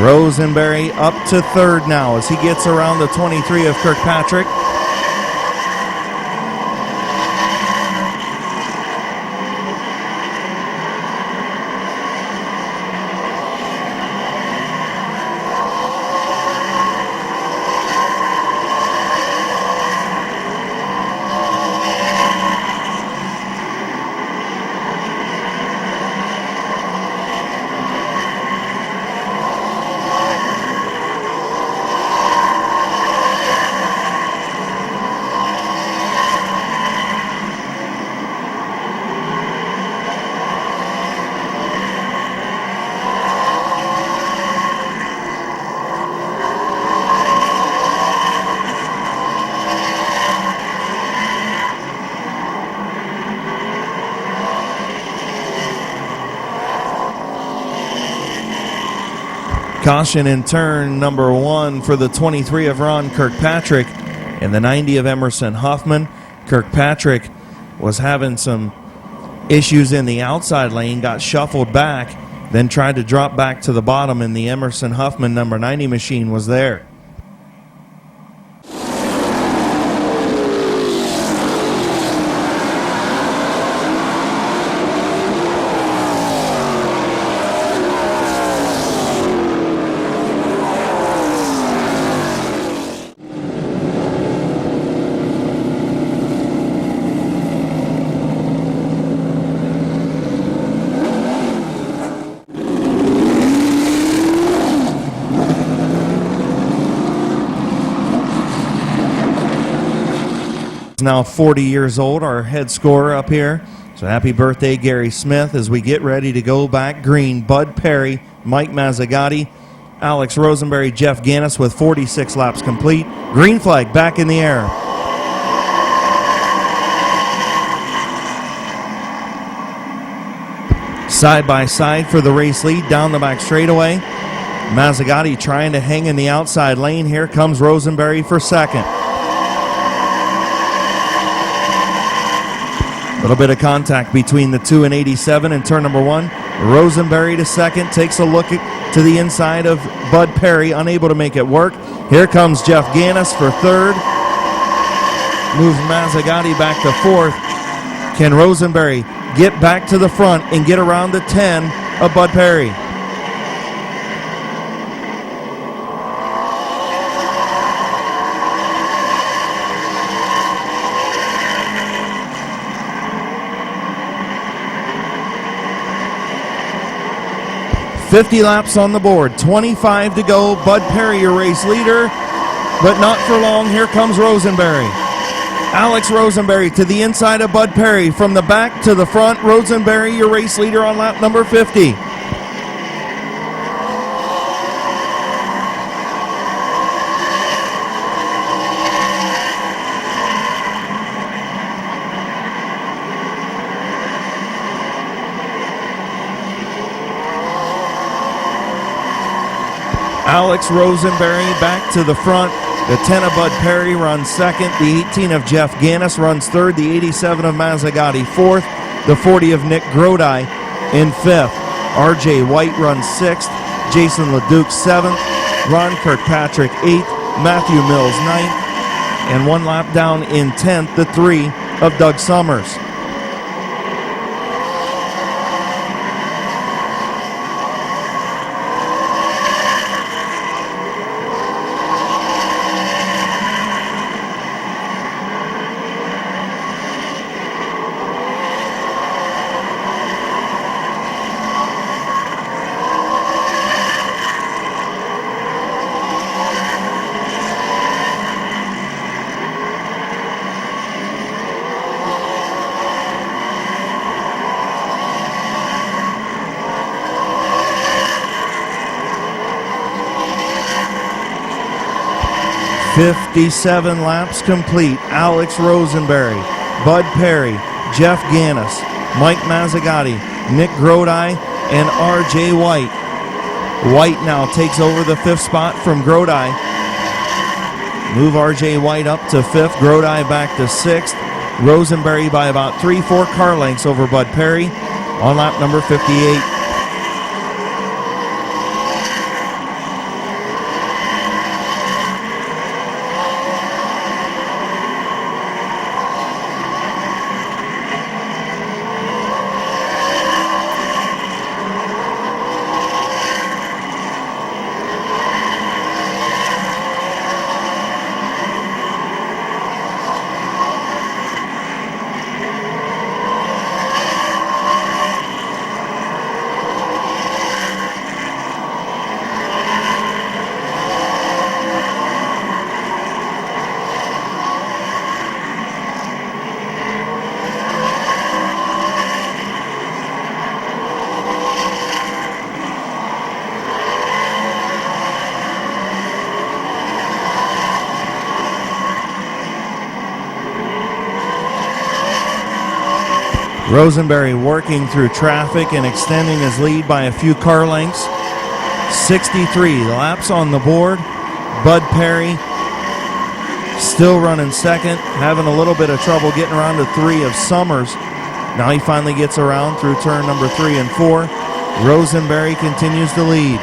Rosenberry up to 3rd now as he gets around the 23 of Kirkpatrick. Caution in turn number 1 for the 23 of Ron Kirkpatrick and the 90 of Emerson Huffman. Kirkpatrick was having some issues in the outside lane, got shuffled back, then tried to drop back to the bottom, and the Emerson Huffman number 90 machine was there. Now 40 years old, our head scorer up here. So happy birthday, Gary Smith, as we get ready to go back green. Bud Perry, Mike Mazzagatti, Alex Rosenberry, Jeff Gannis with 46 laps complete. Green flag back in the air. Side by side for the race lead down the back straightaway. Mazzagatti trying to hang in the outside lane. Here comes Rosenberry for second. A little bit of contact between the 2 and 87 in turn number 1. Rosenberry to second, takes a look to the inside of Bud Perry, unable to make it work. Here comes Jeff Gannis for third. Moves Mazzagatti back to fourth. Can Rosenberry get back to the front and get around the 10 of Bud Perry? "50 laps on the board, 25 to go. Bud Perry, your race leader, but not for long. Here comes Rosenberry. Alex Rosenberry to the inside of Bud Perry. From the back to the front, Rosenberry, your race leader on lap number 50. Alex Rosenberry back to the front. The 10 of Bud Perry runs second. The 18 of Jeff Gannis runs third. The 87 of Mazzagatti fourth. The 40 of Nick Grodi in fifth. RJ White runs sixth. Jason LeDuc seventh. Ron Kirkpatrick eighth. Matthew Mills ninth. And one lap down in 10th, the 3 of Doug Summers. "57 laps complete. Alex Rosenberry, Bud Perry, Jeff Gannis, Mike Mazzagatti, Nick Grodi, and RJ White. White now takes over the 5th spot from Grodi. Move RJ White up to 5th, Grodi back to 6th. Rosenberry by about 3-4 car lengths over Bud Perry on lap number 58. Rosenberry working through traffic and extending his lead by a few car lengths. 63 laps on the board. Bud Perry still running second, having a little bit of trouble getting around to 3 of Summers. Now he finally gets around through turn number 3 and 4. Rosenberry continues to lead.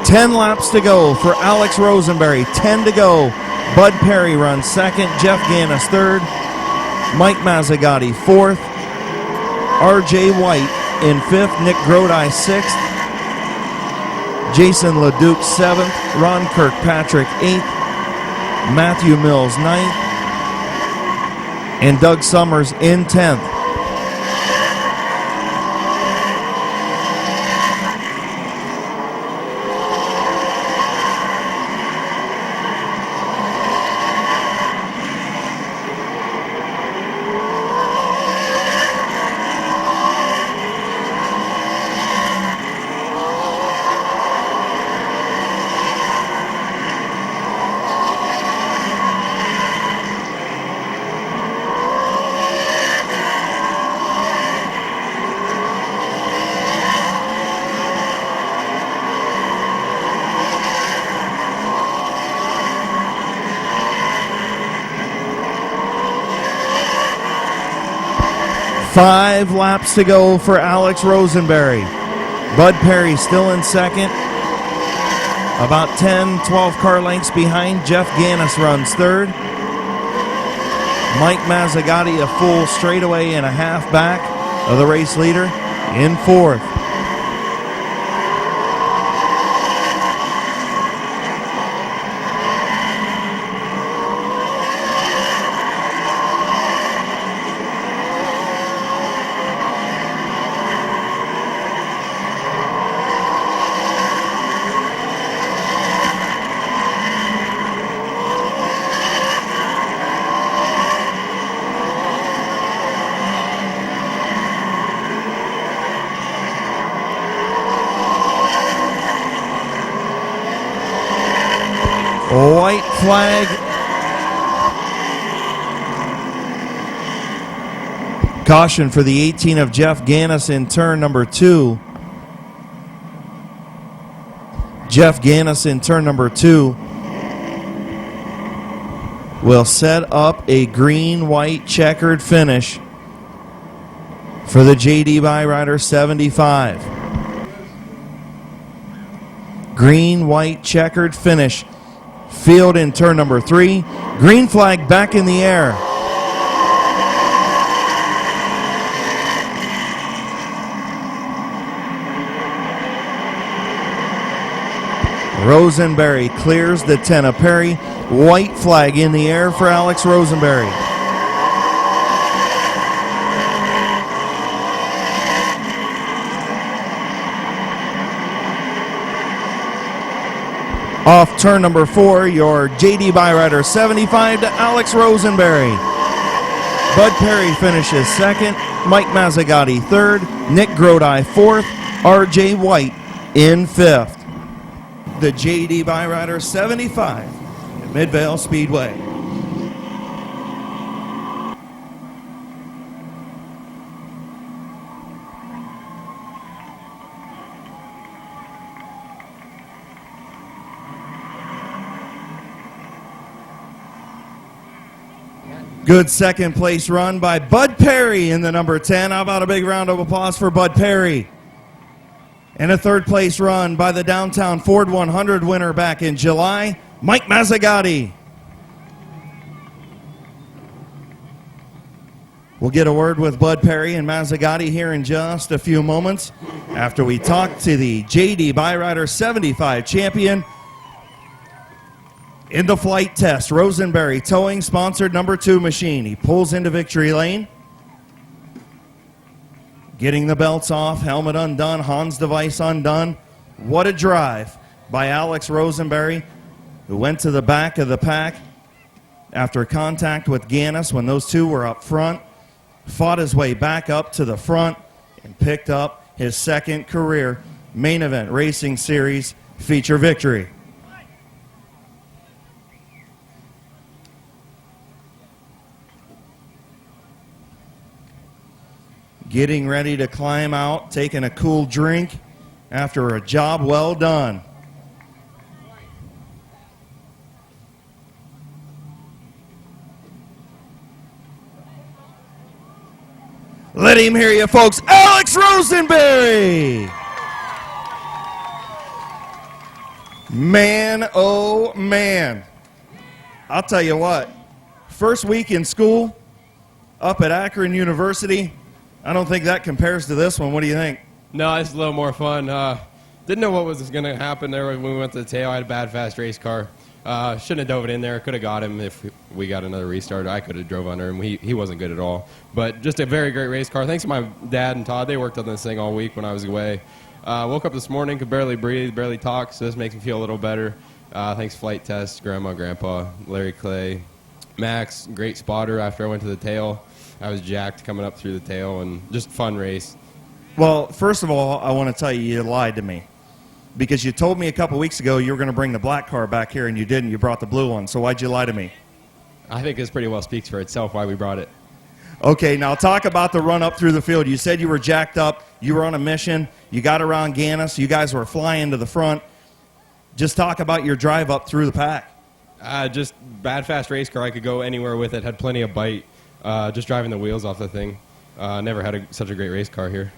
Ten laps to go for Alex Rosenberry. 10 to go. Bud Perry runs second. Jeff Gannis third. Mike Mazzagatti fourth. RJ White in fifth. Nick Grodi sixth. Jason LeDuc seventh. Ron Kirkpatrick eighth. Matthew Mills ninth. And Doug Summers in 10th. 5 laps to go for Alex Rosenberry. Bud Perry still in second. About 10, 12 car lengths behind. Jeff Gannis runs third. Mike Mazzagatti a full straightaway and a half back of the race leader in fourth. White flag. Caution for the 18 of Jeff Gannis in turn number 2. Jeff Gannis in turn number 2 will set up a green-white checkered finish for the JD Byrider 75. Green-white checkered finish. Field in turn number 3. Green flag back in the air. Rosenberry clears the 10 of Perry. White flag in the air for Alex Rosenberry. Off turn number 4, your JD Byrider 75 to Alex Rosenberry. Bud Perry finishes second, Mike Mazzagatti third, Nick Grodi fourth, RJ White in fifth. The JD Byrider 75 at Midvale Speedway. Good second place run by Bud Perry in the number 10. How about a big round of applause for Bud Perry? And a third place run by the Downtown Ford 100 winner back in July, Mike Mazzagatti. We'll get a word with Bud Perry and Mazzagatti here in just a few moments after we talk to the JD Byrider 75 champion. In the flight test, Rosenberry towing sponsored number 2 machine. He pulls into victory lane. Getting the belts off, helmet undone, Hans device undone. What a drive by Alex Rosenberry, who went to the back of the pack after contact with Gannis when those two were up front. Fought his way back up to the front and picked up his second career main event racing series feature victory. Getting ready to climb out, taking a cool drink after a job well done. Let him hear you, folks. Alex Rosenberry! Man, oh man. I'll tell you what, first week in school up at Akron University, I don't think that compares to this one. What do you think? No, it's a little more fun. Didn't know what was going to happen there when we went to the tail. I had a bad, fast race car. Shouldn't have dove it in there. Could have got him if we got another restart. I could have drove under him. He wasn't good at all. But just a very great race car. Thanks to my dad and Todd. They worked on this thing all week when I was away. Woke up this morning, could barely breathe, barely talk, so this makes me feel a little better. Thanks flight test, Grandma, Grandpa, Larry Clay, Max, great spotter after I went to the tail. I was jacked coming up through the tail, and just fun race. Well, first of all, I want to tell you, you lied to me. Because you told me a couple weeks ago you were going to bring the black car back here, and you didn't. You brought the blue one. So why'd you lie to me? I think this pretty well speaks for itself why we brought it. Okay, now talk about the run up through the field. You said you were jacked up. You were on a mission. You got around Gannis. You guys were flying to the front. Just talk about your drive up through the pack. Just bad, fast race car. I could go anywhere with it. Had plenty of bite. Just driving the wheels off the thing. Never had such a great race car here.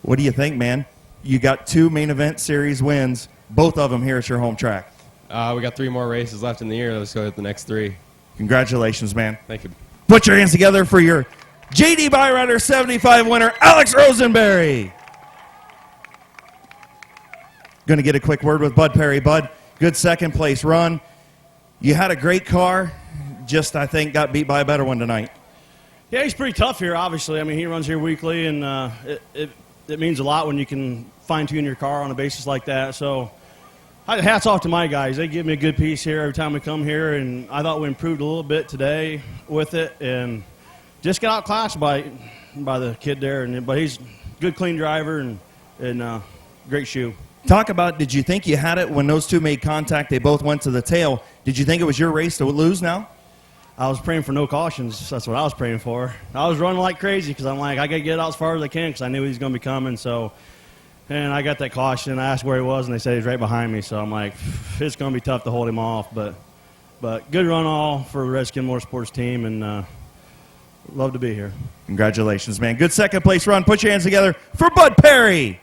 What do you think, man? You got 2 main event series wins, both of them here at your home track. We got 3 more races left in the year. Let's go with the next 3. Congratulations, man. Thank you. Put your hands together for your JD Byrider 75 winner, Alex Rosenberry. Going to get a quick word with Bud Perry. Bud, good second place run. You had a great car, just I think got beat by a better one tonight. Yeah, he's pretty tough here, obviously. I mean, he runs here weekly, and it means a lot when you can fine-tune your car on a basis like that. So hats off to my guys. They give me a good piece here every time we come here, and I thought we improved a little bit today with it, and just got outclassed by the kid there. But he's a good, clean driver and great shoe. Talk about, did you think you had it when those 2 made contact? They both went to the tail. Did you think it was your race to lose now? I was praying for no cautions. That's what I was praying for. I was running like crazy because I'm like, I got to get out as far as I can because I knew he was going to be coming. So, and I got that caution. I asked where he was, and they said he's right behind me. So I'm like, it's going to be tough to hold him off. But good run all for the Redskin Motorsports team, and love to be here. Congratulations, man. Good second place run. Put your hands together for Bud Perry.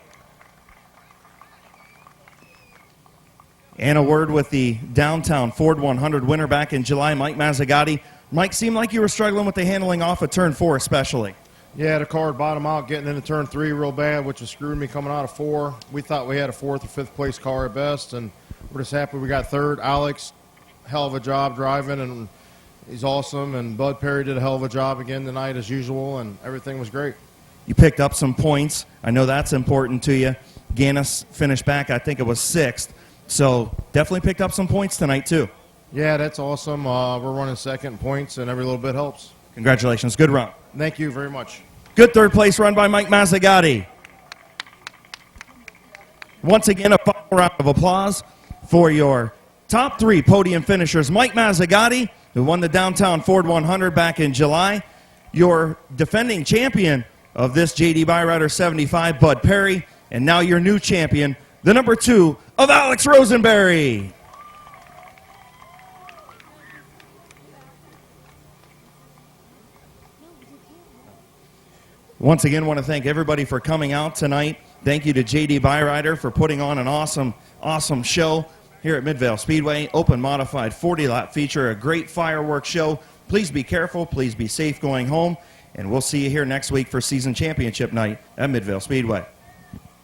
And a word with the downtown Ford 100 winner back in July, Mike Mazzagatti. Mike, seemed like you were struggling with the handling off of turn 4 especially. Yeah, the car would bottom out getting into turn 3 real bad, which was screwing me coming out of 4. We thought we had a 4th or 5th place car at best, and we're just happy we got 3rd. Alex, hell of a job driving, and he's awesome. And Bud Perry did a hell of a job again tonight as usual, and everything was great. You picked up some points. I know that's important to you. Gannis finished back, I think it was 6th. So definitely picked up some points tonight, too. Yeah, that's awesome. We're running 2nd in points, and every little bit helps. Congratulations. Good run. Thank you very much. Good 3rd place run by Mike Mazzagatti. Once again, a final round of applause for your top 3 podium finishers. Mike Mazzagatti, who won the Downtown Ford 100 back in July. Your defending champion of this JD Byrider 75, Bud Perry. And now your new champion, the number 2 of Alex Rosenberry. Once again, want to thank everybody for coming out tonight. Thank you to JD Byrider for putting on an awesome show here at Midvale Speedway. Open modified 40-lap feature, a great fireworks show. Please be careful. Please be safe going home. And we'll see you here next week for season championship night at Midvale Speedway.